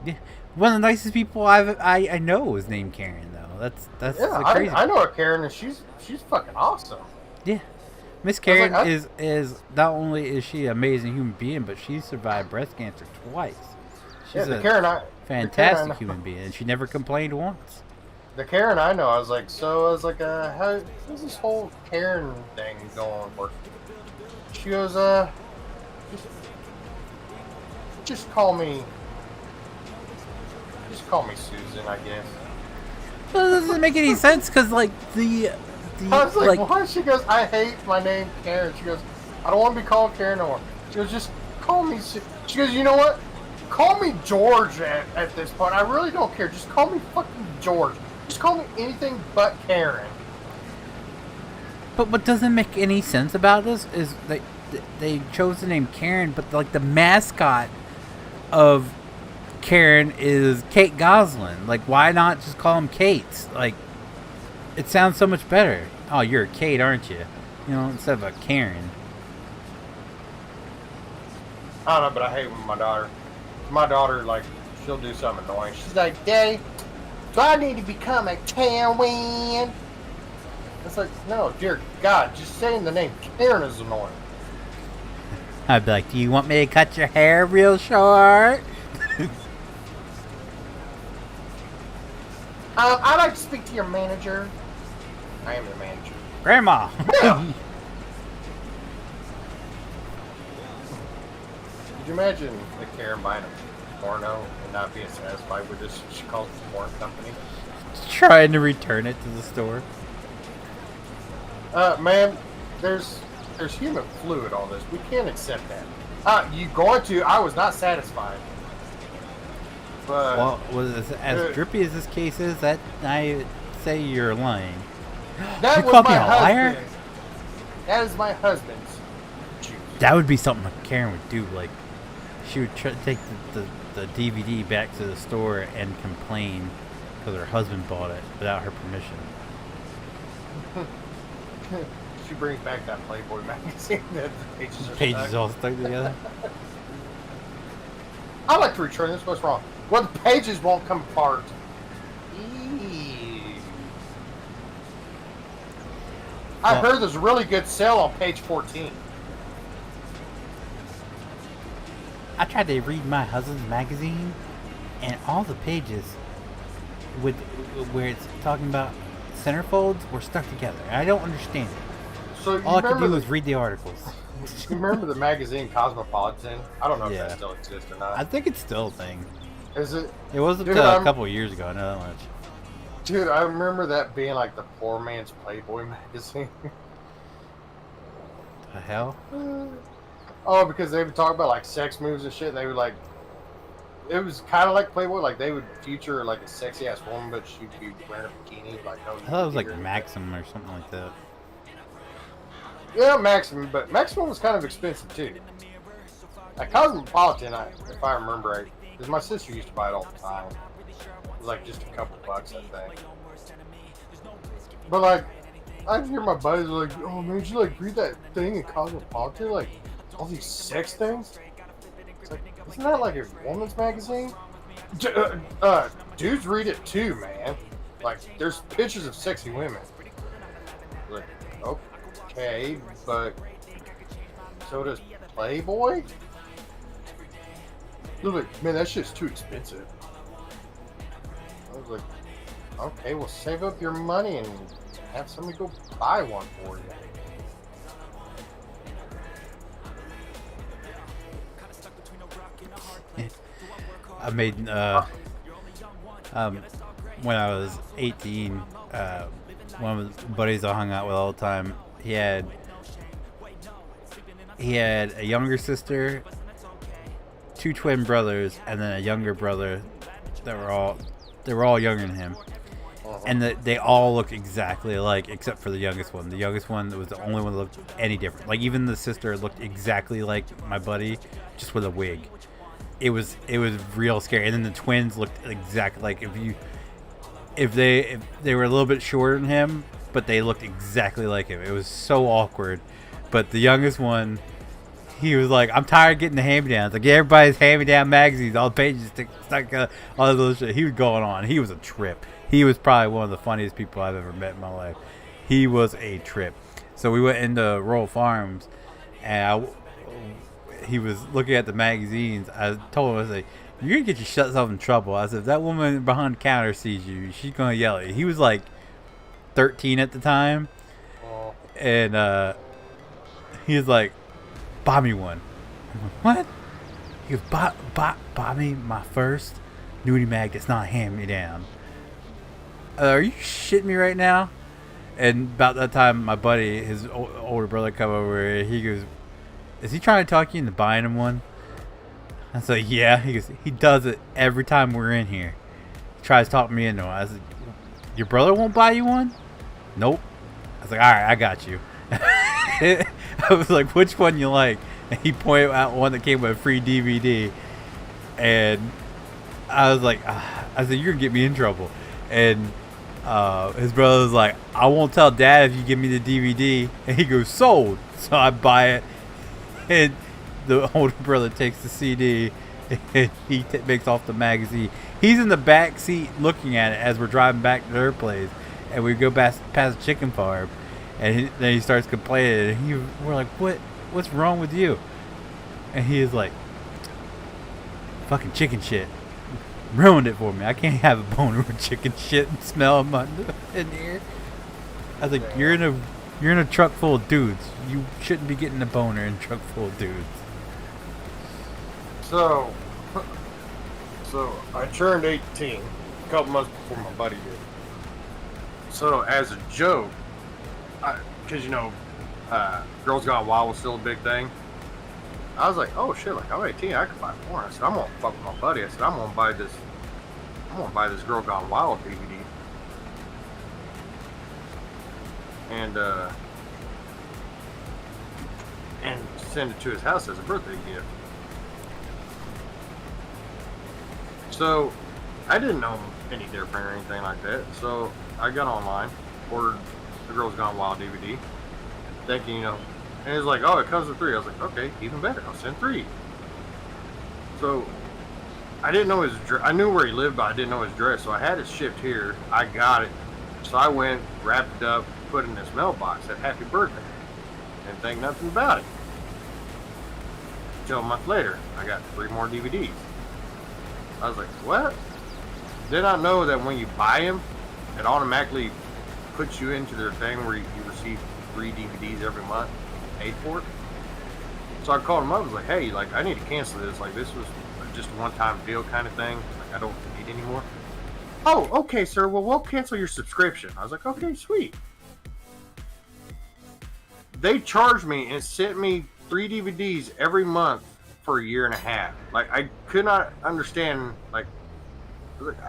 Yeah, one of the nicest people I know is named Karen though. That's Yeah, crazy. I know a Karen, and she's fucking awesome. Yeah, Miss Karen like, is not only is she an amazing human being, but she survived breast cancer twice. She's Yeah, a fantastic human being, and she never complained once. The Karen I know, I was like, how's this whole Karen thing going for? She goes, just call me Susan, I guess. Well, it doesn't make any sense, because like the I was like, what? She goes, I hate my name Karen. She goes, I don't want to be called Karen no more. She goes, just call me. She goes, you know what? Call me George at this point. I really don't care. Just call me fucking George. Just call me anything but Karen. But what doesn't make any sense about this is they chose the name Karen, but like the mascot of Karen is Kate Goslin. Like, why not just call him Kate? Like, it sounds so much better. Oh, you're a Kate, aren't you? You know, instead of a Karen. I don't know, but I hate when my daughter, like, she'll do something annoying. She's like, Daddy, do I need to become a Karen? It's like, no, dear God, just saying the name Karen is annoying. I'd be like, do you want me to cut your hair real short? I'd like to speak to your manager. I am your manager. Grandma! Yeah. Could you imagine the Karen buying a porno and not being satisfied with this? She calls it a porn company. Trying to return it to the store. Man, there's human fluid on this. We can't accept that. You going to? I was not satisfied. But Well, as drippy as this case is, that I say you're lying. that You was called my me a liar? husband. That is my husband's juice. That would be something Karen would do. Like, she would take the DVD back to the store and complain because her husband bought it without her permission. She brings back that Playboy magazine that the pages are Pages stuck. all stuck together. I like to return this. What's wrong? Well, the pages won't come apart. Eee. I Well- heard there's a really good sale on page 14. I tried to read my husband's magazine, and all the pages with where it's talking about centerfolds were stuck together. I don't understand it. So you All I could remember do was read the articles. you remember the magazine Cosmopolitan? I don't know if Yeah. that still exists or I not. think it's still a thing. Is it? It was up Dude, to a I'm- couple of years ago. I know that much. Dude, I remember that being like the poor man's Playboy magazine. The hell? Oh, because they would talk about like sex moves and shit. And they would like, it was kind of like Playboy. Like they would feature like a sexy ass woman, but she'd be wearing a bikini. Like, no, I thought it was like Maxim or something like that. Yeah, Maximum, but Maximum was kind of expensive too. At Cosmopolitan, if I remember right, because my sister used to buy it all the time. It was like just a couple bucks, I think. But like, I hear my buddies like, "Oh man, did you like read that thing in Cosmopolitan? Like all these sex things." It's like, isn't that like a woman's magazine? Dudes read it too, man. Like, there's pictures of sexy women. Like, okay, but so does Playboy? They're like, man, that shit's too expensive. I was like, okay, well, save up your money and have somebody go buy one for you. I made when I was 18, one of the buddies I hung out with all the time, he had a younger sister, two twin brothers, and then a younger brother that were all younger than him. and they all looked exactly alike except for the youngest one. The youngest one was the only one that looked any different. Like even the sister looked exactly like my buddy, just with a wig. It was real scary. And then the twins looked exactly like if they were a little bit shorter than him, but they looked exactly like him. It was so awkward. But the youngest one, he was like, I'm tired of getting the hand-me-downs. Like, everybody's hand-me-down magazines, all the pages stuck, all this little shit. He was going on. He was a trip. He was probably one of the funniest people I've ever met in my life. He was a trip. So we went into Rural Farms, and he was looking at the magazines. I told him, I said, you're going to get yourself in trouble. I said, if that woman behind the counter sees you, she's going to yell at you. He was like 13 at the time. And he was like, buy me one. I'm like, what? He goes, buy me my first nudie mag that's not hand-me-down. Are you shitting me right now? And about that time, my buddy, his older brother, come over, and he goes, is he trying to talk you into buying him one? I was like, yeah. He goes, he does it every time we're in here. He tries to talk me into one. I said, your brother won't buy you one? Nope. I was like, all right, I got you. I was like, which one you like? And he pointed out one that came with a free DVD. And I was like, I said, you're going to get me in trouble. And his brother was like, I won't tell Dad if you give me the DVD. And he goes, sold. So I buy it. And the older brother takes the CD. And he makes off the magazine. He's in the back seat looking at it as we're driving back to their place. And we go past the chicken farm. And then he starts complaining. And we're like, what's wrong with you? And he is like, fucking chicken shit. Ruined it for me. I can't have a boner with chicken shit and smell them in here. I was like, you're in a truck full of dudes. You shouldn't be getting a boner in a truck full of dudes. So I turned 18 a couple months before my buddy did. So as a joke, because Girls Gone Wild was still a big thing. I was like, oh shit, like I'm 18, I can buy porn. I said, I'm gonna fuck with my buddy. I said, I'm gonna buy this Girl Gone Wild DVD. And send it to his house as a birthday gift. So I didn't know any different or anything like that. So I got online, ordered the Girls Gone Wild DVD, thinking, and it was like, oh, it comes with 3. I was like, okay, even better. I'll send 3. So I didn't know his address. I knew where he lived, but I didn't know his address. So I had it shipped here. I got it. So I went, wrapped it up, put it in this mailbox, said happy birthday. Didn't think nothing about it. Until a month later, I got 3 more DVDs. I was like, what? Did I know that when you buy them, it automatically puts you into their thing where you receive 3 DVDs every month, paid for it? So I called him up. I was like, hey, like I need to cancel this. Like this was just a one-time deal kind of thing. Like I don't need any more. Oh, okay, sir. Well, we'll cancel your subscription. I was like, okay, sweet. They charged me and sent me 3 DVDs every month for a year and a half. Like I could not understand. Like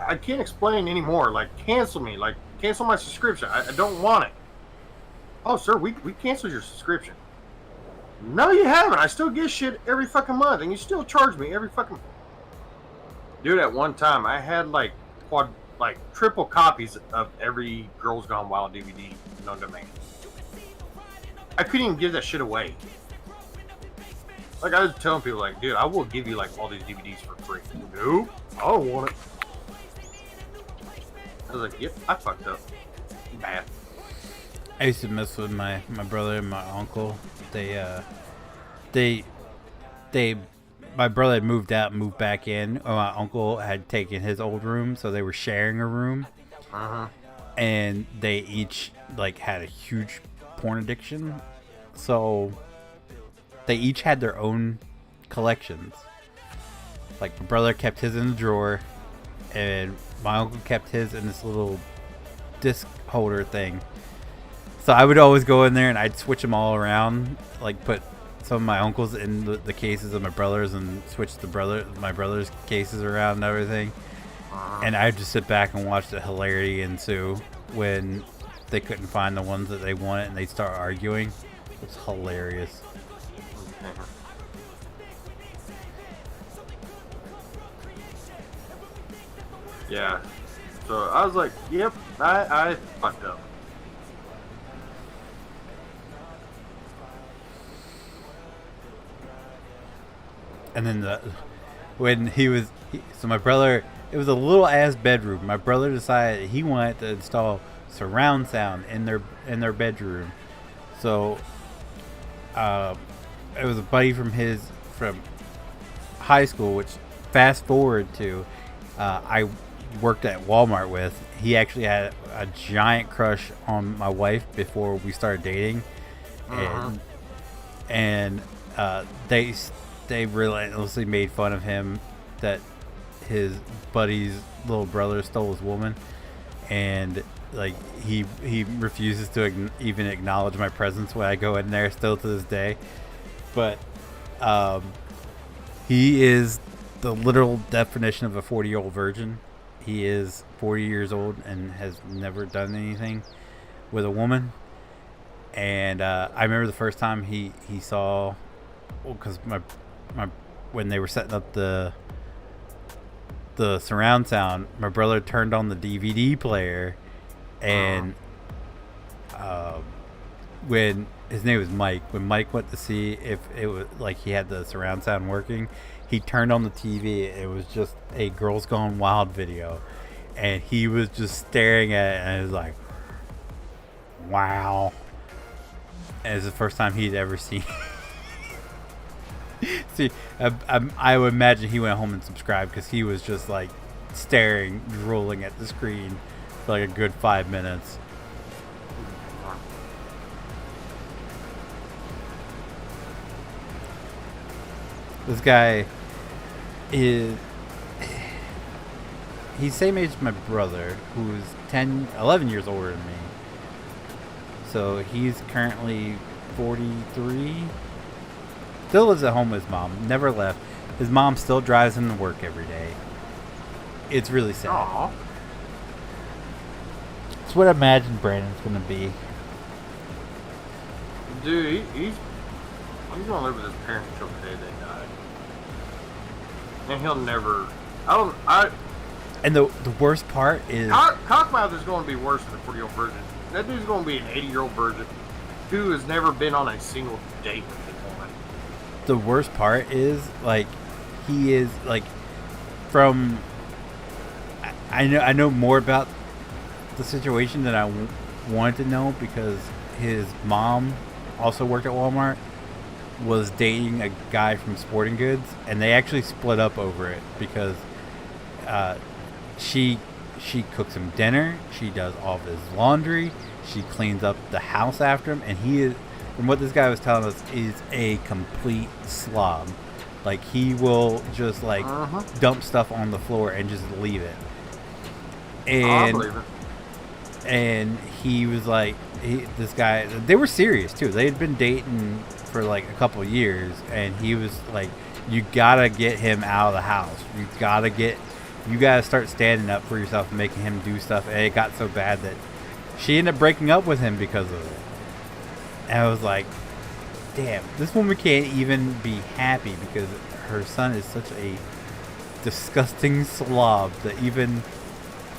I can't explain anymore. Like cancel me. Like cancel my subscription. I don't want it. Oh, sir, we canceled your subscription. No, you haven't. I still get shit every fucking month, and you still charge me every fucking. Dude, at one time I had like triple copies of every Girls Gone Wild DVD known to man. I couldn't even give that shit away. Like I was telling people, like, dude, I will give you like all these DVDs for free. Nope, I don't want it. I was like, yep, I fucked up. Bad. I used to mess with my brother and my uncle. My brother had moved out and moved back in. My uncle had taken his old room, so they were sharing a room. And they each like had a huge porn addiction, so they each had their own collections. Like my brother kept his in the drawer, and my uncle kept his in this little disc holder thing. So I would always go in there and I'd switch them all around, like put some of my uncles in the cases of my brothers and switch my brother's cases around and everything. And I would just sit back and watch the hilarity ensue when they couldn't find the ones that they wanted and they start arguing. It's hilarious. Yeah. So I was like, yep, I fucked up. And then when so my brother, it was a little ass bedroom. My brother decided he wanted to install surround sound in their bedroom. So it was a buddy from high school, which fast forward to I worked at Walmart with. He actually had a giant crush on my wife before we started dating, and they relentlessly made fun of him that his buddy's little brother stole his woman, and like he refuses to even acknowledge my presence when I go in there still to this day. But he is the literal definition of a 40-year-old virgin. He is 40 years old and has never done anything with a woman. And I remember the first time he saw, because my when they were setting up the surround sound, my brother turned on the DVD player, and when his name was Mike, when Mike went to see if it was like he had the surround sound working, he turned on the TV. It was just a Girls Gone Wild video, and he was just staring at it, and it was like, wow. And it's the first time he'd ever seen. See, I would imagine he went home and subscribed, because he was just like staring, drooling at the screen for like a good 5 minutes. This guy he's same age as my brother, who's 11 years older than me. So he's currently 43. Still lives at home with his mom. Never left. His mom still drives him to work every day. It's really sad. Aww. It's what I imagine Brandon's gonna be. Dude, he's gonna live with his parents until the day they die. And he'll never. And the worst part is, Cockmouth is going to be worse than a 40-year-old virgin. That dude's going to be an 80-year-old virgin who has never been on a single date with a woman. the worst part is, like, he is like, from, I know more about the situation than I wanted to know, because his mom also worked at Walmart, was dating a guy from Sporting Goods, and they actually split up over it, because she cooks him dinner, she does all of his laundry, she cleans up the house after him, and he is, from what this guy was telling us, is a complete slob. Like, he will just like dump stuff on the floor and just leave it. And I believe it. And he was like, this guy, they were serious too. They had been dating for like a couple of years, and he was like, you gotta get him out of the house. You gotta start standing up for yourself and making him do stuff. And it got so bad that she ended up breaking up with him because of it. And I was like, damn, this woman can't even be happy because her son is such a disgusting slob that even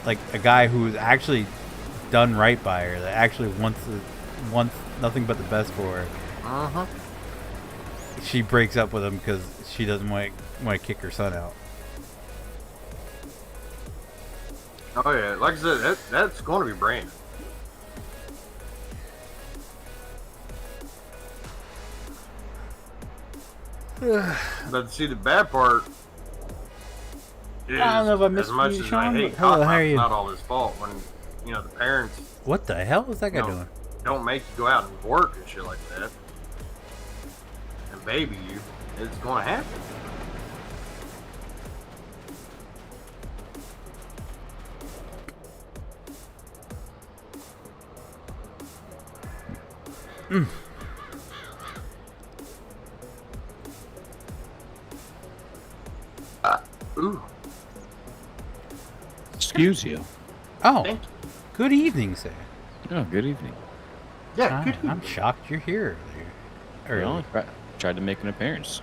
like a guy who's actually done right by her, that actually wants nothing but the best for her, she breaks up with him because she doesn't want to kick her son out. Oh yeah, like I said, that's going to be Brandon. But see, the bad part is, I don't know if I missed as much you, as Sean, I hate but hello, how are Cockmouth, you? it's not all his fault. When the parents What the hell is that guy doing? don't make you go out and work and shit like that, and baby you, it's going to happen. Ooh. excuse you. Oh, Thank good evening, sir. Oh, good evening. Yeah, good. I'm shocked you're here early. Well, I tried to make an appearance.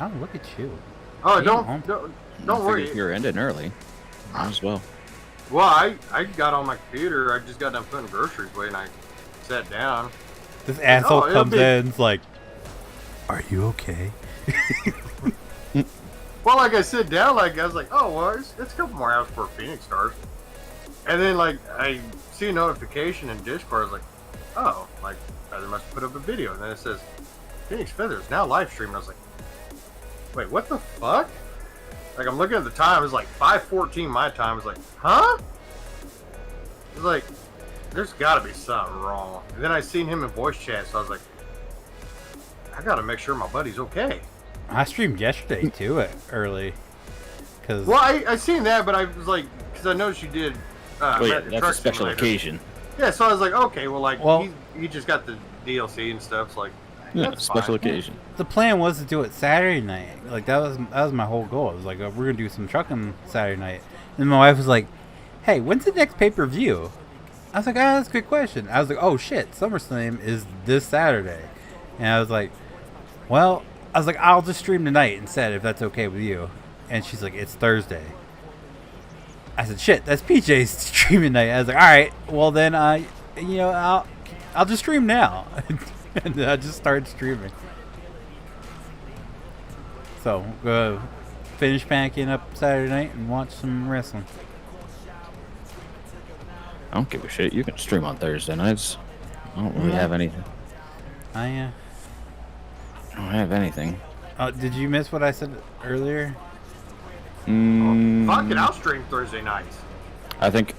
Oh, look at you. Oh, Came home. don't I worry. figured you're ending early. Might as well. Well, I got on my computer. I just got done putting groceries away, and I sat down. This asshole it'll comes be- in and's like, "Are you okay?" Well, like I sit down, like I was like, oh well, it's a couple more hours before Phoenix starts. And then like I see a notification in Discord. I was like, oh, like Feather must put up a video, and then it says Phoenix Feather is now live streaming. I was like, wait, what the fuck? Like I'm looking at the time. It's like 5:14 my time. I was like, huh? It's like there's got to be something wrong. And then I seen him in voice chat, so I was like, I gotta make sure my buddy's okay. I streamed yesterday too early, cause Well, I seen that, but I was like, because I noticed you did. Oh yeah, Red that's a Truck special Simulator. occasion. Yeah, so I was like, okay, well, like, Well- he just got the DLC and stuff. So like, Yeah, that's special fine. occasion. the plan was to do it Saturday night. Like that was my whole goal. It was like we're gonna do some trucking Saturday night. And my wife was like, "Hey, when's the next pay-per-view?" I was like, "Ah, that's a good question." I was like, "Oh shit, SummerSlam is this Saturday," and I was like, "Well." I was like, I'll just stream tonight instead if that's okay with you. And she's like, it's Thursday. I said, shit, that's PJ's streaming night. I was like, all right, well then, I'll just stream now. And then I just started streaming. So, finish packing up Saturday night and watch some wrestling. I don't give a shit. You can stream on Thursday nights. I don't really have anything. I I don't have anything. did you miss what I said earlier? Fuck it, I'll stream Thursday nights. I think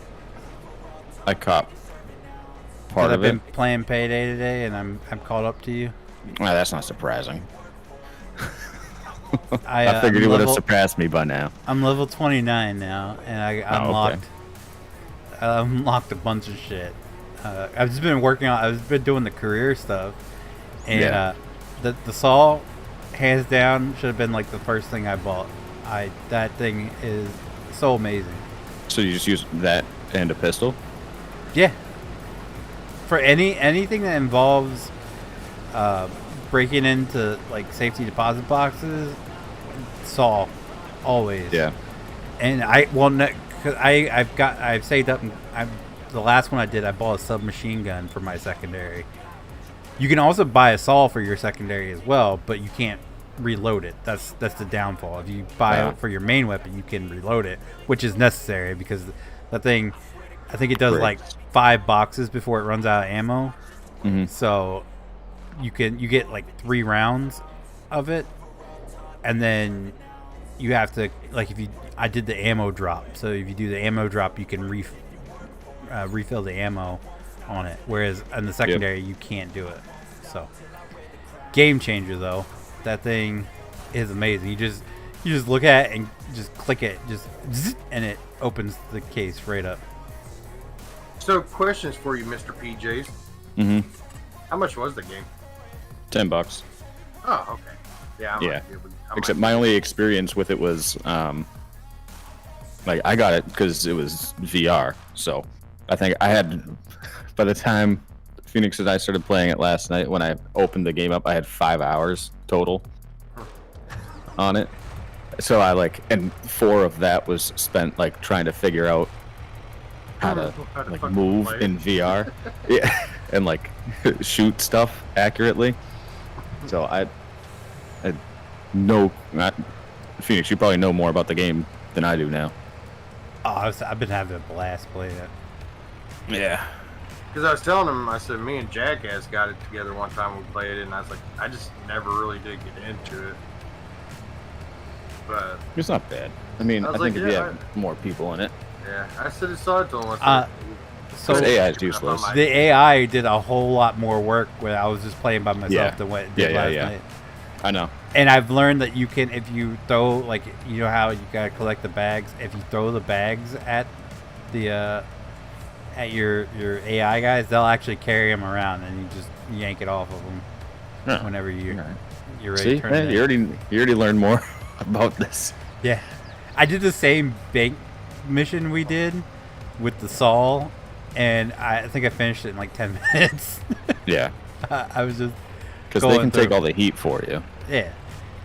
I caught That part I've of it. been playing Payday today, and I'm caught up to you. Well, that's not surprising. I I figured you would have level- surpassed me by now. I'm level 29 now, and I okay. unlocked a bunch of shit. I've just been working on. I've been doing the career stuff, and Yeah. the saw, hands down, should have been like the first thing I bought. That thing is so amazing. So you just use that and a pistol? Yeah. For anything that involves breaking into like safety deposit boxes, saw always. Yeah. And cause I've saved up. The last one I did, I bought a submachine gun for my secondary. You can also buy a saw for your secondary as well, but you can't reload it. That's the downfall. If you buy Yeah. it for your main weapon, you can reload it, which is necessary because that thing, I think it does like 5 boxes before it runs out of ammo. Mm-hmm. So you get like 3 rounds of it, and then you have to I did the ammo drop. So if you do the ammo drop, you can refill the ammo on it, whereas in the secondary you can't do it. So game changer though. That thing is amazing. You just look at it and just click it, and it opens the case right up. So, questions for you, Mr. PJs. Mm-hmm. How much was the game? $10. Oh, okay. Yeah. Yeah. I Except might- my only experience with it was, like, I got it because it was VR. So I think I had, by the time Phoenix and I started playing it last night, when I opened the game up, I had 5 hours total on it. So and 4 of that was spent, like, trying to figure out how to like fucking move play it. in VR. Yeah. And, like, shoot stuff accurately. So I know, Phoenix, you probably know more about the game than I do now. Oh, I've been having a blast playing it. Yeah. Because I was telling him, I said, me and Jackass got it together one time we played it, and I was like, I just never really did get into it. But, It's not bad. I mean, I I, was think like, if you yeah, have more people in it. yeah, I said it saw it to him. I said, So Because AI is Keeping up on useless. my- the AI did a whole lot more work when I was just playing by myself Yeah. than what it did Yeah, last yeah. night. I know. And I've learned that you can, if you throw, like, you know how you gotta collect the bags. If you throw the bags at the at your AI guys, they'll actually carry them around, and you just yank it off of them Yeah. whenever you're Alright. ready See, to turn man, it you in. already learned more about this. Yeah, I did the same bank mission we did with the saw, and I think I finished it in like 10 minutes. Yeah. I was just because they can take all the heat for you. Yeah,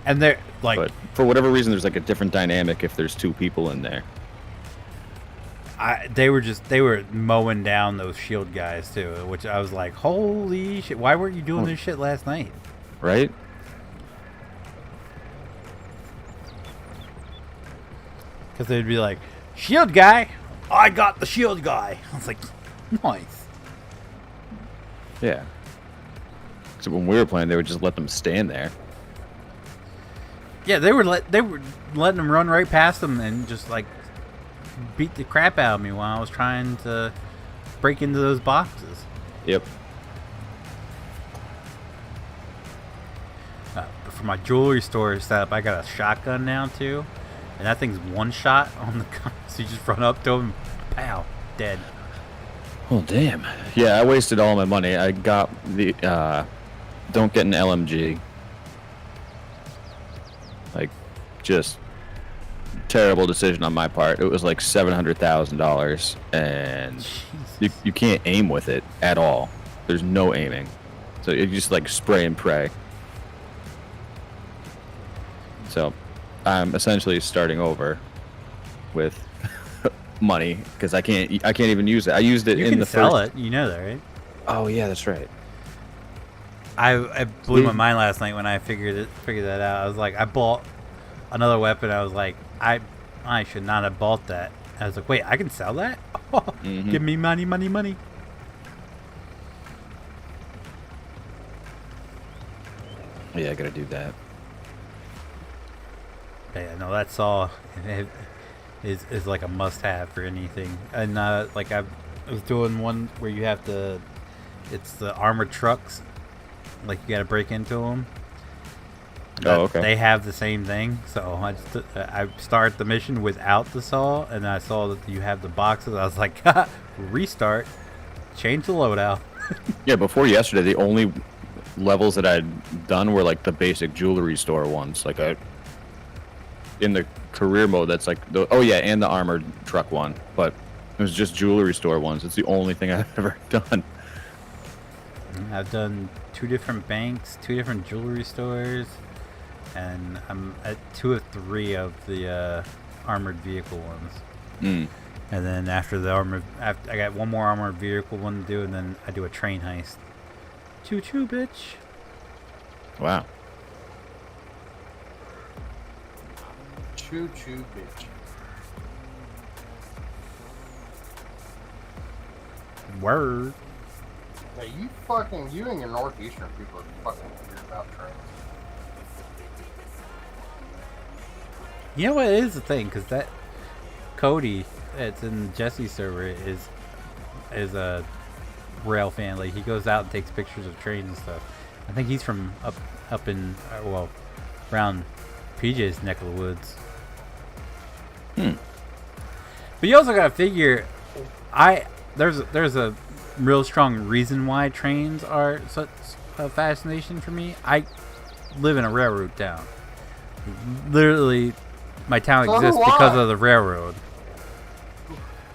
and they're like, but for whatever reason, there's like a different dynamic if there's 2 people in there. they were mowing down those shield guys too, which I was like, holy shit! Why weren't you doing this shit last night? Right? Because they'd be like, shield guy, I got the shield guy. I was like, nice. Yeah. So when we were playing, they would just let them stand there. Yeah, they were letting them run right past them and just like beat the crap out of me while I was trying to break into those boxes. Yep. For my jewelry store setup, I got a shotgun now too, and that thing's one shot on the gun. So you just run up to him, pow, dead. Oh damn. Yeah, I wasted all my money. I got the don't get an LMG. Like, just terrible decision on my part. It was like $700,000, and you can't aim with it at all. There's no aiming, so you just like spray and pray. So I'm essentially starting over with money because I can't even use it. I used it You in can the sell first. it, you know that, right? Oh yeah, that's right. I blew my mind last night when I figured that out. I was like, I bought another weapon. I was like, I should not have bought that. I was like, wait, I can sell that? Give me money, money, money. Yeah, I gotta do that. Yeah, no, that saw is like a must-have for anything. And like I was doing one where you have to, it's the armored trucks. Like you got to break into them. Oh, okay. They have the same thing, so I start the mission without the saw, and I saw that you have the boxes. I was like, restart, change the loadout. Yeah, before yesterday, the only levels that I'd done were like the basic jewelry store ones. Like in the career mode, that's like and the armored truck one, but it was just jewelry store ones. It's the only thing I've ever done. I've done 2 different banks, 2 different jewelry stores, and I'm at 2 of 3 of the armored vehicle ones. And then after I got 1 more armored vehicle one to do, and then I do a train heist. Choo choo, bitch. Wow. Choo choo, bitch. Word. Now you and your northeastern people are fucking weird about trains. You know what, it is the thing, because that Cody that's in Jesse's server is a rail fan. Like, he goes out and takes pictures of trains and stuff. I think he's from up in around PJ's neck of the woods. But you also gotta figure, there's a real strong reason why trains are such a fascination for me. I live in a railroad town. Literally, my town exists because of the railroad.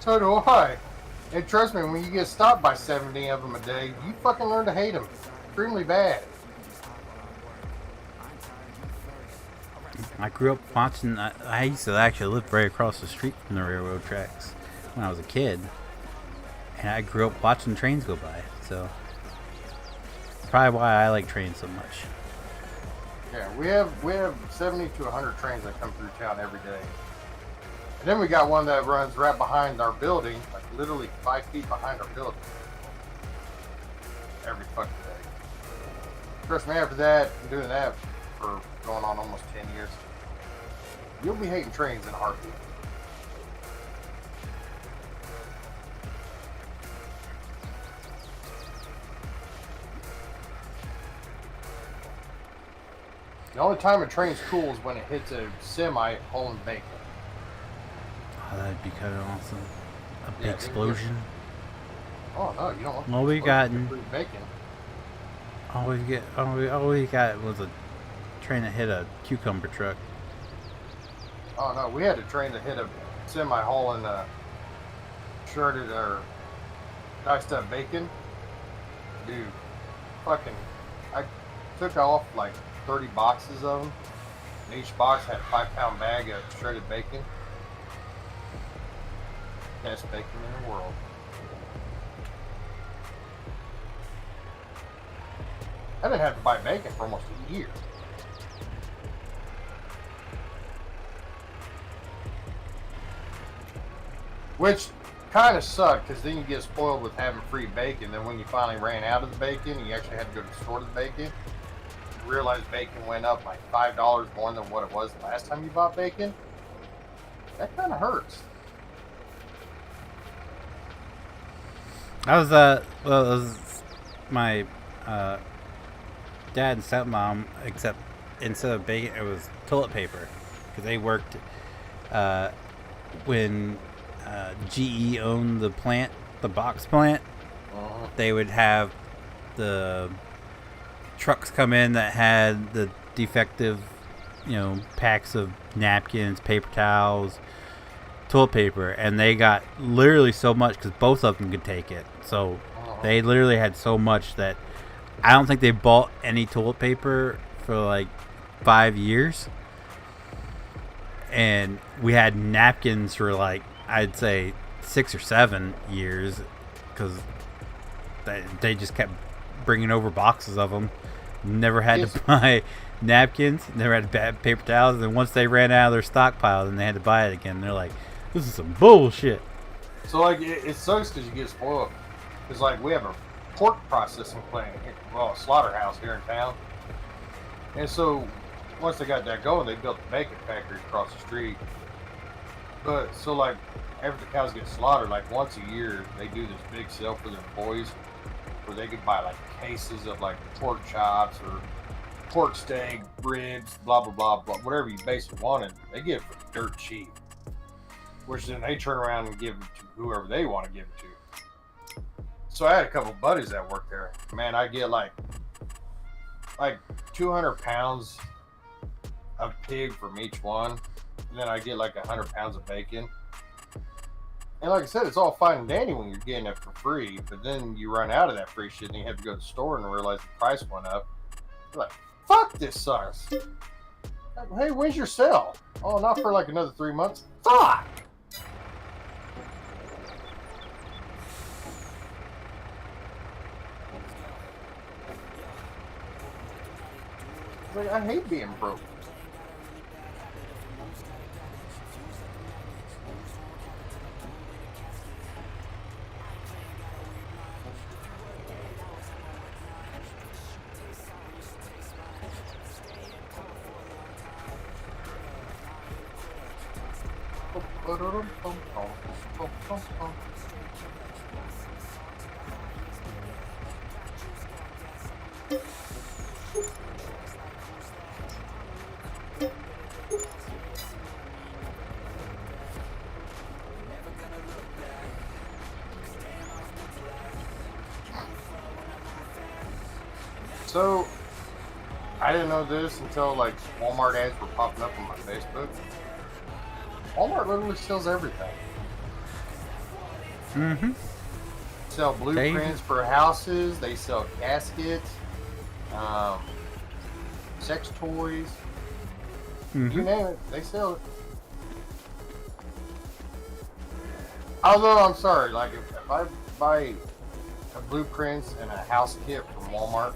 So do I. And trust me, when you get stopped by 70 of them a day, you fucking learn to hate them. Extremely bad. I grew up watching. I used to actually live right across the street from the railroad tracks when I was a kid, and I grew up watching trains go by. So probably why I like trains so much. Yeah, we have 70 to 100 trains that come through town every day. And then we got one that runs right behind our building, like literally 5 feet behind our building. Every fucking day. Trust me, after that, doing that for going on almost 10 years, you'll be hating trains in a heartbeat. The only time a train's cool is when it hits a semi hauling bacon. Oh, that'd be kind of awesome. A big Yeah, explosion. Oh no, you don't want All we got in- bacon. All we got was a train that hit a cucumber truck. Oh no, we had a train that hit a semi hauling shredded or diced up bacon. Dude, fucking, I took off like 30 boxes of them. And each box had a 5-pound bag of shredded bacon. Best bacon in the world. I didn't have to buy bacon for almost a year. Which kind of sucked, because then you get spoiled with having free bacon. Then when you finally ran out of the bacon, you actually had to go to the store to the bacon. You realize bacon went up like $5 more than what it was the last time you bought bacon. That kind of hurts. I was well, it was my dad and stepmom, except instead of bacon, it was toilet paper, because they worked when GE owned the plant, the box plant. They would have the trucks come in that had the defective, packs of napkins, paper towels, toilet paper, and they got literally so much because both of them could take it. So they literally had so much that I don't think they bought any toilet paper for like 5 years. And we had napkins for like, I'd say 6 or 7 years, because they just kept bringing over boxes of them. Never had to buy napkins, never had to buy paper towels. And then once they ran out of their stockpile, then they had to buy it again. They're like, this is some bullshit. So like it sucks because you get spoiled. Because like we have a pork processing plant, a slaughterhouse here in town. And so once they got that going, they built the bacon factory across the street. But so like after the cows get slaughtered, like once a year, they do this big sale for their employees where they could buy like cases of like pork chops or pork steak, ribs, blah, blah, blah, blah, whatever you basically wanted. They get it for dirt cheap. Which then they turn around and give it to whoever they want to give it to. So I had a couple buddies that worked there. Man, I get like 200 pounds of pig from each one. And then I get like 100 pounds of bacon. And like I said, it's all fine and dandy when you're getting it for free. But then you run out of that free shit and you have to go to the store and realize the price went up. You're like, fuck, this sucks. Like, hey, when's your sale? Oh, not for like another 3 months. Fuck! Like, I hate being broke. So, I didn't know this until like Walmart ads were popping up on my Facebook. Walmart literally sells everything. Mm-hmm. Sell blueprints for houses. They sell caskets, sex toys. You name it, they sell it. Although I'm sorry, like if I buy a blueprints and a house kit from Walmart,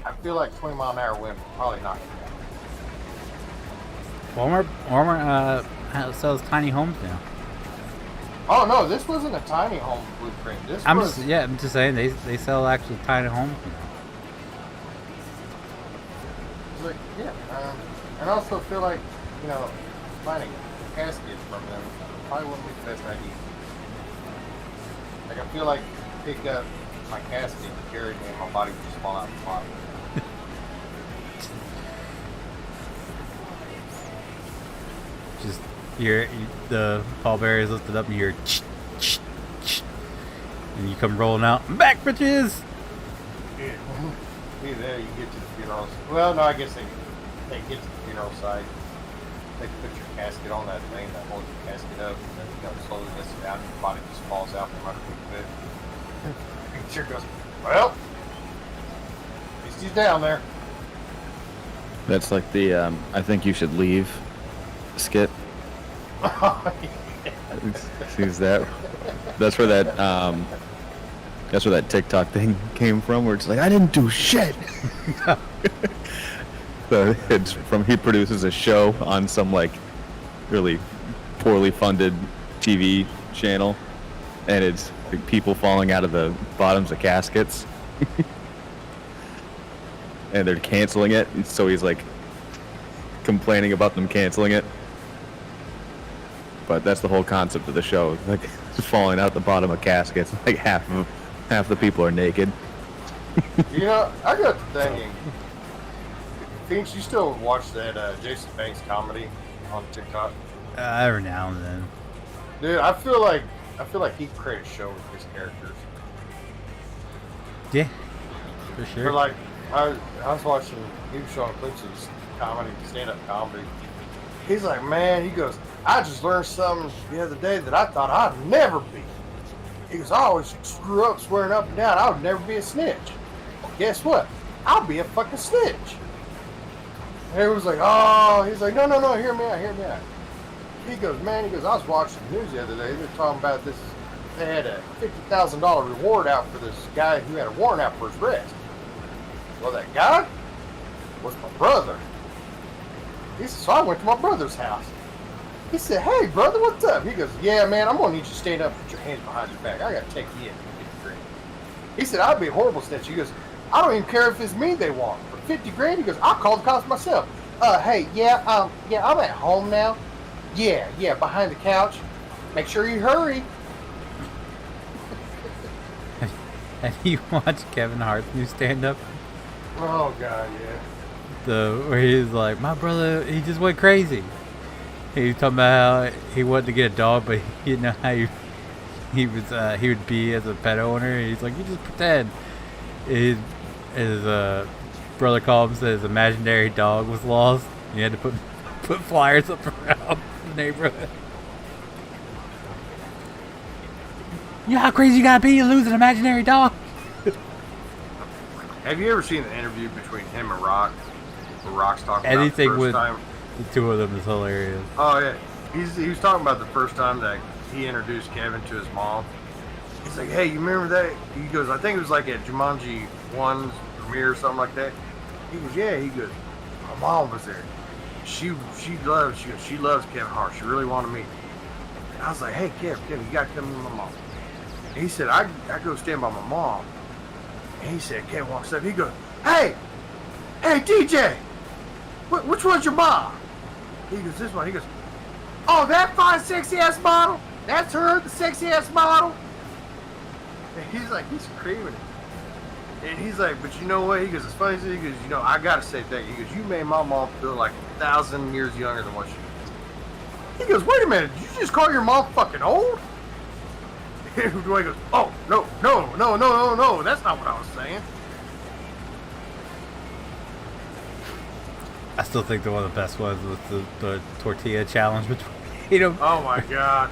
I feel like 20 mile an hour wind would probably knock me down. Walmart sells tiny homes now. Oh no, this wasn't a tiny home blueprint. I'm just saying they sell actually tiny homes now. Like, yeah, and I also feel like, finding a casket from them probably wouldn't be the best idea. Like, I feel like pick up my casket and carry it and my body would just fall out the bottom. Just the pallbearers lifted up and you hear and you come rolling out. I'm back, bitches! Yeah. Be there, you get to the funeral. Well, no, I guess they get to the funeral site. they put your casket on that thing that holds your casket up, and then slowly lifts it out, and your body just falls out from underneath it. Picture goes, well, at least he's down there. That's like the I think you should leave skit. Sees that? That's where that TikTok thing came from, where it's like, I didn't do shit. So it's from, he produces a show on some like really poorly funded TV channel, and it's like, people falling out of the bottoms of caskets. And they're canceling it, and so he's like complaining about them canceling it. But that's the whole concept of the show, like falling out the bottom of caskets. Like half the people are naked. You know, I got to thinking, Feenix, you still watch that Jason Banks comedy on TikTok? Every now and then. Dude, I feel like he created a show with his characters. Yeah, for sure. But like, I was watching, he was showing clips of his comedy, stand-up comedy. He's like, man, he goes, I just learned something the other day that I thought I'd never be. He goes, I always screw up, swearing up and down. I would never be a snitch. Well, guess what? I'll be a fucking snitch. And he was like, oh, he's like, no, hear me out. He goes, man, I was watching the news the other day. They're talking about this. They had a $50,000 reward out for this guy who had a warrant out for his arrest. Well, that guy was my brother. He said, so I went to my brother's house. He said, hey, brother, what's up? He goes, yeah, man, I'm going to need you to stand up and put your hands behind your back. I got to take you in for 50 grand. He said, I'd be a horrible snitch. He goes, I don't even care if it's me they want. For 50 grand, he goes, I'll call the cops myself. Hey, I'm at home now. Yeah, behind the couch. Make sure you hurry. Have you watched Kevin Hart's new stand-up? Oh, God, yeah. Where he's like, my brother, he just went crazy. He was talking about how he wanted to get a dog, but he didn't know how he would be as a pet owner. He's like, you just pretend. His brother called him, said his imaginary dog was lost. He had to put flyers up around the neighborhood. You know how crazy you gotta be to lose an imaginary dog? Have you ever seen the interview between him and Rock? Where Rock's talking Anything about the with first time? the two of them is hilarious. Oh yeah, he was talking about the first time that he introduced Kevin to his mom. He's like, hey, you remember that? He goes, I think it was like at Jumanji 1's premiere or something like that. He goes, yeah. He goes, my mom was there. She loves Kevin Hart. She really wanted me. And I was like, hey, Kevin, you gotta come with my mom. And he said, I go stand by my mom. And he said, Kevin walks up. He goes, hey, DJ, which one's your mom? He goes, this one. He goes, oh, that fine, sexy-ass model? That's her, the sexy-ass model? And he's like, he's screaming it. And he's like, but you know what? He goes, it's funny. He goes, you know, I got to say thank you. He goes, you made my mom feel like 1,000 years younger than what she is. He goes, wait a minute. Did you just call your mom fucking old? And Dwayne goes, oh, no. That's not what I was saying. I still think one of the best ones was the tortilla challenge between them. Oh my God.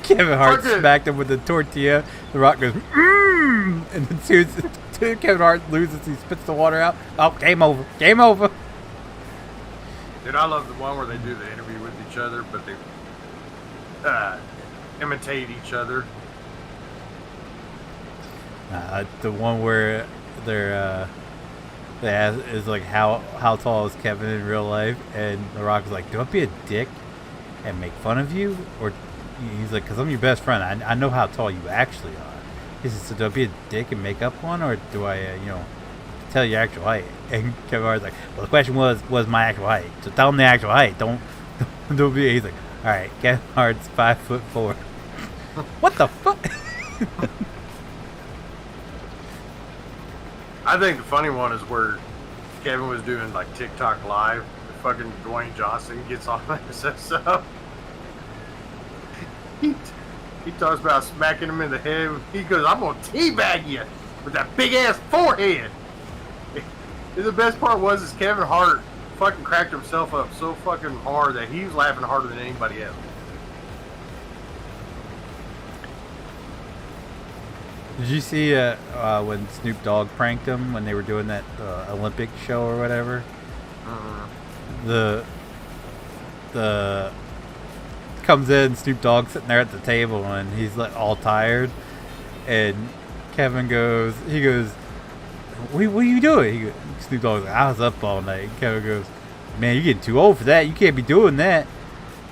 Kevin Hart smacked him with the tortilla. The Rock goes, mmm. And then as soon as Kevin Hart loses, he spits the water out. Oh, game over. Dude, I love the one where they do the interview with each other, but they imitate each other. The one where they ask is like, how tall is Kevin in real life? And The Rock is like, do I be a dick and make fun of you? Or he's like, because I'm your best friend. I know how tall you actually are. He says, so do I be a dick and make up one? Or do I, tell your actual height? And Kevin Hart's like, well, the question was my actual height. So tell him the actual height. Don't be. He's like, all right, Kevin Hart's 5'4". What the fuck? I think the funny one is where Kevin was doing like TikTok live. Fucking Dwayne Johnson gets on and says so. He talks about smacking him in the head. He goes, I'm gonna teabag you with that big ass forehead. And the best part was Kevin Hart fucking cracked himself up so fucking hard that he was laughing harder than anybody else. Did you see when Snoop Dogg pranked him when they were doing that Olympic show or whatever? The comes in, Snoop Dogg sitting there at the table and he's like all tired, and Kevin goes, what are you doing? Snoop Dogg's like, I was up all night. Kevin goes, man, you're getting too old for that. You can't be doing that.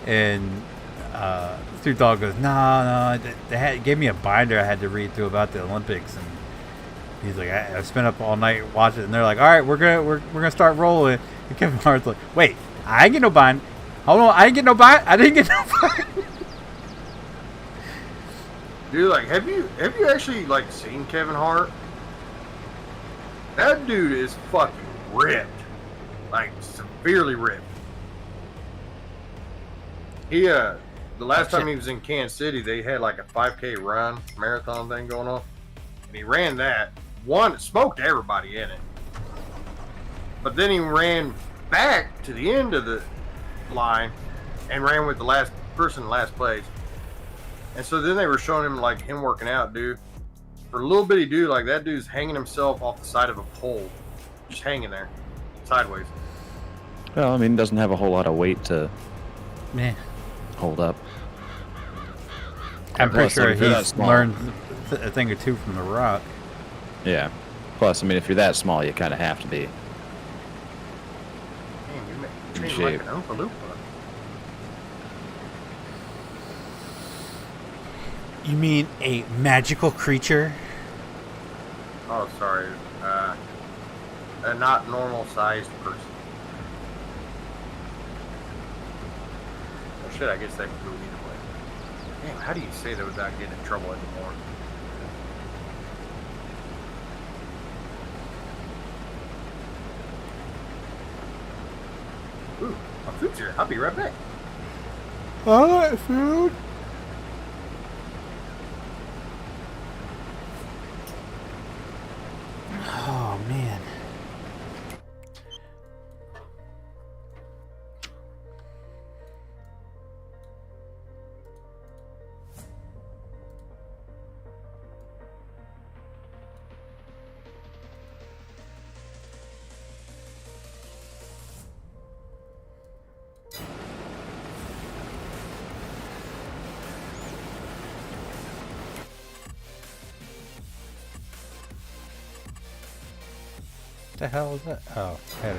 And Snoop Dogg goes, no, they gave me a binder I had to read through about the Olympics, and he's like, I spent up all night watching it. And they're like, all right, we're gonna start rolling. And Kevin Hart's like, wait, I ain't get no bind. Hold on, I didn't get no bind. Dude, like, have you actually like seen Kevin Hart? That dude is fucking ripped, like severely ripped. He the last time he was in Kansas City, they had like a 5K run marathon thing going on, and he ran that. One, smoked everybody in it, but then he ran back to the end of the line and ran with the last person in last place. And so then they were showing him like him working out, dude. For a little bitty dude, like that dude's hanging himself off the side of a pole, just hanging there, sideways. Well, I mean, he doesn't have a whole lot of weight to hold up. I'm pretty Plus, sure if you're that he's small- learned a thing or two from The Rock. Yeah. Plus, I mean, if you're that small, you kind of have to be. Man, you train shape. like an Oompa Loompa. You mean a magical creature? Oh, sorry. A not normal sized person. Oh shit, I guess that could go either way. Damn, how do you say that without getting in trouble anymore? Ooh, my food's here. I'll be right back. I like food. Oh man. What the hell is that? Oh, header.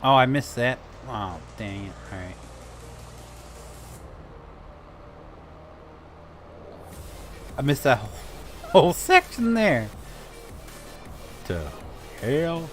Oh, I missed that. Oh, dang it. Alright. I missed that whole section there. The hell?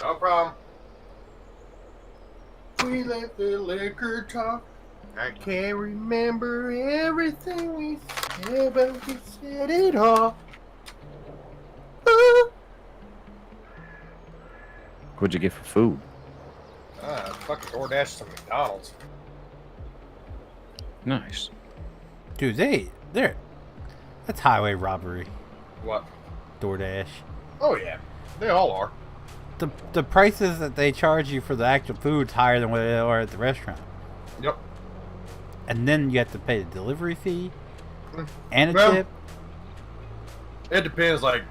No problem. We let the liquor talk. I can't remember everything we Yeah, but he said it all. What'd you get for food? Fucking DoorDash some McDonald's. Nice. Dude, that's highway robbery. What? DoorDash. Oh yeah, they all are. The prices that they charge you for the actual food's higher than what they are at the restaurant. Yep. And then you have to pay the delivery fee Mm. and a Well, tip. It depends. Like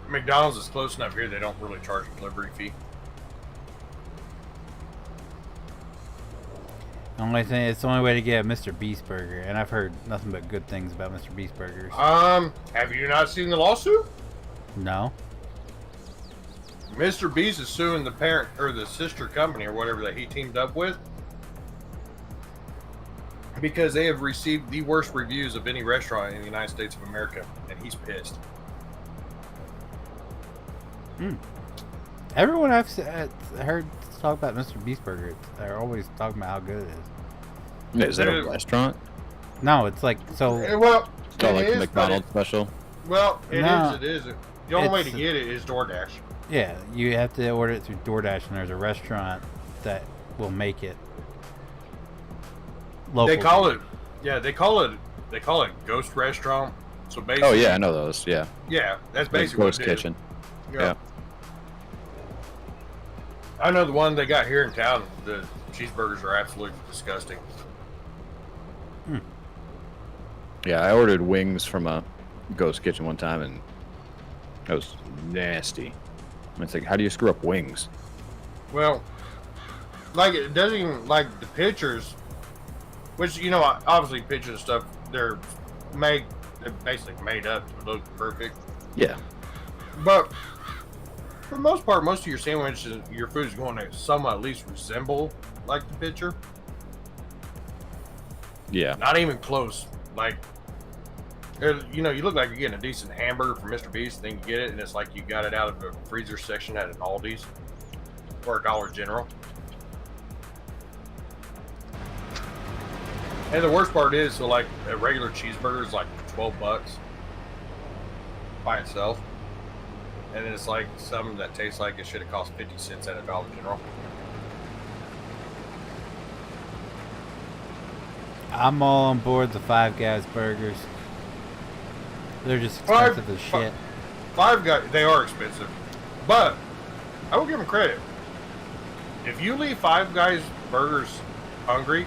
McDonald's is close enough here; they don't really charge a delivery fee. The only thing, it's the only way to get a Mr. Beast burger, and I've heard nothing but good things about Mr. Beast burgers. Have you not seen the lawsuit? No. Mr. Beast is suing the parent or the sister company or whatever that he teamed up with because they have received the worst reviews of any restaurant in the United States of America, and he's pissed. Everyone I've heard talk about Mr. Beast burger, they're always talking about how good it is. Is that a restaurant? No, it's like, so Well, It's all it like is, McDonald's but special. it No. is. It is. The only way to It's- get it is DoorDash. yeah, you have to order it through DoorDash, and there's a restaurant that will make it local. They call it. Yeah, they call it ghost restaurant. So basically, Oh yeah, I know those. Yeah, yeah, that's like basically Ghost what it is. Kitchen. Yeah. Yeah. I know the one they got here in town. The cheeseburgers are absolutely disgusting. Yeah, I ordered wings from a Ghost Kitchen one time, and it was nasty. And it's like, how do you screw up wings? Well, like it doesn't even like the pictures, which obviously pictures and stuff they're basically made up to look perfect. Yeah, But for the most part, most of your sandwiches, your food is going to somewhat at least resemble like the picture. yeah, Not even close. Like, you look like you're getting a decent hamburger from Mr. Beast, then you get it, and it's like you got it out of the freezer section at an Aldi's or a Dollar General. And the worst part is, so like a regular cheeseburger is like $12 by itself, and then it's like something that tastes like it should have cost 50 cents at a Dollar General. I'm all on board the Five Guys burgers. They're just expensive as shit. Five Guys, they are expensive, but I will give them credit. If you leave Five Guys burgers hungry,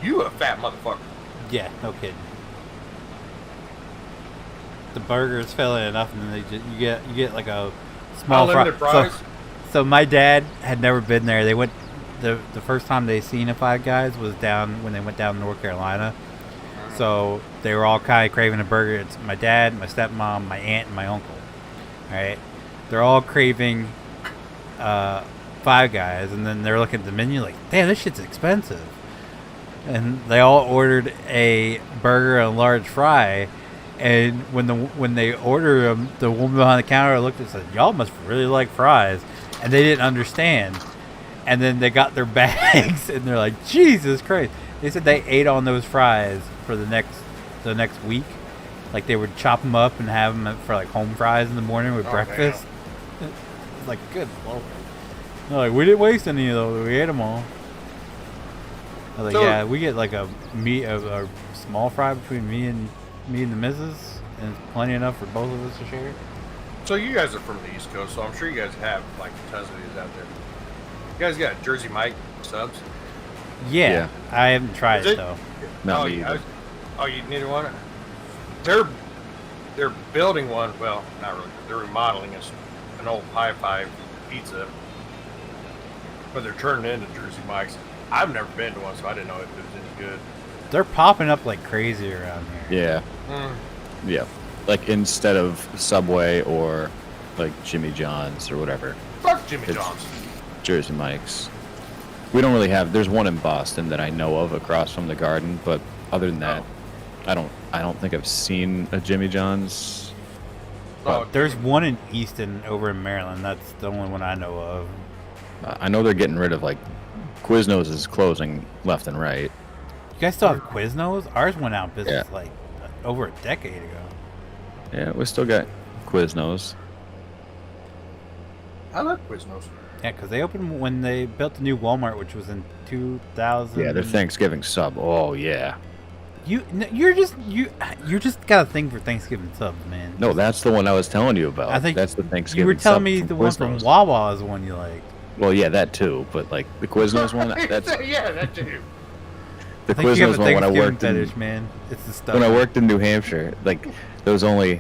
you a fat motherfucker. Yeah, no kidding. The burgers fill in enough, and then you get like a small Unlimited fries. So my dad had never been there. They went the first time they seen a Five Guys was down when they went down to North Carolina. So they were all kind of craving a burger. It's my dad, my stepmom, my aunt, and my uncle. All right, they're all craving Five Guys, and then they're looking at the menu like, damn, this shit's expensive. And they all ordered a burger and a large fry. And when they ordered them, the woman behind the counter looked and said, "Y'all must really like fries," and they didn't understand. And then they got their bags, and they're like, "Jesus Christ!" They said they ate on those fries for the next week. Like they would chop them up and have them for like home fries in the morning with breakfast. It's like, good lord! They're like, we didn't waste any of those. We ate them all. I was like, yeah, we get like a small fry between me and the missus, and it's plenty enough for both of us to share. So you guys are from the East Coast, so I'm sure you guys have like tons of these out there. You guys got Jersey Mike subs? Yeah. I haven't tried Is it it? though. not me either. You neither one? They're building one. Well, not really. They're remodeling an old Pie Five pizza, but they're turning it into Jersey Mike's. I've never been to one, so I didn't know if it was any good. They're popping up like crazy around here. Yeah, yeah. Like instead of Subway or like Jimmy John's or whatever, Fuck Jimmy It's- John's. Jersey Mike's. We don't really have. There's one in Boston that I know of across from the Garden, but other than that, I don't think I've seen a Jimmy John's. Oh, There's one in Easton over in Maryland. That's the only one I know of. I know they're getting rid of like Quiznos is closing left and right. You guys still have Quiznos? Ours went out of business Yeah. like over a decade ago. Yeah, we still got Quiznos. I like Quiznos. Yeah, because they opened when they built the new Walmart, which was in 2000. Yeah, their Thanksgiving sub. Oh yeah. You're just got a thing for Thanksgiving subs, man. No, that's the one I was telling you about. I think that's the Thanksgiving. You were telling sub me from the one from Quiznos. Wawa is the one you like. Well, yeah, that too. But like the Quiznos one, that's Yeah, that too. the I think you have Quiznos a one when I Thanksgiving worked fetish, in man. It's the stuff. when I worked in New Hampshire. Like there was only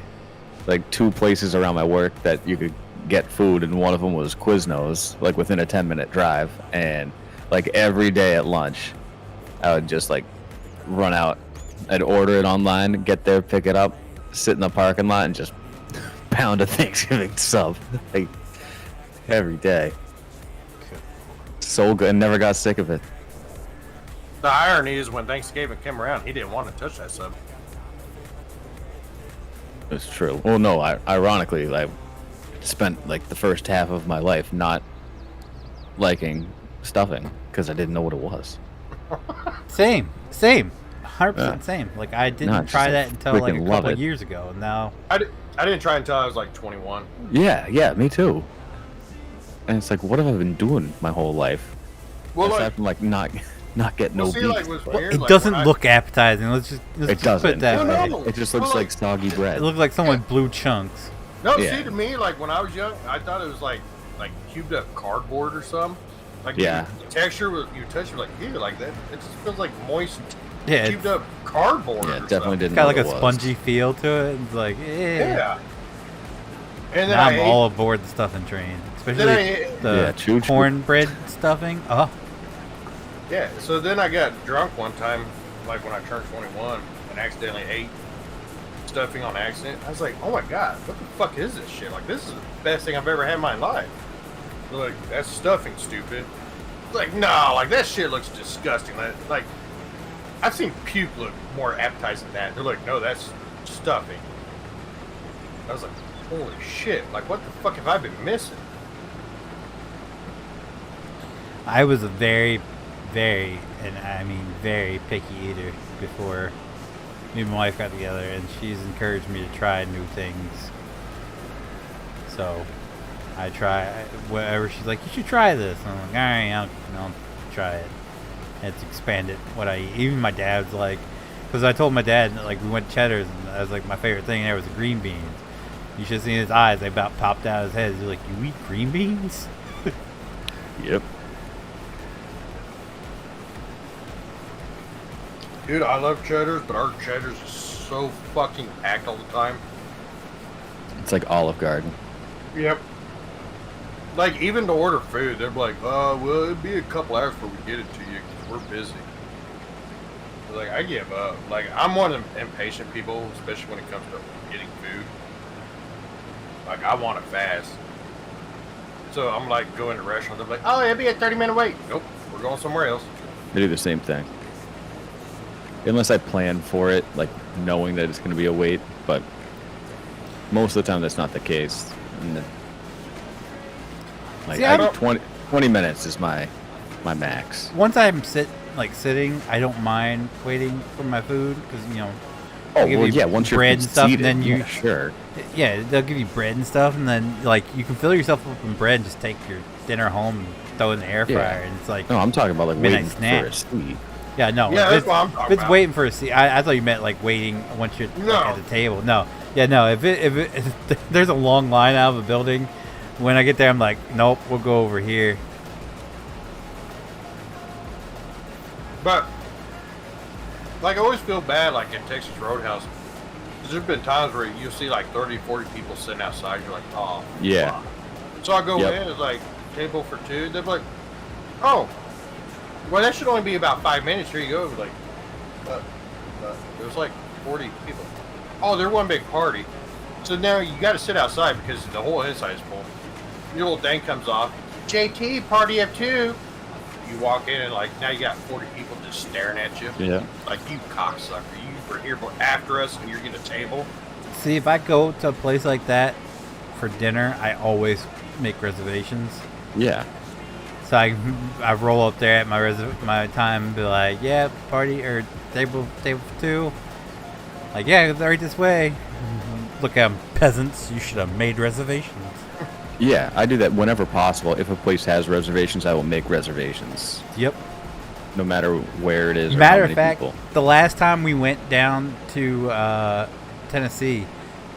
like 2 places around my work that you could get food, and one of them was Quiznos, like within a 10-minute drive. And like every day at lunch, I would just like run out. I'd order it online, get there, pick it up, sit in the parking lot, and just pound a Thanksgiving sub like every day. So good, and never got sick of it. The irony is when Thanksgiving came around, he didn't want to touch that sub. It's true. Well, no, ironically, I spent like the first half of my life not liking stuffing because I didn't know what it was. Same. 100% Yeah. same. Like I didn't No, it's try just that until like a freaking love couple it. of years ago, and now I didn't try until I was like 21. Yeah, me too. And it's like, what have I been doing my whole life? Well, Aside like, from like not getting well, no see, beef. like, what's weird, it like, doesn't when I- look appetizing. Let's just It put doesn't. it that No, way. no. It just looks Well, like soggy bread. It looked like someone blew chunks. No, Yeah. see, to me, like when I was young, I thought it was like cubed up cardboard or something. Like Yeah. the texture was you touch, you're like, ew, like that. It just feels like moist, Yeah, cubed up cardboard. Yeah, or definitely something. didn't. it's got know like a what it was. spongy feel to it. It's like, Yeah. And then Now I I'm ate, all aboard the stuffing train, then I especially ate, the Yeah, choo-choo. cornbread stuffing. Oh, yeah. So then I got drunk one time, like when I turned 21, and accidentally ate stuffing on accident. I was like, oh my god, what the fuck is this shit? Like this is the best thing I've ever had in my life. They're like, that's stuffing, stupid. It's like, no, like that shit looks disgusting. Like I've seen puke look more appetizing than that. They're like, no, that's stuffing. I was like, holy shit, like what the fuck have I been missing? I was a very, very, and I mean very picky eater before me and my wife got together, and she's encouraged me to try new things. So I try whatever she's like, you should try this. And I'm like, all right, I'll try it. And it's expanded what I eat. Even my dad's like, because I told my dad, like, we went to Cheddar's, and I was like, my favorite thing there was the green beans. You should have seen his eyes; they about popped out of his head. He's like, "You eat green beans?" Yep. Dude, I love Cheddar's, but our Cheddar's is so fucking packed all the time. It's like Olive Garden. Yep. Like, even to order food, they're like, well, it'd be a couple hours before we get it to you because we're busy. Like, I give up. Like, I'm one of them impatient people, especially when it comes to getting food. Like, I want it fast. So I'm like, go in a restaurant, they're like, oh, it'll be a 30-minute wait. Nope, we're going somewhere else. They do the same thing. Unless I plan for it, like knowing that it's going to be a wait, but most of the time that's not the case. And like See, I I don't- 20 minutes is my max. Once I'm sitting, I don't mind waiting for my food because Oh give well, you yeah. Once you're bread and stuff, seated, then you- yeah, sure. yeah, they'll give you bread and stuff, and then like you can fill yourself up in bread and just take your dinner home and throw it in the air fryer, Yeah. and it's like No, I'm talking about like midnight waiting snack. for a seat. yeah, no, Yeah, if that's it's, what I'm talking if it's about. waiting for a seat. I thought you meant like waiting once you're No. like, at the table. No, yeah, no. If there's a long line out of a building, when I get there, I'm like, nope, we'll go over here. But, like, I always feel bad, like, in Texas Roadhouse. Because there's been times where you'll see, like, 30, 40 people sitting outside. You're like, oh, Yeah. fuck. So I go Yep. in, it's like, table for two. They're like, oh, well, that should only be about 5 minutes. Here you go. Like, there's like 40 people. Oh, they're one big party. So now you got to sit outside because the whole inside is full. Your little thing comes off. JT, party of two. You walk in and like now you got 40 people just staring at you. Yeah. Like, you cocksucker. You were here after us and you're getting a table. See, if I go to a place like that for dinner, I always make reservations. Yeah. So I roll up there at my time and be like, yeah, party or table for two. Like, yeah, it's right this way. Look at 'em, peasants. You should have made reservations. Yeah, I do that whenever possible. If a place has reservations, I will make reservations, Yep. no matter where it is. Or Matter how of many fact, people. the last time we went down to Tennessee,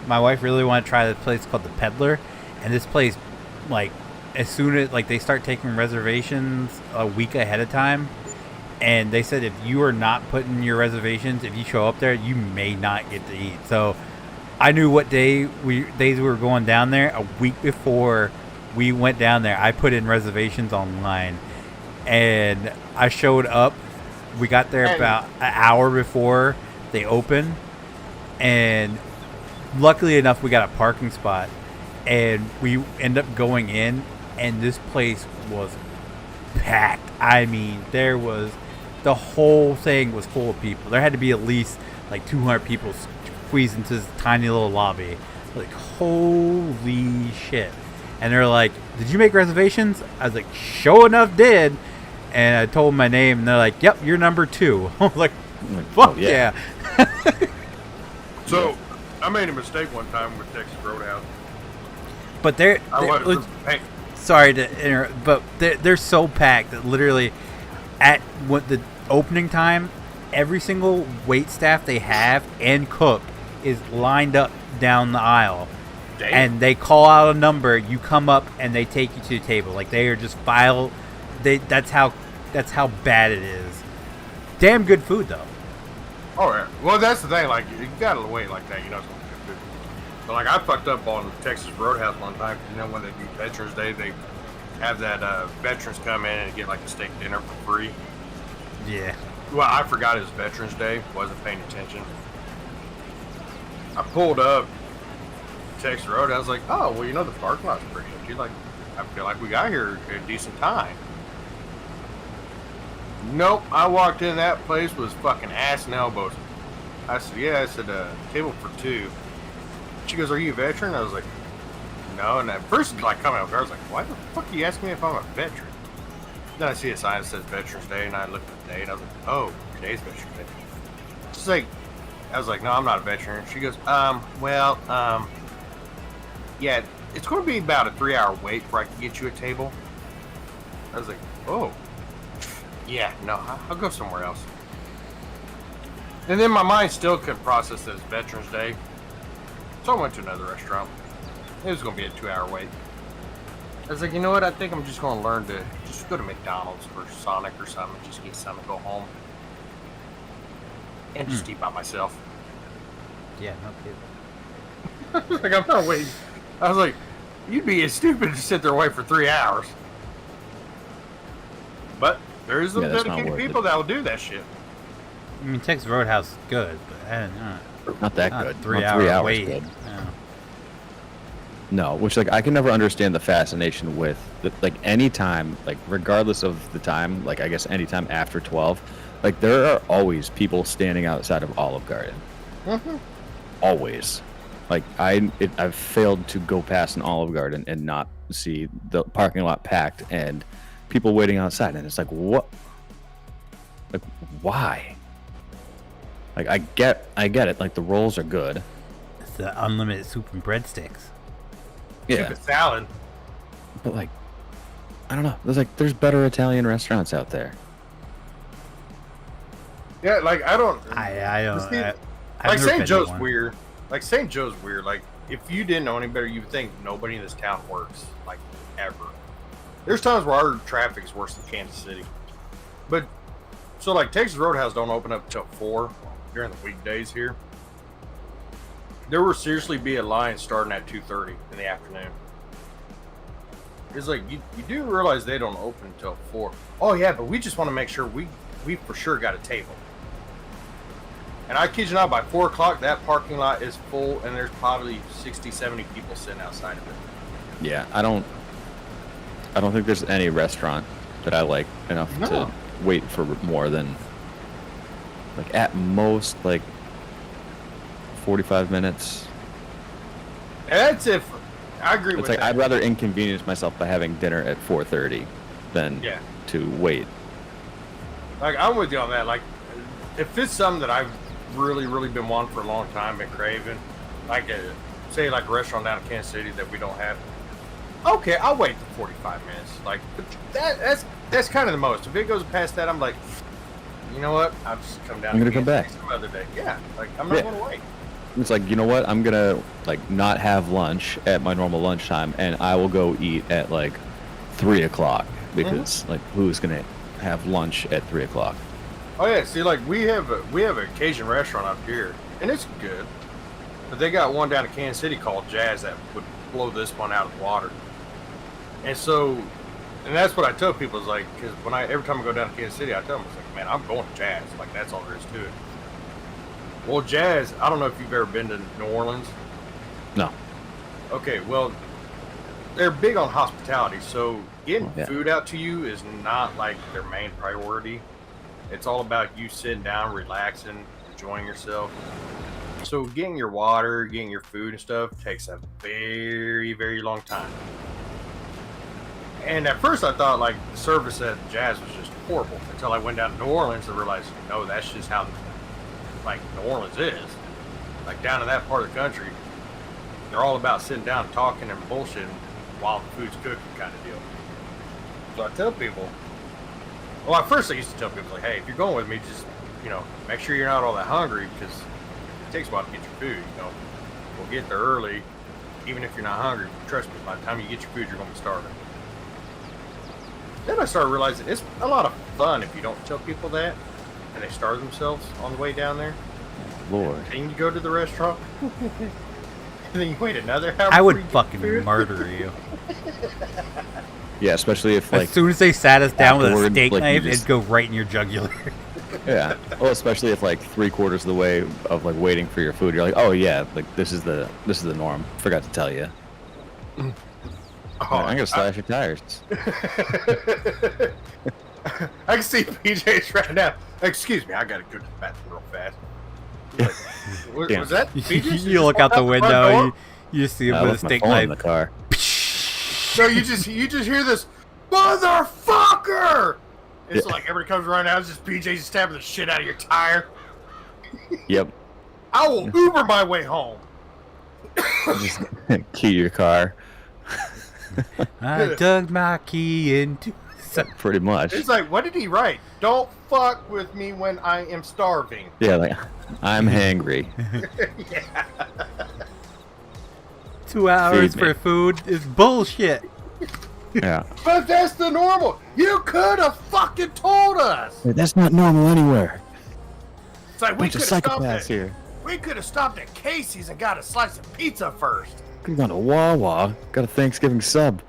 my wife really wanted to try this place called the Peddler, and this place, like, as soon as like they start taking reservations a week ahead of time, and they said if you are not putting your reservations, if you show up there, you may not get to eat. So I knew what days we were going down there. A week before we went down there, I put in reservations online, and I showed up. We got there about an hour before they opened, and luckily enough, we got a parking spot, and we ended up going in, and this place was packed. I mean, the whole thing was full of people. There had to be at least like 200 people squeezed into this tiny little lobby. Like, holy shit. And they're like, did you make reservations? I was like, sure enough did. And I told them my name, and they're like, yep, you're number 2. I was like, fuck yeah. So, I made a mistake one time with Texas Roadhouse. But Hey, sorry to interrupt, but they're so packed that literally at what the opening time, every single wait staff they have and cook is lined up down the aisle. damn. And they call out a number, you come up, and they take you to the table. Like, they are just that's how bad it is. Damn good food though. Oh yeah. Well, that's the thing. Like, you gotta wait like that. You know, it's gonna be good. But like, I fucked up on Texas Roadhouse one time. You know, when they do Veterans Day, they have that veterans come in and get like a steak dinner for free. Yeah. Well, I forgot it was Veterans Day. Wasn't paying attention. I pulled up Texas Road. I was like, oh, well, you know, the parking lot's pretty empty. Like, I feel like we got here at a decent time. Nope. I walked in, that place was fucking ass and elbows. I said, yeah. I said, table for 2. She goes, are you a veteran? I was like, no. And at first, like, coming up there, I was like, why the fuck are you asking me if I'm a veteran? Then I see a sign that says Veterans Day, and I looked at the date, and I was like, oh, today's Veterans Day. She's like, I was like, no, I'm not a veteran. She goes, yeah, it's going to be about a 3-hour wait before I can get you a table. I was like, oh, yeah, no, I'll go somewhere else. And then my mind still couldn't process that it's Veterans Day. So I went to another restaurant. It was going to be a 2-hour wait. I was like, you know what? I think I'm just going to learn to just go to McDonald's or Sonic or something. Just get something to go home. And just eat by myself. Yeah, no kidding. I was like, I'm not waiting. I was like, you'd be as stupid to sit there and wait for 3 hours. But there's some that's not dedicated worth people it. that will do that shit. I mean, Texas Roadhouse is good, but I don't know. Not that Not good. 3 Not hour 3 hours wait. good. No. No, which like I can never understand the fascination with like any time, like regardless of the time, like I guess any time after 12, like there are always people standing outside of Olive Garden. Mm-hmm. Always. Like I've failed to go past an Olive Garden and not see the parking lot packed and people waiting outside, and it's like, what? Like, why? Like I get it. Like the rolls are good. It's the unlimited soup and breadsticks. Yeah. Soup and salad. But like, I don't know. There's better Italian restaurants out there. Yeah, like I don't. I don't. See, I've like never been St. to Joe's one. weird. Like St. Joe's weird. Like if you didn't know any better, you'd think nobody in this town works. Like ever. There's times where our traffic is worse than Kansas City. But so like Texas Roadhouse don't open up until 4 during the weekdays here. There will seriously be a line starting at 2:30 in the afternoon. It's like you do realize they don't open until 4. Oh yeah, but we just want to make sure we for sure got a table. And I kid you not, by 4 o'clock, that parking lot is full, and there's probably 60, 70 people sitting outside of it. Yeah, I don't think there's any restaurant that I like enough to wait for more than like at most like 45 minutes. And that's if I agree It's with like that. I'd rather inconvenience myself by having dinner at 4:30 than Yeah. to wait. Like I'm with you on that. Like if it's something that really been wanting for a long time, been craving, like say like a restaurant down in Kansas City that we don't have. Okay, I'll wait the 45 minutes. Like that's kind of the most. If it goes past that, I'm like, you know what? I'll just come down. I'm gonna come back some other day. Yeah, like I'm not gonna wait. It's like, you know what? I'm gonna like not have lunch at my normal lunchtime, and I will go eat at like 3 o'clock because like who's gonna have lunch at 3 o'clock? Oh yeah, see, like we have a Cajun restaurant up here, and it's good. But they got one down in Kansas City called Jazz that would blow this one out of the water. And so, and that's what I tell people is like, because every time I go down to Kansas City, I tell them, it's like, man, I'm going to Jazz. Like that's all there is to it. Well, Jazz, I don't know if you've ever been to New Orleans. No. Okay, well, they're big on hospitality, so getting yeah. food out to you is not like their main priority. It's all about you sitting down, relaxing, enjoying yourself. So getting your water, getting your food and stuff takes a very long time. And at first I thought like the service at Jazz was just horrible until I went down to New Orleans and realized, no, that's just how like New Orleans is. Like down in that part of the country, they're all about sitting down talking and bullshitting while the food's cooking kind of deal. So I tell people, well, at first I used to tell people, like, hey, if you're going with me, just, make sure you're not all that hungry because it takes a while to get your food, We'll get there early, even if you're not hungry. Trust me, by the time you get your food, you're going to be starving. Then I started realizing it's a lot of fun if you don't tell people that and they starve themselves on the way down there. Lord. And you go to the restaurant, and then you wait another hour. I would fucking murder you. Yeah, especially if like as soon as they sat us down with a afterward, steak like, knife, you just- it'd go right in your jugular. yeah. Well, especially if like 3/4 of the way of like waiting for your food, you're like, oh yeah, like this is the norm. Forgot to tell you. Oh, I'm gonna slash your tires. I can see PJ's right now. Excuse me, I gotta go to the bathroom real fast. Damn. Was that PJ's? You look out the window, you see him I with a left my steak phone knife. in the car. So you just hear this motherfucker. It's like everybody comes running out. It's just PJ just stabbing the shit out of your tire. Yep. I will Uber my way home. Just key your car. I dug my key into. Pretty much. It's like, what did he write? Don't fuck with me when I am starving. Yeah, like I'm hangry. Yeah. 2 hours Feed me. for food is bullshit. Yeah. But that's the normal. You could have fucking told us. That's not normal anywhere. It's like we Bunch of could have stopped psychopaths at here. We could have stopped at Casey's and got a slice of pizza first. Could have gone to Wawa. Got a Thanksgiving sub.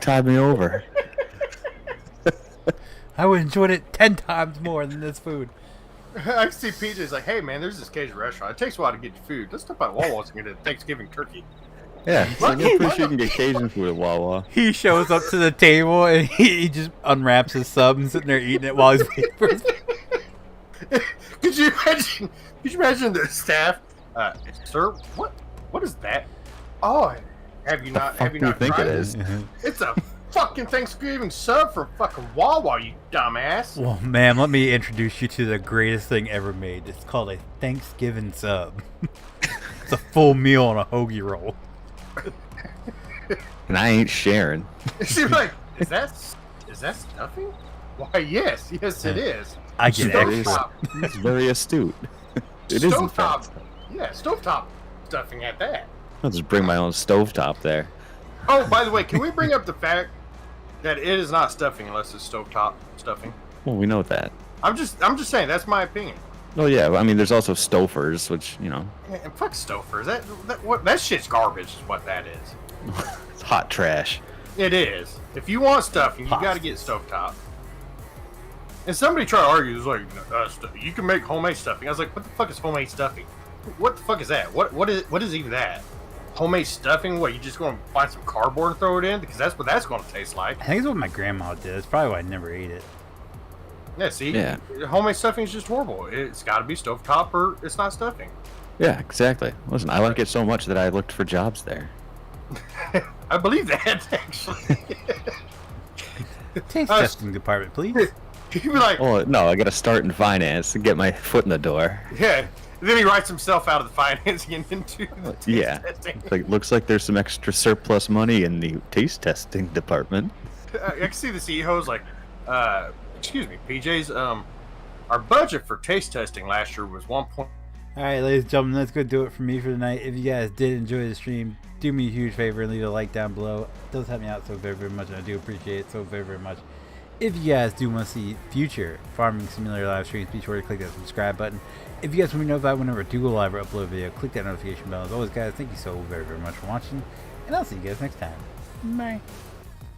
Tied me over. I would enjoy it 10 times more than this food. I see PJ's like, hey man, there's this Cajun restaurant. It takes a while to get your food. Let's stop by Wawa's and get a Thanksgiving turkey. Yeah, it's like, I'm pretty sure you can get Cajun food at Wawa. He shows up to the table and he just unwraps his sub and sitting there eating it while he's waiting for his Could you imagine the staff? Sir, what is that? Oh, have you not What do you think tried it this? is? It's a fucking Thanksgiving sub from fucking Wawa, you dumbass. Well, ma'am, let me introduce you to the greatest thing ever made. It's called a Thanksgiving sub. It's a full meal on a hoagie roll. And I ain't sharing. She's like, is that stuffing? Why, yes, it is. I get Very- extra. Stovetop, It's very astute. It is in stovetop, fact. yeah, stovetop stuffing at that. I'll just bring my own stovetop there. Oh, by the way, can we bring up the fact that it is not stuffing unless it's stovetop stuffing? Well, we know that. I'm just saying that's my opinion. Oh yeah, I mean, there's also stofers, which Yeah, and fuck Stofers. That shit's garbage. Is what that is. it's hot trash. It is. If you want stuffing, you got to get stovetop. And somebody tried to argue, it was like, you can make homemade stuffing. I was like, what the fuck is homemade stuffing? What the fuck is that? What is even that? Homemade stuffing? What, you just going to find some cardboard and throw it in? Because that's what that's going to taste like. I think it's what my grandma did. It's probably why I never ate it. Yeah, see? Yeah. Homemade stuffing is just horrible. It's got to be stovetop or it's not stuffing. Yeah, exactly. Listen, I like it so much that I looked for jobs there. I believe that, actually. Taste testing department, please. He'd be like, Oh no, I got to start in finance and get my foot in the door. yeah. And then he writes himself out of the financing and into the taste Yeah, testing. it's like looks like there's some extra surplus money in the taste testing department. I can see the CEO's like, excuse me, PJ's, our budget for taste testing last year was 1. Alright, ladies and gentlemen, that's going to do it for me for tonight. If you guys did enjoy the stream, do me a huge favor and leave a like down below. It does help me out so very, very much, and I do appreciate it so very, very much. If you guys do want to see future Farming Simulator live streams, be sure to click that subscribe button. If you guys want to be notified whenever I do go live or upload a video, click that notification bell. As always, guys, thank you so very, very much for watching, and I'll see you guys next time. Bye.